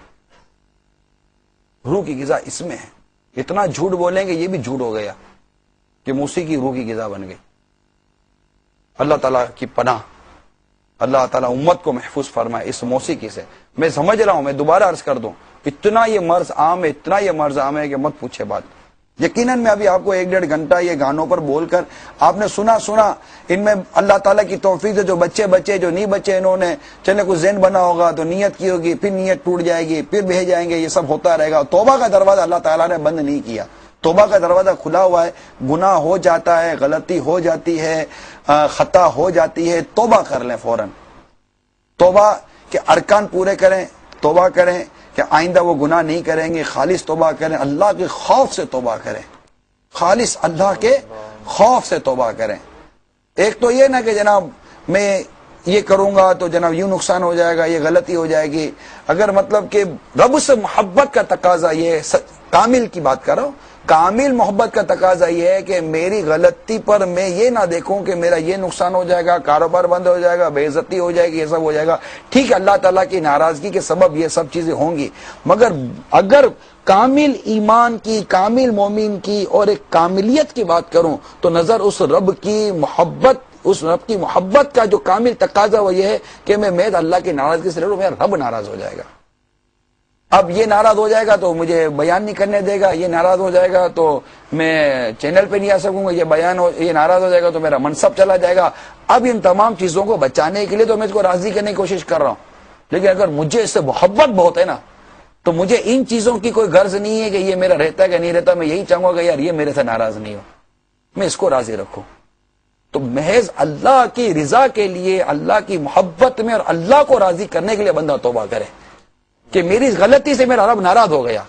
A: روح کی غذا اس میں ہے. اتنا جھوٹ بولیں گے یہ بھی جھوٹ ہو گیا کہ موسیقی روح کی غذا بن گئی. اللہ تعالیٰ کی پناہ، اللہ تعالیٰ امت کو محفوظ فرمائے اس موسیقی سے. میں سمجھ رہا ہوں، میں دوبارہ عرض کر دوں، اتنا یہ مرض عام ہے، اتنا یہ مرض عام ہے کہ مت پوچھے بات. یقیناً میں ابھی آپ کو 1-1.5 گھنٹہ یہ گانوں پر بول کر آپ نے سنا ان میں اللہ تعالیٰ کی توفیق سے جو بچے جو نہیں بچے، انہوں نے چلے کچھ ذہن بنا ہوگا تو نیت کی ہوگی، پھر نیت ٹوٹ جائے گی، پھر بہہ جائیں گے، یہ سب ہوتا رہے گا. توبہ کا دروازہ اللہ تعالیٰ نے بند نہیں کیا. توبہ کا دروازہ کھلا ہوا ہے. گناہ ہو جاتا ہے، غلطی ہو جاتی ہے، خطا ہو جاتی ہے، توبہ کر لیں فوراً. توبہ کے ارکان پورے کریں، توبہ کریں کہ آئندہ وہ گناہ نہیں کریں گے. خالص توبہ کریں، اللہ کے خوف سے توبہ کریں، خالص اللہ کے خوف سے توبہ کریں. ایک تو یہ نہ کہ جناب میں یہ کروں گا تو جناب یوں نقصان ہو جائے گا، یہ غلطی ہو جائے گی. اگر مطلب کہ رب سے محبت کا تقاضا یہ کامل کی بات کر رہا ہوں، کامل محبت کا تقاضا یہ ہے کہ میری غلطی پر میں یہ نہ دیکھوں کہ میرا یہ نقصان ہو جائے گا، کاروبار بند ہو جائے گا، بے عزتی ہو جائے گی، یہ سب ہو جائے گا. ٹھیک ہے، اللہ تعالیٰ کی ناراضگی کے سبب یہ سب چیزیں ہوں گی، مگر اگر کامل ایمان کی، کامل مومن کی اور ایک کاملیت کی بات کروں تو نظر اس رب کی محبت، اس رب کی محبت کا جو کامل تقاضا وہ یہ ہے کہ میں محض اللہ کی ناراضگی سے لڑوں، میرا رب ناراض ہو جائے گا. اب یہ ناراض ہو جائے گا تو مجھے بیان نہیں کرنے دے گا، یہ ناراض ہو جائے گا تو میں چینل پہ نہیں آ سکوں گا، یہ ناراض ہو جائے گا تو میرا منصب چلا جائے گا. اب ان تمام چیزوں کو بچانے کے لیے تو میں اس کو راضی کرنے کی کوشش کر رہا ہوں، لیکن اگر مجھے اس سے محبت بہت ہے نا تو مجھے ان چیزوں کی کوئی غرض نہیں ہے کہ یہ میرا رہتا ہے کہ نہیں رہتا. میں یہی چاہوں گا کہ یار یہ میرے سے ناراض نہیں ہو، میں اس کو راضی رکھوں. تو محض اللہ کی رضا کے لیے، اللہ کی محبت میں اور اللہ کو راضی کرنے کے لیے بندہ توبہ کرے کہ میری غلطی سے میرا رب ناراض ہو گیا،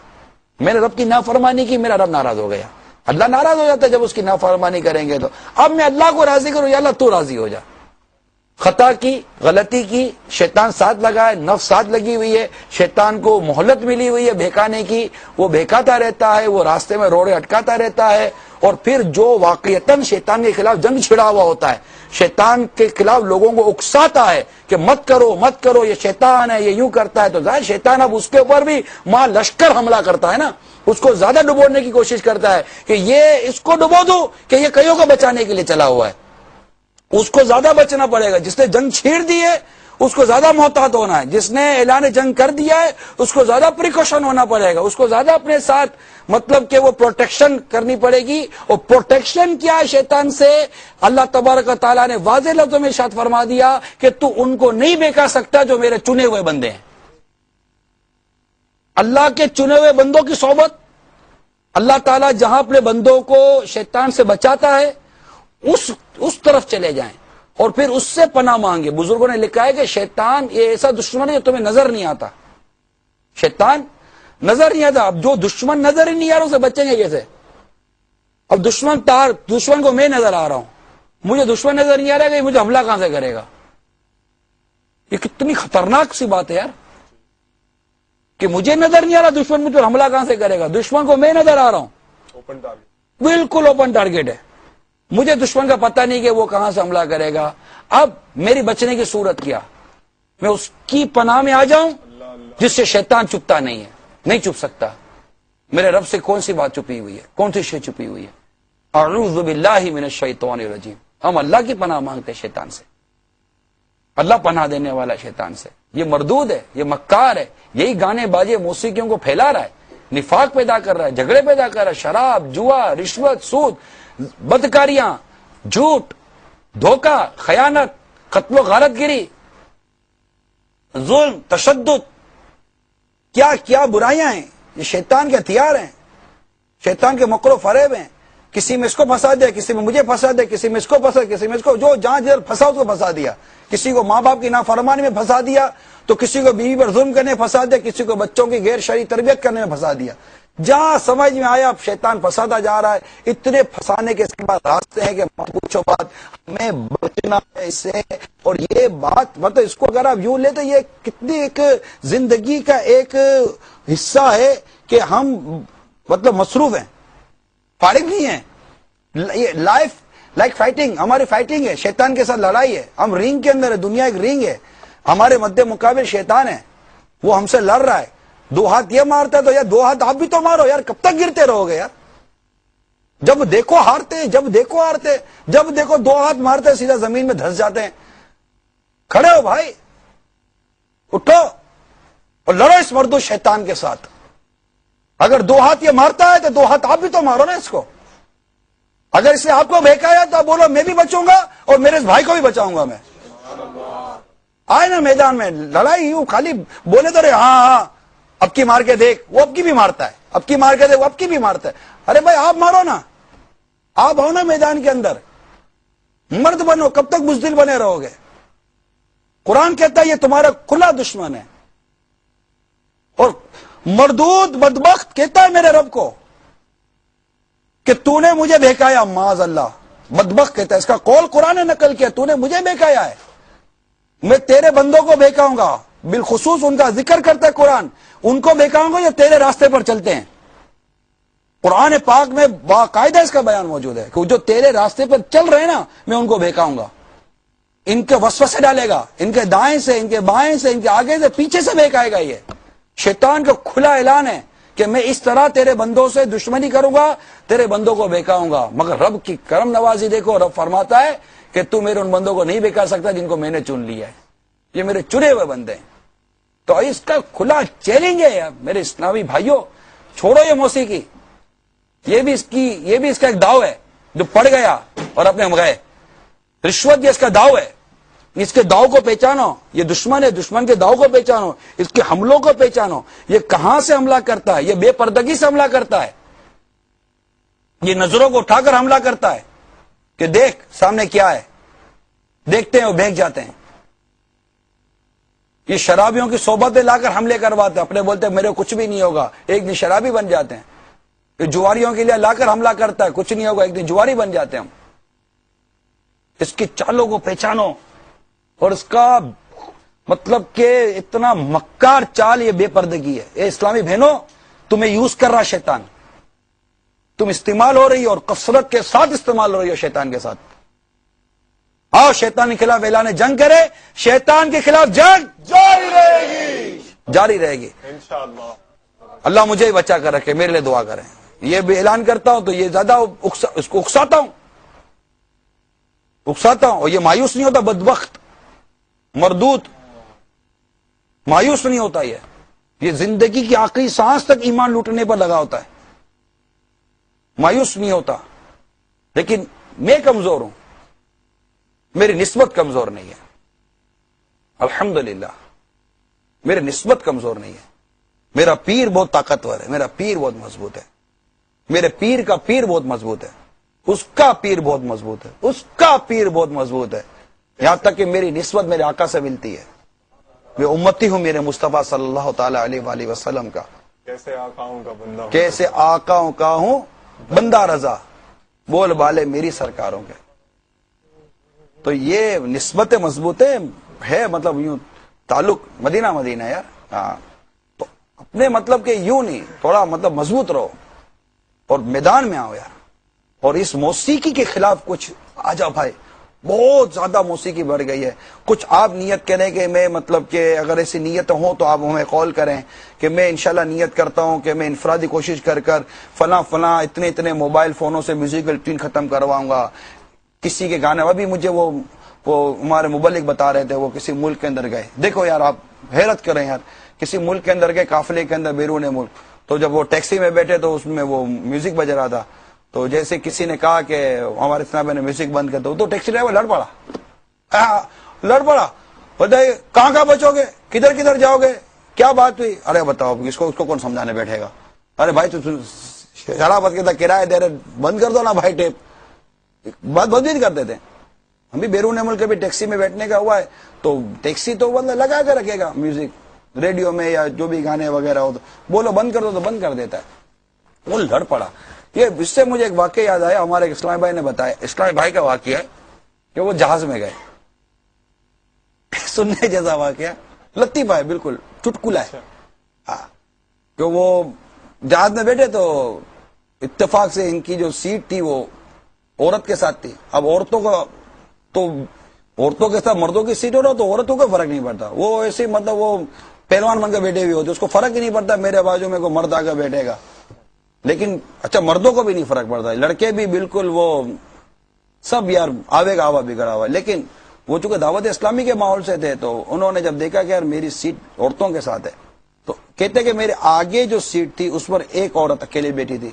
A: میں نے رب کی نافرمانی کی، میرا رب ناراض ہو گیا. اللہ ناراض ہو جاتا ہے جب اس کی نافرمانی کریں گے. تو اب میں اللہ کو راضی کروں، یا اللہ تو راضی ہو جا. خطا کی، غلطی کی، شیطان ساتھ لگا ہے، نفس ساتھ لگی ہوئی ہے، شیطان کو مہلت ملی ہوئی ہے بہکانے کی، وہ بہکاتا رہتا ہے، وہ راستے میں روڑے اٹکاتا رہتا ہے. اور پھر جو واقعتاً شیطان کے خلاف جنگ چھڑا ہوا ہوتا ہے، شیطان کے خلاف لوگوں کو اکساتا ہے کہ مت کرو مت کرو، یہ شیطان ہے، یہ یوں کرتا ہے. تو ظاہر شیطان اب اس کے اوپر بھی ماں لشکر حملہ کرتا ہے نا، اس کو زیادہ ڈبونے کی کوشش کرتا ہے کہ یہ اس کو ڈبو دو کہ یہ کئیوں کو بچانے کے لیے چلا ہوا ہے. اس کو زیادہ بچنا پڑے گا. جس نے جنگ چھیڑ دی ہے اس کو زیادہ محتاط ہونا ہے، جس نے اعلان جنگ کر دیا ہے اس کو زیادہ پریکاشن ہونا پڑے گا، اس کو زیادہ اپنے ساتھ مطلب کہ وہ پروٹیکشن کرنی پڑے گی. اور پروٹیکشن کیا ہے شیطان سے؟ اللہ تبارک و تعالیٰ نے واضح لفظوں میں ارشاد فرما دیا کہ تو ان کو نہیں بہکا سکتا جو میرے چنے ہوئے بندے ہیں. اللہ کے چنے ہوئے بندوں کی صحبت، اللہ تعالیٰ جہاں اپنے بندوں کو شیطان سے بچاتا ہے اس طرف چلے جائیں اور پھر اس سے پناہ مانگے. بزرگوں نے لکھا ہے کہ شیطان یہ ایسا دشمن ہے جو تمہیں نظر نہیں آتا. شیطان نظر نہیں آتا. اب جو دشمن نظر ہی نہیں آ رہا اسے بچیں گے کیسے؟ اب دشمن کو میں نظر آ رہا ہوں، مجھے دشمن نظر نہیں آ رہا کہ مجھے حملہ کہاں سے کرے گا. یہ کتنی خطرناک سی بات ہے یار کہ مجھے نظر نہیں آ رہا دشمن مجھ پر حملہ کہاں سے کرے گا. دشمن کو میں نظر آ رہا ہوں،
C: اوپن ٹارگیٹ،
A: بالکل اوپن ٹارگیٹ ہے. مجھے دشمن کا پتہ نہیں کہ وہ کہاں سے حملہ کرے گا. اب میری بچنے کی صورت کیا؟ میں اس کی پناہ میں آ جاؤں جس سے شیطان چھپتا نہیں ہے، نہیں چھپ سکتا. میرے رب سے کون سی بات چھپی ہوئی ہے، کون سی شے چھپی ہوئی ہے؟ اعوذ باللہ من الشیطان الرجیم. ہم اللہ کی پناہ مانگتے شیطان سے، اللہ پناہ دینے والا شیطان سے. یہ مردود ہے، یہ مکار ہے، یہی گانے باجے موسیقیوں کو پھیلا رہا ہے، نفاق پیدا کر رہا ہے، جھگڑے پیدا کر رہا ہے، شراب، جوا، رشوت، سود، بدکاریاں، جھوٹ، دھوکہ، خیانت، قتل و غارت گری، ظلم، تشدد، کیا کیا برائیاں ہیں. یہ شیطان کے ہتھیار ہیں، شیطان کے مکر و فریب ہیں. کسی میں اس کو پھنسا دیا، کسی میں مجھے پھنسا دیا، کسی میں اس کو پھنسا، کسی میں اس کو، جو جہاں جدھر پھنسا اس کو پھنسا دیا. کسی کو ماں باپ کی نافرمانی میں پھنسا دیا تو کسی کو بیوی پر ظلم کرنے میں پھنسا دیا، کسی کو بچوں کی غیر شرعی تربیت کرنے میں پھنسا دیا. جہاں سمجھ میں آیا اب شیطان پھنساتا جا رہا ہے. اتنے پھنسانے کے اس کے بعد راستے ہیں کہ مت پوچھو بات. ہمیں بچنا ہے اس سے. اور یہ بات مطلب اس کو اگر آپ یوں لے تو یہ کتنی ایک زندگی کا ایک حصہ ہے کہ ہم مطلب مصروف ہیں, فارغ نہیں ہیں. یہ لائف لائک فائٹنگ, ہماری فائٹنگ ہے, شیطان کے ساتھ لڑائی ہے. ہم رنگ کے اندر ہے, دنیا ایک رنگ ہے, ہمارے مد مقابل شیطان ہے, وہ ہم سے لڑ رہا ہے. 2 ہاتھ یہ مارتا ہے تو یار 2 ہاتھ آپ بھی تو مارو یار, کب تک گرتے رہو گے یار. جب دیکھو ہارتے, جب دیکھو ہارتے, جب دیکھو 2 ہاتھ مارتے سیدھا زمین میں دھس جاتے ہیں. کھڑے ہو بھائی, اٹھو اور لڑو اس مرد و شیطان کے ساتھ. اگر 2 ہاتھ یہ مارتا ہے تو 2 ہاتھ آپ بھی تو مارو نا اس کو. اگر اس نے آپ کو بہکایا تو آپ بولو میں بھی بچوں گا اور میرے اس بھائی کو بھی بچاؤں گا. میں آئے نا میدان میں لڑائی, یوں خالی بولے تو رہے ہاں ہاں اب کی مار کے دیکھ, وہ اب کی بھی مارتا ہے, اب کی مار کے دیکھ, وہ اب کی بھی مارتا ہے. ارے بھائی آپ مارو نا, آپ آؤ نا میدان کے اندر, مرد بنو, کب تک بزدل بنے رہو گے. قرآن کہتا ہے یہ تمہارا کھلا دشمن ہے. اور مردود بدبخت کہتا ہے میرے رب کو کہ تو نے مجھے بہکایا, معاذ اللہ. بدبخت کہتا ہے, اس کا قول قرآن نے نقل کیا, تو نے مجھے بہکایا ہے, میں تیرے بندوں کو بہکاؤں گا. بالخصوص ان کا ذکر کرتا ہے قرآن, ان کو بہکاؤں گا جو تیرے راستے پر چلتے ہیں. قرآن پاک میں باقاعدہ اس کا بیان موجود ہے کہ جو تیرے راستے پر چل رہے ہیں نا, میں ان کو بہکاؤں گا. ان کے وسوسے ڈالے گا, ان کے دائیں سے, ان کے بائیں سے, ان کے آگے سے, پیچھے سے بہکائے گا. یہ شیطان کا کھلا اعلان ہے کہ میں اس طرح تیرے بندوں سے دشمنی کروں گا, تیرے بندوں کو بہکاؤں گا. مگر رب کی کرم نوازی دیکھو, رب فرماتا ہے کہ تو میرے ان بندوں کو نہیں بہکا سکتا جن کو میں نے چن لیا ہے, یہ میرے چنے ہوئے بندے ہیں. تو اس کا کھلا چیلنج ہے میرے اسلامی بھائیوں, چھوڑو یہ موسیقی, یہ بھی اس کا ایک داؤ ہے جو پڑ گیا اور اپنے ہم گئے. رشوت یہ اس کا داؤ ہے, اس کے داؤ کو پہچانو. یہ دشمن ہے, دشمن کے داؤ کو پہچانو, اس کے حملوں کو پہچانو. یہ کہاں سے حملہ کرتا ہے, یہ بے پردگی سے حملہ کرتا ہے. یہ نظروں کو اٹھا کر حملہ کرتا ہے کہ دیکھ سامنے کیا ہے, دیکھتے ہیں اور بھیگ جاتے ہیں. یہ شرابیوں کی صحبتیں لا کر حملے کرواتے ہیں, اپنے بولتے ہیں میرے کچھ بھی نہیں ہوگا, ایک دن شرابی بن جاتے ہیں. یہ جواریوں کے لیے لا کر حملہ کرتا ہے, کچھ نہیں ہوگا, ایک دن جواری بن جاتے ہیں ہم. اس کی چالوں کو پہچانو, اور اس کا مطلب کہ اتنا مکار چال یہ بے پردگی ہے. اے اسلامی بہنوں, تمہیں یوز کر رہا شیطان, تم استعمال ہو رہی ہو اور کثرت کے ساتھ استعمال ہو رہی ہو شیطان کے ساتھ. آؤ شیطان کے خلاف اعلان جنگ کرے, شیطان کے خلاف جنگ جاری رہے گی, جاری رہے گی انشاءاللہ. اللہ مجھے ہی بچا کر رکھے, میرے لیے دعا کریں. یہ بھی اعلان کرتا ہوں تو یہ زیادہ اس کو اکساتا ہوں, اور یہ مایوس نہیں ہوتا. بدبخت مردود مایوس نہیں ہوتا. یہ زندگی کی آخری سانس تک ایمان لوٹنے پر لگا ہوتا ہے, مایوس نہیں ہوتا. لیکن میں کمزور ہوں, میری نسبت کمزور نہیں ہے, الحمدللہ میری نسبت کمزور نہیں ہے. میرا پیر بہت طاقتور ہے, میرا پیر بہت مضبوط ہے, میرے پیر کا پیر بہت مضبوط ہے, اس کا پیر بہت مضبوط ہے, اس کا پیر بہت مضبوط ہے. یہاں تک کہ میری نسبت میرے آقا سے ملتی ہے. میں امتی ہوں میرے مصطفیٰ صلی اللہ تعالی علیہ وآلہ وسلم کا.
C: کیسے آقاؤں کا بندہ ہوں,
A: کیسے آقاؤں کا ہوں بندہ رضا, بول بالے میری سرکاروں کے. تو یہ نسبت مضبوط ہے, مطلب یوں تعلق مدینہ مدینہ یار. ہاں تو اپنے مطلب کہ یوں نہیں, تھوڑا مطلب مضبوط رہو اور میدان میں آؤ یار. اور اس موسیقی کے خلاف کچھ آ جاؤ بھائی. بہت زیادہ موسیقی بڑھ گئی ہے. کچھ آپ نیت کریں کہ میں مطلب کہ اگر ایسی نیت ہوں تو آپ ہمیں کال کریں کہ میں انشاءاللہ نیت کرتا ہوں کہ میں انفرادی کوشش کر فلاں اتنے موبائل فونوں سے میوزیکل ٹیون ختم کرواؤں گا. کسی کے گانے, ابھی مجھے وہ ہمارے مبلغ بتا رہے تھے, وہ کسی ملک کے اندر گئے. دیکھو یار آپ حیرت کریں یار, کسی ملک کے اندر گئے, قافلے کے اندر بیرون ملک, تو جب وہ ٹیکسی میں بیٹھے تو اس میں وہ میوزک بج رہا تھا. تو جیسے کسی نے کہا کہ ہمارے اتنا نے میوزک بند کر دو, تو ٹیکسی ڈرائیور لڑ پڑا. بتائیے کہاں بچو گے, کدھر جاؤ گے, کیا بات ہوئی؟ ارے بتاؤ اس کو کون سمجھانے بیٹھے گا. ارے بھائی تو شراب کے کرایہ دے رہے, بند کر دو نا بھائی ٹیپ. بات بند نہیں کرتے تھے. ہم بھی بیرون ملک بھی ٹیکسی میں بیٹھنے کا ہوا ہے تو ٹیکسی تو بندہ لگا کے رکھے گا میوزک, ریڈیو میں یا جو بھی گانے وغیرہ ہو, تو بولو بند کر دو تو بند کر دیتا ہے. وہ لڑ پڑا. یہ اس سے مجھے ایک واقعہ یاد آیا, ہمارے ایک اسلامی بھائی نے بتایا, اسلامی بھائی کا واقعہ ہے کہ وہ جہاز میں گئے, سننے جیسا واقعہ, لطیفہ ہے بالکل, چٹکلا ہے. ہاں, کہ وہ جہاز میں بیٹھے تو اتفاق سے ان کی جو سیٹ تھی وہ عورت کے ساتھ تھی. اب عورتوں کا تو عورتوں کے ساتھ مردوں کی سیٹ ہو رہا تو عورتوں کو فرق نہیں پڑتا, وہ ایسے مطلب وہ پہلوان بن کے بیٹھے ہوئے ہوتے, اس کو فرق ہی نہیں پڑتا میرے بازو میں کوئی مرد آ کے بیٹھے گا. لیکن اچھا مردوں کو بھی نہیں فرق پڑتا, لڑکے بھی بالکل وہ سب یار آوے گا آوا بگڑا ہوا. لیکن وہ چونکہ دعوت اسلامی کے ماحول سے تھے تو انہوں نے جب دیکھا کہ یار میری سیٹ عورتوں کے ساتھ ہے, تو کہتے کہ میرے آگے جو سیٹ تھی اس پر ایک عورت اکیلے بیٹھی تھی,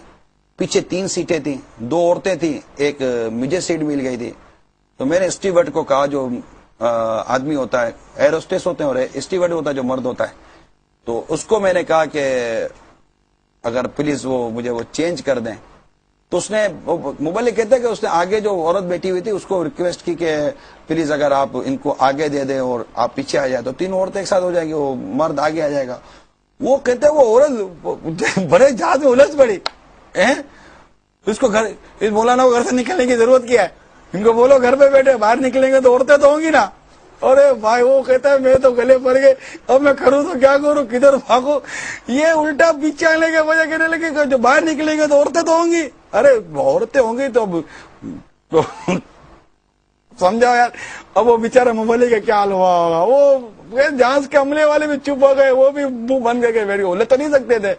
A: پیچھے 3 سیٹیں تھیں, 2 عورتیں تھیں, ایک مجھے سیٹ مل گئی تھی. تو میں نے اسٹیورڈ کو کہا, جو آدمی ہوتا ہے, ایئر ہوسٹس ہوتے ہیں اور اسٹیورڈ ہوتا ہے جو مرد ہوتا ہے, تو اس کو میں نے کہا کہ اگر پلیز وہ مجھے وہ چینج کر دیں. تو اس نے, مبلغ کہتے ہیں کہ اس نے آگے جو عورت بیٹھی ہوئی تھی اس کو ریکویسٹ کی کہ پلیز اگر آپ ان کو آگے دے دیں اور آپ پیچھے آ جائیں تو 3 عورتیں ایک ساتھ ہو جائیں گی, وہ مرد آگے آ جائے گا. وہ کہتے ہیں وہ عورت بڑے جہاز میں الجھ پڑی, اس کو گھر, اس مولانا کو گھر سے نکلنے کی ضرورت کیا ہے, ان کو بولو گھر پہ بیٹھے, باہر نکلیں گے تو عورتیں تو ہوں گی نا. ارے بھائی وہ کہتا ہے میں تو گلے پڑ گئے, اب میں کروں تو کیا کروں, کدھر بھاگوں. یہ الٹا پیچھے آنے کے وجہ کہنے لگے کہ جو باہر نکلیں گے تو عورتیں تو ہوں گی. ارے عورتیں ہوں گی تو سمجھاؤ یار. اب وہ بےچارا مبلغ کا کیا حال ہوا ہوگا, وہ جہاز کے عملے والے بھی چپ ہو گئے, وہ بھی منہ بند کر کے بیٹھ گئے, بولے تو نہیں سکتے تھے.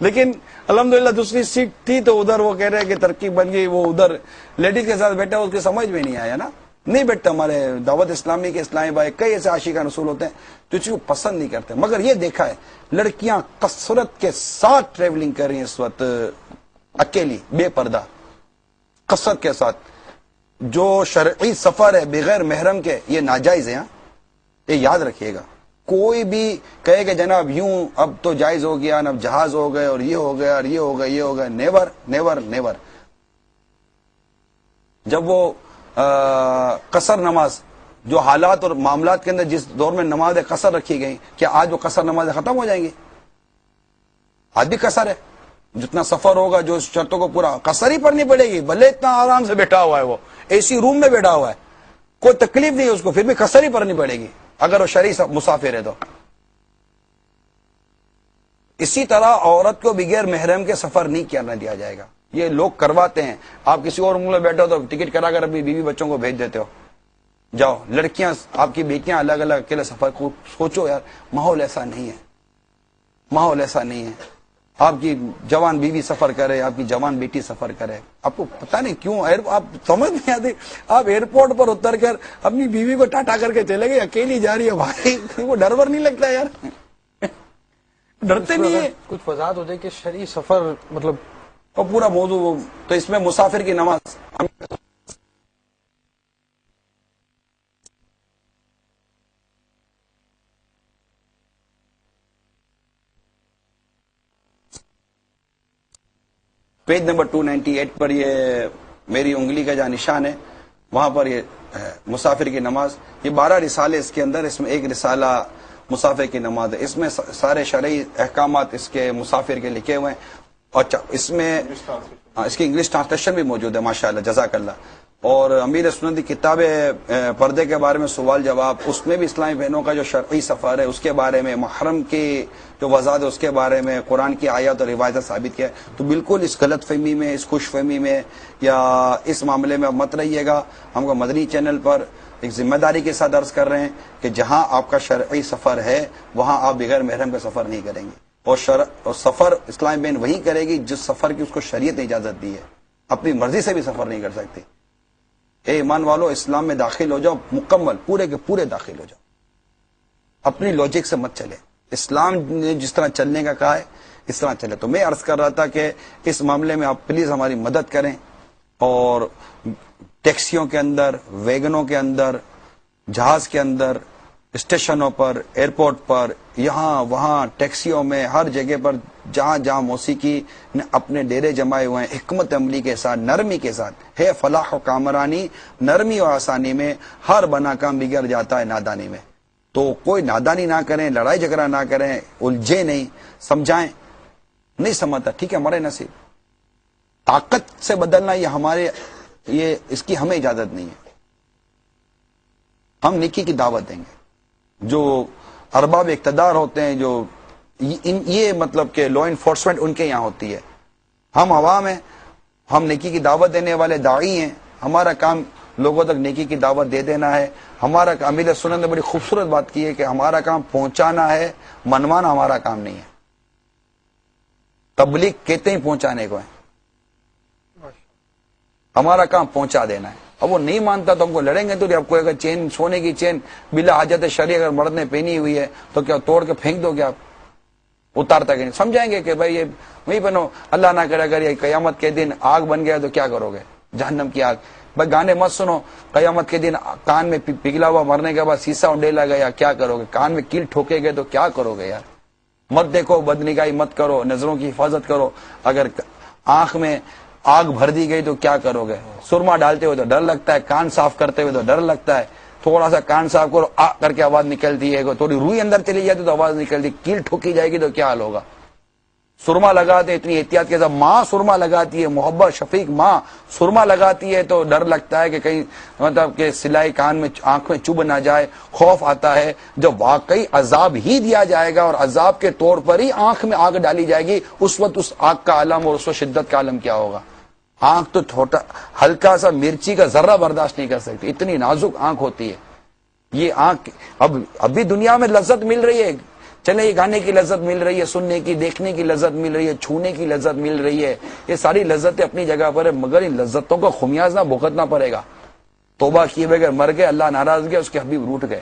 A: لیکن الحمدللہ دوسری سیٹ تھی تو ادھر وہ کہہ رہے ہیں کہ ترکیب بن گئی, وہ ادھر لیڈیز کے ساتھ بیٹھا, اس کی سمجھ میں نہیں آیا نا, نہیں بیٹھتا. ہمارے دعوت اسلامی کے اسلامی بھائی کئی ایسے عاشقان رسول ہوتے ہیں جو چیز کو پسند نہیں کرتے. مگر یہ دیکھا ہے لڑکیاں کثرت کے ساتھ ٹریولنگ کر رہی ہیں اس وقت, اکیلی بے پردہ, کثرت کے ساتھ. جو شرعی سفر ہے بغیر محرم کے یہ ناجائز ہے. یہ یاد رکھیے گا, کوئی بھی کہے کہ جناب یوں اب تو جائز ہو گیا, اب جہاز ہو گئے اور یہ ہو گیا اور یہ ہو گیا, یہ ہو گیا. Never never never. جب وہ قصر نماز, جو حالات اور معاملات کے اندر جس دور میں نماز قصر رکھی گئی, کیا آج وہ قصر نمازیں ختم ہو جائیں گی؟ آج بھی قصر ہے. جتنا سفر ہوگا جو شرطوں کو پورا قصر ہی پڑھنی پڑے گی, بھلے اتنا آرام سے بیٹھا ہوا ہے, وہ اے سی روم میں بیٹھا ہوا ہے, کوئی تکلیف نہیں ہے اس کو, پھر بھی قصر ہی پڑھنی پڑے گی اگر وہ شرعی مسافر ہے تو. اسی طرح عورت کو بغیر محرم کے سفر نہیں کرنے دیا جائے گا. یہ لوگ کرواتے ہیں. آپ کسی اور ملک میں بیٹھے ہو تو ٹکٹ کرا کر اپنی بیوی بچوں کو بھیج دیتے ہو, جاؤ. لڑکیاں آپ کی بیٹیاں الگ الگ اکیلے سفر کو سوچو یار, ماحول ایسا نہیں ہے, ماحول ایسا نہیں ہے. آپ کی جوان بیوی سفر کرے, آپ کی جوان بیٹی سفر کرے, آپ کو پتہ نہیں کیوں آپ سمجھ نہیں آتی. آپ ایئرپورٹ پر اتر کر اپنی بیوی کو ٹاٹا کر کے چلے گئے, اکیلی جا رہی ہے بھائی, وہ ڈر ور نہیں لگتا یار, ڈرتے نہیں ہے.
D: کچھ وضاحت ہو جائے کہ شرعی سفر مطلب,
A: اور پورا موضوع تو اس میں مسافر کی نماز پیج نمبر 298 پر یہ میری انگلی کا جہاں نشان ہے وہاں پر یہ مسافر کی نماز. یہ 12 رسالے اس کے اندر, اس میں ایک رسالہ مسافر کی نماز ہے. اس میں سارے شرعی احکامات اس کے مسافر کے لکھے ہوئے ہیں. اچھا, اس میں اس کی انگلش ٹرانسلیشن بھی موجود ہے, ماشاءاللہ, جزاک اللہ. اور امیر سنت کی کتاب پردے کے بارے میں سوال جواب, اس میں بھی اسلامی بہنوں کا جو شرعی سفر ہے اس کے بارے میں, محرم کی جو وضاحت ہے اس کے بارے میں قرآن کی آیات اور روایت ثابت کیا ہے. تو بالکل اس غلط فہمی میں, اس خوش فہمی میں یا اس معاملے میں مت رہیے گا. ہم کو مدنی چینل پر ایک ذمہ داری کے ساتھ عرض کر رہے ہیں کہ جہاں آپ کا شرعی سفر ہے وہاں آپ بغیر محرم کا سفر نہیں کریں گے. اور سفر اسلام بہن وہی کرے گی جس سفر کی اس کو شریعت نے اجازت دی ہے. اپنی مرضی سے بھی سفر نہیں کر سکتی. اے ایمان والو, اسلام میں داخل ہو جاؤ, مکمل پورے کے پورے داخل ہو جاؤ, اپنی لوجک سے مت چلے. اسلام نے جس طرح چلنے کا کہا ہے اس طرح چلے. تو میں عرض کر رہا تھا کہ اس معاملے میں آپ پلیز ہماری مدد کریں, اور ٹیکسیوں کے اندر, ویگنوں کے اندر, جہاز کے اندر, اسٹیشنوں پر, ایئرپورٹ پر, یہاں وہاں, ٹیکسیوں میں, ہر جگہ پر جہاں جہاں موسیقی نے اپنے ڈیرے جمائے ہوئے ہیں, حکمت عملی کے ساتھ, نرمی کے ساتھ ہے فلاح و کامرانی, نرمی و آسانی میں ہر بنا کام بگڑ جاتا ہے نادانی میں. تو کوئی نادانی نہ کریں, لڑائی جھگڑا نہ کریں, الجھے نہیں, سمجھائیں. نہیں سمجھتا ٹھیک ہے, ہمارے نصیب, طاقت سے بدلنا یہ اس کی ہمیں اجازت نہیں ہے. ہم نیکی کی دعوت دیں گے. جو ارباب اقتدار ہوتے ہیں، جو یہ مطلب کہ لا انفورسمنٹ ان کے یہاں ہوتی ہے. ہم عوام ہیں، ہم نیکی کی دعوت دینے والے داعی ہیں. ہمارا کام لوگوں تک نیکی کی دعوت دے دینا ہے. ہمارا امیر سنت نے بڑی خوبصورت بات کی ہے کہ ہمارا کام پہنچانا ہے، منوانا ہمارا کام نہیں ہے. تبلیغ کہتے ہی پہنچانے کو ہے، ہمارا کام پہنچا دینا ہے. اب وہ نہیں مانتا تو ہم کو لڑیں گے. تو اب کوئی اگر چین، سونے کی چین بلا حاجت شرعی اگر مرد نے پہنی ہوئی ہے تو کیا توڑ کے پھینک دو گے آپ؟ اتارتا کہ نہیں. سمجھائیں گے کہ بھائی یہ وہی بنو. اللہ نہ کرے اگر یہ قیامت کے دن آگ بن گیا تو کیا کرو گے؟ جہنم کی آگ. بھائی گانے مت سنو. قیامت کے دن کان میں پگھلا ہوا مرنے کے بعد سیسا انڈیلا گیا کیا کرو گے؟ کان میں کیل ٹھوکے گئے تو کیا کرو گے یار؟ مت دیکھو، بدنگاہی مت کرو، نظروں کی حفاظت کرو. اگر آنکھ میں آگ بھر دی گئی تو کیا کرو گے؟ سرما ڈالتے ہوئے تو ڈر لگتا ہے، کان صاف کرتے ہوئے تو ڈر لگتا ہے. تھوڑا سا کان صاف کرو، آ کر کے آواز نکلتی ہے. تھوڑی روئی اندر چلی جاتی تو آواز نکلتی. کیل ٹھوکی جائے گی تو کیا حال ہوگا؟ سرما لگاتے اتنی احتیاط کے ساتھ. ماں سرما لگاتی ہے، محبت شفیق ماں سرما لگاتی ہے تو ڈر لگتا ہے کہ کہیں مطلب کہ سلائی کان میں آنکھ میں چبھ نہ جائے. خوف آتا ہے. جب واقعی عذاب ہی دیا جائے گا اور عذاب کے طور پر ہی آنکھ میں آگ ڈالی جائے گی، اس وقت اس آگ کا عالم اور اس وقت شدت کا عالم کیا ہوگا؟ آنکھ تو چھوٹا ہلکا سا مرچی کا ذرہ برداشت نہیں کر سکتی، اتنی نازک آنکھ ہوتی ہے. یہ آنکھ ابھی دنیا میں لذت مل رہی ہے. چلے یہ گانے کی لذت مل رہی ہے، سننے کی، دیکھنے کی لذت مل رہی ہے، چھونے کی لذت مل رہی ہے. یہ ساری لذتیں اپنی جگہ پر ہے، مگر ان لذتوں کا خمیازہ بھگتنا پڑے گا. توبہ کیے بغیر مر گئے، اللہ ناراض گیا، اس کے حبیب روٹ گئے.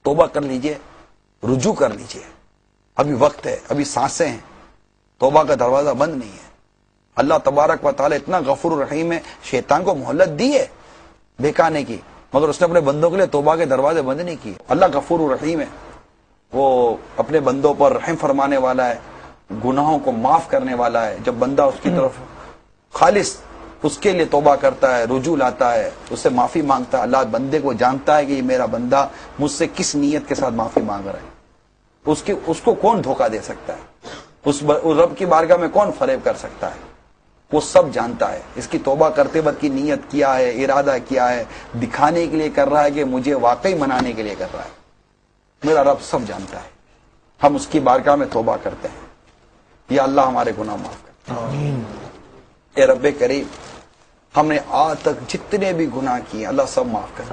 A: توبہ کر لیجئے، رجوع کر لیجئے. ابھی وقت ہے، ابھی سانسیں ہیں. توبہ کا دروازہ بند نہیں ہے. اللہ تبارک و تعالی اتنا غفور رحیم ہے. شیطان کو مہلت دی ہے بہکانے کی، مگر اس نے اپنے بندوں کے لیے توبہ کے دروازے بند نہیں کیے. اللہ غفور رحیم ہے، وہ اپنے بندوں پر رحم فرمانے والا ہے، گناہوں کو معاف کرنے والا ہے. جب بندہ اس کی طرف خالص اس کے لیے توبہ کرتا ہے، رجوع لاتا ہے، اس سے معافی مانگتا ہے، اللہ بندے کو جانتا ہے کہ یہ میرا بندہ مجھ سے کس نیت کے ساتھ معافی مانگ رہا ہے. اس کو کون دھوکہ دے سکتا ہے؟ اس رب کی بارگاہ میں کون فریب کر سکتا ہے؟ وہ سب جانتا ہے. اس کی توبہ کرتے وقت کی نیت کیا ہے، ارادہ کیا ہے، دکھانے کے لیے کر رہا ہے کہ مجھے واقعی منانے کے لیے کر رہا ہے. میرا رب سب جانتا ہے. ہم اس کی بارگاہ میں توبہ کرتے ہیں، یا اللہ ہمارے گناہ معاف کر. اے رب کریم، ہم نے آج تک جتنے بھی گناہ کیے اللہ سب معاف کر.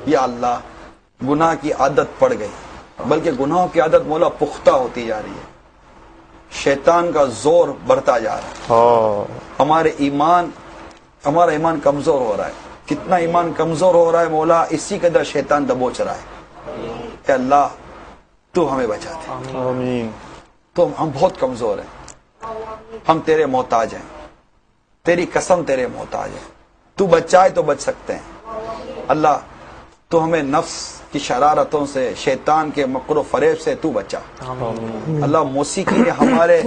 A: یا اللہ گناہ کی عادت پڑ گئی، بلکہ گناہوں کی عادت مولا پختہ ہوتی جا رہی ہے. شیطان کا زور بڑھتا جا رہا ہے. ہمارا ایمان کمزور ہو رہا ہے. کتنا ایمان کمزور ہو رہا ہے مولا، اسی قدر شیطان دبوچ رہا ہے. کہ اللہ تو ہمیں بچا دے.
C: آمین.
A: تو ہم بہت کمزور ہیں، ہم تیرے محتاج ہیں. تیری قسم تیرے محتاج ہیں. تو بچائے تو بچ سکتے ہیں. اللہ تو ہمیں نفس کی شرارتوں سے، شیطان کے مکر و فریب سے تو بچا. اللہ موسیقی نے ہمارے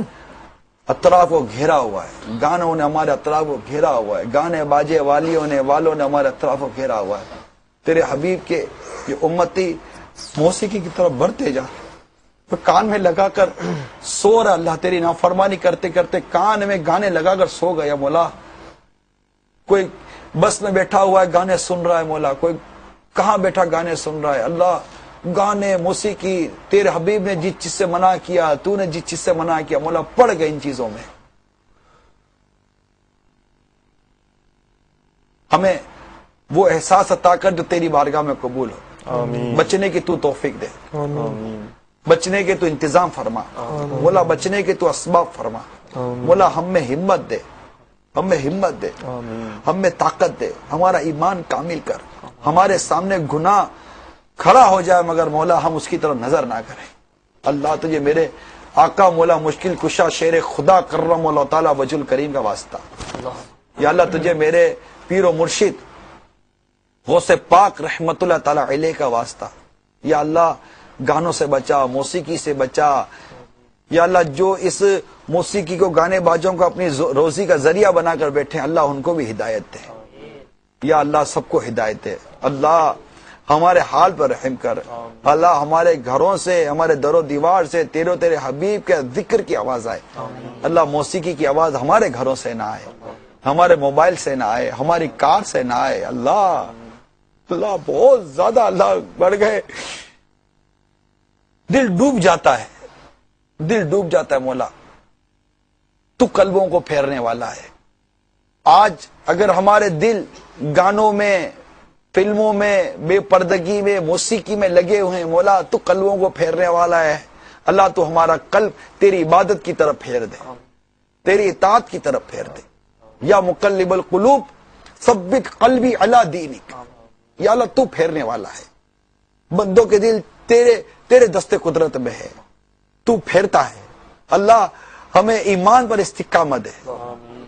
A: اطراف کو گھیرا ہوا ہے، گانوں نے ہمارے اطراف کو گھیرا ہوا ہے، گانے باجے والوں نے ہمارے اطراف کو گھیرا ہوا ہے. تیرے حبیب کے یہ امتی موسیقی کی طرف بڑھتے جا، تو کان میں لگا کر سو رہا. اللہ تیری نافرمانی کرتے کرتے کان میں گانے لگا کر سو گیا. مولا کوئی بس میں بیٹھا ہوا ہے گانے سن رہا ہے، مولا کوئی کہاں بیٹھا گانے سن رہا ہے. اللہ گانے موسیقی تیرے حبیب نے جس چیز سے منع کیا، تو نے جس چیز سے منع کیا، مولا پڑ گئے ان چیزوں میں. ہمیں وہ احساس عطا کر جو تیری بارگاہ میں قبول ہو.
C: آمین.
A: بچنے کی تو توفیق دے، بچنے کے تو انتظام فرما مولا، بچنے کے تو اسباب فرما مولا. ہم میں ہمت دے، ہم میں ہمت دے، ہم میں طاقت دے. ہمارا ایمان کامل کر. ہمارے سامنے گناہ کھڑا ہو جائے مگر مولا ہم اس کی طرف نظر نہ کریں. اللہ تجھے میرے آقا مولا مشکل کشا شیر خدا کرم اللہ تعالیٰ وجہ الکریم کا واسطہ. یا اللہ تجھے میرے پیر و مرشد غوث پاک رحمت اللہ تعالیٰ علیہ کا واسطہ. یا اللہ گانوں سے بچا، موسیقی سے بچا. یا اللہ جو اس موسیقی کو، گانے بازوں کو اپنی روزی کا ذریعہ بنا کر بیٹھے اللہ ان کو بھی ہدایت دے. یا اللہ سب کو ہدایت دے. اللہ ہمارے حال پر رحم کر اللہ، ہمارے گھروں سے، ہمارے در و دیوار سے تیرے حبیب کے ذکر کی آواز آئے اللہ، موسیقی کی آواز ہمارے گھروں سے نہ آئے، ہمارے موبائل سے نہ آئے، ہماری کار سے نہ آئے اللہ بہت زیادہ اللہ بڑھ گئے، دل ڈوب جاتا ہے، دل ڈوب جاتا ہے مولا، تو قلبوں کو پھیرنے والا ہے۔ آج اگر ہمارے دل گانوں میں، فلموں میں، بے پردگی میں، موسیقی میں لگے ہوئے ہیں مولا، تو قلبوں کو پھیرنے والا ہے اللہ، تو ہمارا قلب تیری عبادت کی طرف پھیر دے، تیری اطاعت کی طرف پھیر دے۔ یا مقلب القلوب ثبت قلبی علی دینک، یا اللہ تو پھیرنے والا ہے، بندوں کے دل تیرے دست قدرت میں ہے، تو پھیرتا ہے اللہ، ہمیں ایمان پر استقامت دے،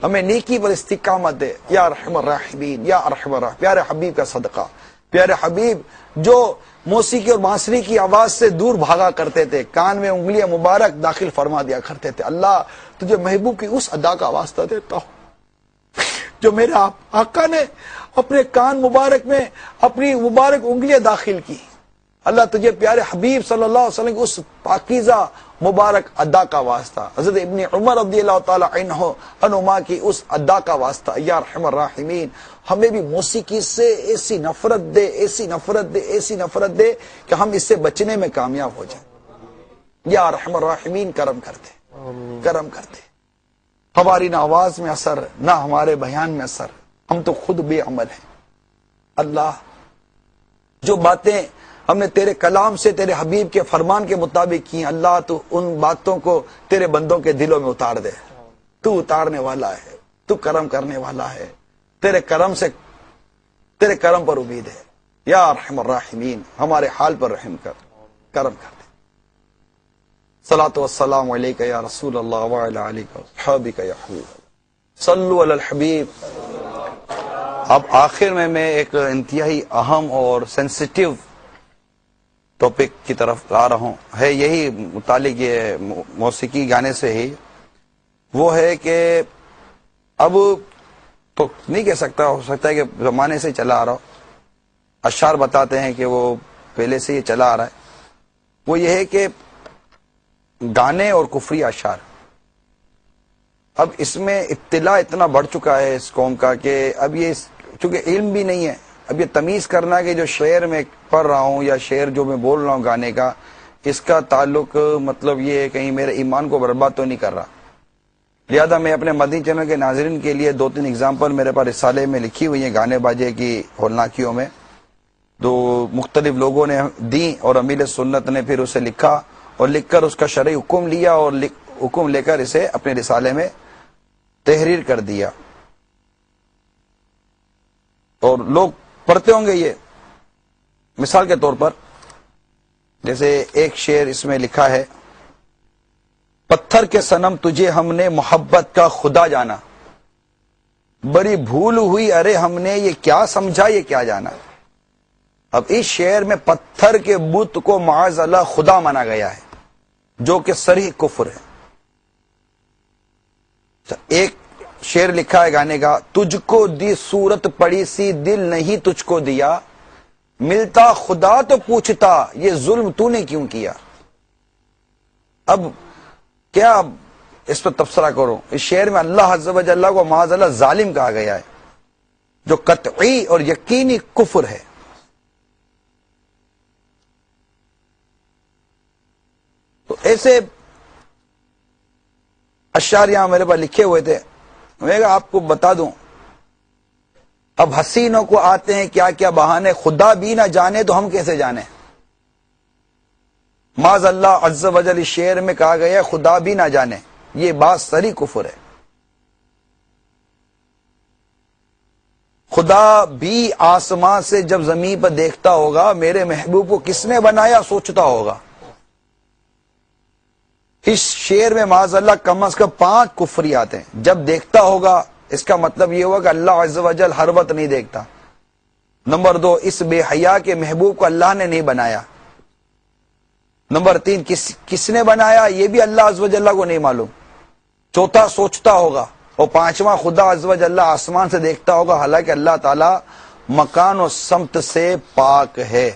A: ہمیں نیکی پر استقامت دے یا ارحم الراحمین، یا ارحم الراحمین۔ پیارے حبیب کا صدقہ، پیارے حبیب جو موسیقی اور بانسری کی آواز سے دور بھاگا کرتے تھے، کان میں انگلیاں مبارک داخل فرما دیا کرتے تھے، اللہ تجھے محبوب کی اس ادا کا واسطہ دیتا ہوں جو میرے آقا نے اپنے کان مبارک میں اپنی مبارک انگلیاں داخل کی، اللہ تجھے پیارے حبیب صلی اللہ علیہ وسلم کی اس پاکیزہ مبارک ادا کا واسطہ، حضرت ابن عمر رضی اللہ تعالی عنہما کی اس ادا کا واسطہ یا ارحم الراحمین، ہمیں بھی موسیقی سے ایسی نفرت دے، ایسی نفرت دے، ایسی نفرت دے کہ ہم اس سے بچنے میں کامیاب ہو جائیں یا ارحم الراحمین۔ کرم کرتے، کرم کرتے، ہماری نہ آواز میں اثر، نہ ہمارے بیان میں اثر، ہم تو خود بے عمل ہیں اللہ، جو باتیں ہم نے تیرے کلام سے، تیرے حبیب کے فرمان کے مطابق کی اللہ، تو ان باتوں کو تیرے بندوں کے دلوں میں اتار دے، تو اتارنے والا ہے، تو کرم کرنے والا ہے، تیرے کرم پر امید ہے یا ارحم الراحمین، ہمارے حال پر رحم کر، کرم کر دے۔ صلاۃ والسلام علیک یا رسول اللہ وعلی آلک وصحبہ یا حبیب اللہ، صلو علی الحبیب۔ اب آخر میں ایک انتہائی اہم اور سینسیٹیو ٹاپک کی طرف آ رہا ہوں، ہے یہی متعلق یہ موسیقی گانے سے ہی، وہ ہے کہ اب تو نہیں کہہ سکتا، ہو سکتا ہے کہ زمانے سے چلا آ رہا ہو، اشعار بتاتے ہیں کہ وہ پہلے سے یہ چلا آ رہا ہے، وہ یہ ہے کہ گانے اور کفری اشعار، اب اس میں اطلاع اتنا بڑھ چکا ہے اس قوم کا کہ اب یہ چونکہ علم بھی نہیں ہے، اب یہ تمیز کرنا کہ جو شعر میں پڑھ رہا ہوں یا شعر جو میں بول رہا ہوں گانے کا، اس کا تعلق مطلب یہ ہے کہیں میرے ایمان کو برباد تو نہیں کر رہا، لہذا میں اپنے مدنی چینل کے ناظرین کے لیے 2-3 اگزامپل میرے پاس رسالے میں لکھی ہوئی ہیں گانے باجے کی ہولناکیوں میں، تو مختلف لوگوں نے دی اور امیر سنت نے پھر اسے لکھا اور لکھ کر اس کا شرعی حکم لیا اور حکم لے کر اسے اپنے رسالے میں تحریر کر دیا، اور لوگ پڑھتے ہوں گے یہ۔ مثال کے طور پر جیسے ایک شعر اس میں لکھا ہے، پتھر کے صنم تجھے ہم نے محبت کا خدا جانا، بڑی بھول ہوئی ارے ہم نے یہ کیا سمجھا یہ کیا جانا۔ اب اس شعر میں پتھر کے بت کو معاذ اللہ خدا مانا گیا ہے، جو کہ صریح کفر ہے۔ ایک شعر لکھا ہے گانے کا، تجھ کو دی صورت پڑی سی دل نہیں تجھ کو دیا، ملتا خدا تو پوچھتا یہ ظلم تو نے کیوں کیا۔ اب کیا اس پر تبصرہ کرو، اس شعر میں اللہ عز و جل کو معاذ اللہ ظالم کہا گیا ہے، جو قطعی اور یقینی کفر ہے۔ تو ایسے اشعار یہاں میرے پاس لکھے ہوئے تھے، میں آپ کو بتا دوں، اب حسینوں کو آتے ہیں کیا کیا بہانے، خدا بھی نہ جانے تو ہم کیسے جانے۔ معاذ اللہ عز و جل شعر میں کہا گیا ہے خدا بھی نہ جانے، یہ بات صریح کفر ہے۔ خدا بھی آسمان سے جب زمین پر دیکھتا ہوگا میرے محبوب کو کس نے بنایا سوچتا ہوگا۔ اس شعر میں معاذ اللہ کم از کم 5 کفریات ہیں۔ جب دیکھتا ہوگا اس کا مطلب یہ ہوگا کہ اللہ عز و جل ہر وقت نہیں دیکھتا۔ نمبر 2، اس بے حیا کے محبوب کو اللہ نے نہیں بنایا۔ نمبر 3، کس نے بنایا یہ بھی اللہ عز و جل کو نہیں معلوم۔ چوتھا، سوچتا ہوگا۔ اور 5واں، خدا عز و جل آسمان سے دیکھتا ہوگا، حالانکہ اللہ تعالیٰ مکان و سمت سے پاک ہے۔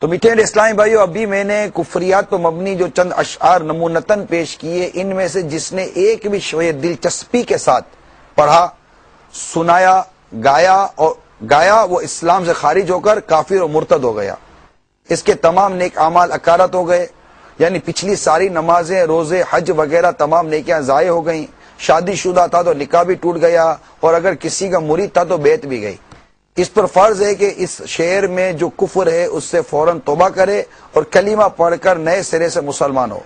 A: تو میٹھے اسلامی بھائیو، ابھی میں نے کفریات پر مبنی جو چند اشعار نمونتاً پیش کیے، ان میں سے جس نے ایک بھی شویہ دلچسپی کے ساتھ پڑھا، سنایا، گایا وہ اسلام سے خارج ہو کر کافر و مرتد ہو گیا۔ اس کے تمام نیک اعمال اکارت ہو گئے، یعنی پچھلی ساری نمازیں، روزے، حج وغیرہ تمام نیکیاں ضائع ہو گئیں۔ شادی شدہ تھا تو نکاح بھی ٹوٹ گیا، اور اگر کسی کا مرید تھا تو بیعت بھی گئی۔ اس پر فرض ہے کہ اس شعر میں جو کفر ہے اس سے فوراً توبہ کرے اور کلمہ پڑھ کر نئے سرے سے مسلمان ہو۔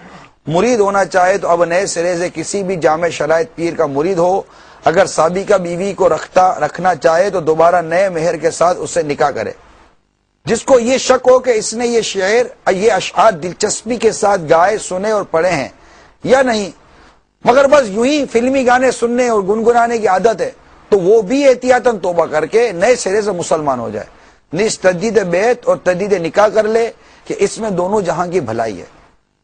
A: مرید ہونا چاہے تو اب نئے سرے سے کسی بھی جامع شرائط پیر کا مرید ہو۔ اگر سابقہ بیوی کو رکھنا چاہے تو دوبارہ نئے مہر کے ساتھ اس سے نکاح کرے۔ جس کو یہ شک ہو کہ اس نے یہ اشعار دلچسپی کے ساتھ گائے، سنے اور پڑھے ہیں یا نہیں، مگر بس یوں ہی فلمی گانے سننے اور گنگنانے کی عادت ہے، تو وہ بھی احتیاطاً توبہ کر کے نئے سرے سے مسلمان ہو جائے، نیز تجدید بیعت اور تجدید نکاح کر لے کہ اس میں دونوں جہاں کی بھلائی ہے۔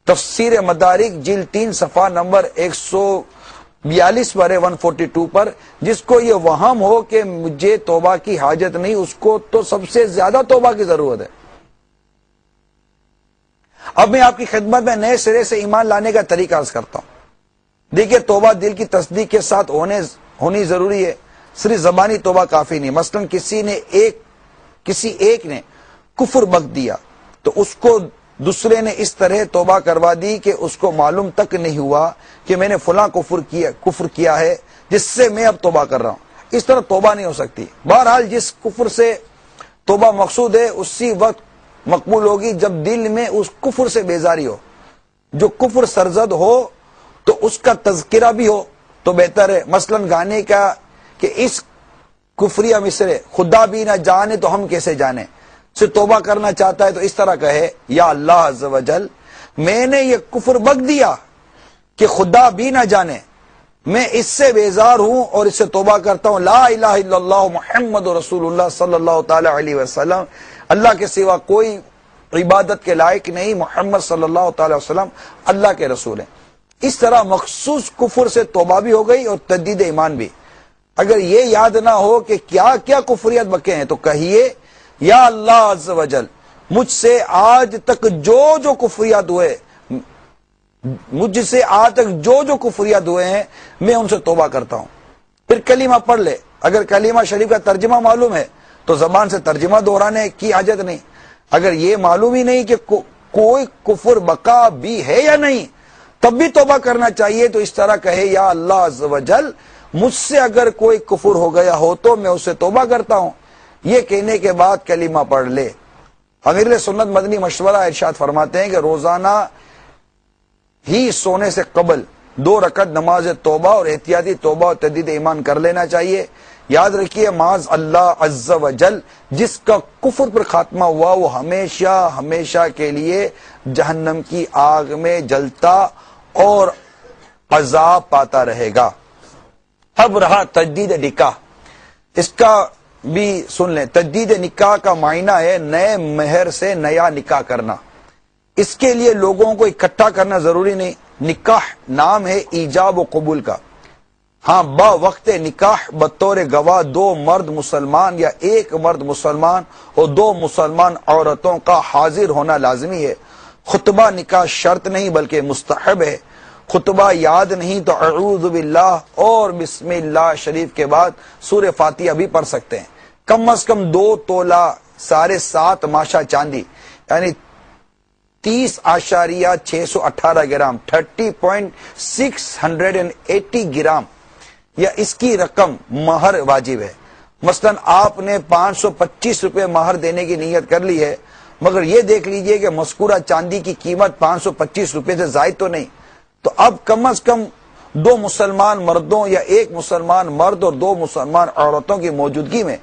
A: تفسیر مدارک جلد 3 صفحہ نمبر 142 پر 142 پر، جس کو یہ وہم ہو کہ مجھے توبہ کی حاجت نہیں، اس کو تو سب سے زیادہ توبہ کی ضرورت ہے۔ اب میں آپ کی خدمت میں نئے سرے سے ایمان لانے کا طریقہ عرض کرتا ہوں۔ دیکھیے، توبہ دل کی تصدیق کے ساتھ ہونی ضروری ہے، صرف زبانی توبہ کافی نہیں۔ مثلا کسی ایک نے کفر بک دیا تو اس کو دوسرے نے اس طرح توبہ کروا دی کہ اس کو معلوم تک نہیں ہوا کہ میں نے فلاں کفر کیا ہے جس سے میں اب توبہ کر رہا ہوں۔ اس طرح توبہ نہیں ہو سکتی۔ بہرحال جس کفر سے توبہ مقصود ہے اسی وقت مقبول ہوگی جب دل میں اس کفر سے بیزاری ہو۔ جو کفر سرزد ہو تو اس کا تذکرہ بھی ہو تو بہتر ہے۔ مثلا گانے کا کہ اس کفریہ مصرے خدا بھی نہ جانے تو ہم کیسے جانے سے توبہ کرنا چاہتا ہے تو اس طرح کہے، یا اللہ عز و جل، میں نے یہ کفر بک دیا کہ خدا بھی نہ جانے، میں اس سے بیزار ہوں اور اس سے توبہ کرتا ہوں۔ لا الہ الا اللہ محمد رسول اللہ صلی اللہ تعالی علیہ وسلم، اللہ کے سوا کوئی عبادت کے لائق نہیں، محمد صلی اللہ تعالی وسلم اللہ کے رسول ہیں۔ اس طرح مخصوص کفر سے توبہ بھی ہو گئی اور تجدید ایمان بھی۔ اگر یہ یاد نہ ہو کہ کیا کیا کفریات بکے ہیں تو کہیے، یا اللہ عز و جل، مجھ سے آج تک جو کفریات ہوئے ہیں میں ان سے توبہ کرتا ہوں۔ پھر کلمہ پڑھ لے۔ اگر کلمہ شریف کا ترجمہ معلوم ہے تو زبان سے ترجمہ دہرانے کی حاجت نہیں۔ اگر یہ معلوم ہی نہیں کہ کوئی کفر بقا بھی ہے یا نہیں تب بھی توبہ کرنا چاہیے، تو اس طرح کہے، یا اللہ عز و جل، مجھ سے اگر کوئی کفر ہو گیا ہو تو میں اسے توبہ کرتا ہوں۔ یہ کہنے کے بعد کلمہ پڑھ لے۔ امیر سنت مدنی مشورہ ارشاد فرماتے ہیں کہ روزانہ ہی سونے سے قبل 2 رکعت نماز توبہ اور احتیاطی توبہ اور تجدید ایمان کر لینا چاہیے۔ یاد رکھیے، معاذ اللہ عز و جل، جس کا کفر پر خاتمہ ہوا وہ ہمیشہ ہمیشہ کے لیے جہنم کی آگ میں جلتا اور عذاب پاتا رہے گا۔ اب رہا تجدید نکاح، اس کا بھی سن لیں۔ تجدید نکاح کا معنی ہے نئے مہر سے نیا نکاح کرنا۔ اس کے لیے لوگوں کو اکٹھا کرنا ضروری نہیں۔ نکاح نام ہے ایجاب و قبول کا۔ ہاں، با وقت نکاح بطور گواہ 2 مرد مسلمان یا 1 مرد مسلمان اور 2 مسلمان عورتوں کا حاضر ہونا لازمی ہے۔ خطبہ نکاح شرط نہیں بلکہ مستحب ہے۔ خطبہ یاد نہیں تو اعوذ باللہ اور بسم اللہ شریف کے بعد سورہ فاتحہ بھی پڑھ سکتے ہیں۔ کم از کم 2 تولہ 7.5 ماشا چاندی یعنی 30.618 گرام 30.680 گرام یا اس کی رقم مہر واجب ہے۔ مثلا آپ نے 525 روپے مہر دینے کی نیت کر لی ہے، مگر یہ دیکھ لیجئے کہ مذکورہ چاندی کی قیمت 525 روپے سے زائد تو نہیں، تو اب کم از کم 2 مسلمان مردوں یا 1 مسلمان مرد اور 2 مسلمان عورتوں کی موجودگی میں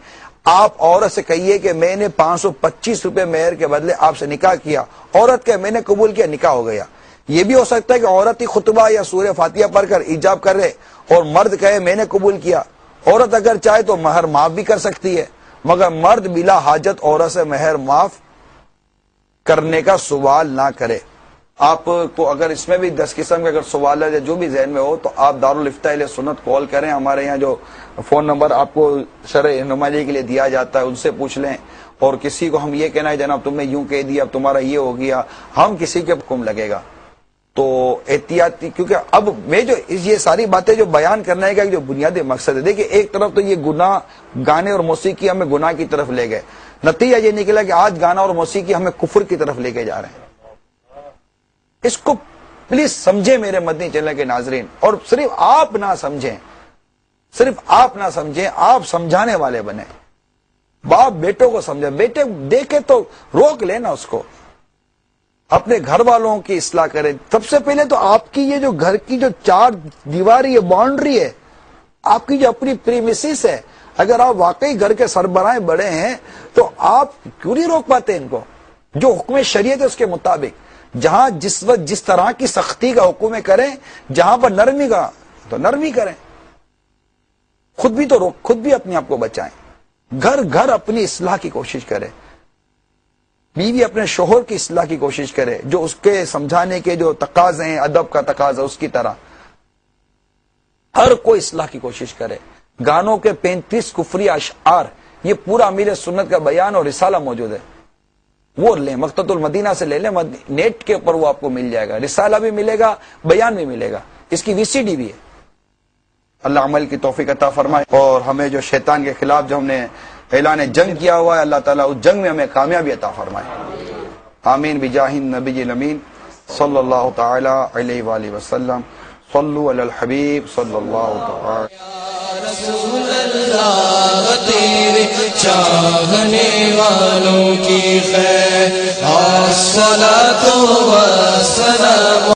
A: آپ عورت سے کہیے کہ میں نے 525 روپے مہر کے بدلے آپ سے نکاح کیا۔ عورت کہ میں نے قبول کیا، نکاح ہو گیا۔ یہ بھی ہو سکتا ہے کہ عورت ہی خطبہ یا سورہ فاتحہ پڑھ کر ایجاب کرے اور مرد کہے میں نے قبول کیا۔ عورت اگر چاہے تو مہر معاف بھی کر سکتی ہے، مگر مرد بلا حاجت عورت سے مہر معاف کرنے کا سوال نہ کرے۔ آپ کو اگر اس میں بھی 10 قسم کے اگر سوال ہے جو بھی ذہن میں ہو تو آپ دارالفتاء اہل سنت کال کریں. ہمارے یہاں جو فون نمبر آپ کو شرح رہنمائی کے لیے دیا جاتا ہے ان سے پوچھ لیں. اور کسی کو ہم یہ کہنا ہے جناب تم نے یوں کہہ دیا اب تمہارا یہ ہو گیا, ہم کسی کے حکم لگے گا تو احتیاطی, کیونکہ اب میں جو یہ ساری باتیں جو بیان کرنے کا جو بنیادی مقصد ہے, دیکھیں ایک طرف تو یہ گناہ گانے اور موسیقی ہمیں گناہ کی طرف لے گئے, نتیجہ یہ نکلا کہ آج گانا اور موسیقی ہمیں کفر کی طرف لے کے جا رہے ہیں. اس کو پلیز سمجھیں میرے مدنی چینل کے ناظرین, اور صرف آپ نہ سمجھیں, آپ سمجھانے والے بنے. باپ بیٹوں کو سمجھے, بیٹے دیکھے تو روک لینا اس کو, اپنے گھر والوں کی اصلاح کریں. سب سے پہلے تو آپ کی یہ جو گھر کی جو 4 دیواری ہے, باؤنڈری ہے, آپ کی جو اپنی پریمیسز ہے, اگر آپ واقعی گھر کے سربراہ بڑے ہیں تو آپ کیوں نہیں روک پاتے ان کو؟ جو حکم شریعت ہے اس کے مطابق جہاں جس وقت جس طرح کی سختی کا حکم کریں, جہاں پر نرمی کا تو نرمی کریں. خود بھی اپنے آپ کو بچائیں. گھر اپنی اصلاح کی کوشش کرے, بیوی اپنے شوہر کی اصلاح کی کوشش کرے, جو اس کے سمجھانے کے جو تقاضے ہیں, ادب کا تقاضا اس کی طرح ہر کوئی اصلاح کی کوشش کرے. گانوں کے 35 کفری اشعار, یہ پورا امیر سنت کا بیان اور رسالہ موجود ہے, وہ لیں, مقتۃ المدینہ سے لے لیں, نیٹ کے اوپر وہ آپ کو مل جائے گا, رسالہ بھی ملے گا, بیان بھی ملے گا, اس کی VCD بھی ہے. اللہ عمل کی توفیق عطا فرمائے, اور ہمیں جو شیطان کے خلاف جو ہم نے اعلان جنگ کیا ہوا ہے, اللہ تعالیٰ اس جنگ میں ہمیں کامیابی عطا فرمائے. آمین بجاہ النبی الامین صلی اللہ تعالی علیہ وآلہ وسلم. صلو علی الحبیب صلی اللہ تعالی.
G: رسول اللہ تیرے چاہنے والوں کی خیر الصلاۃ والسلام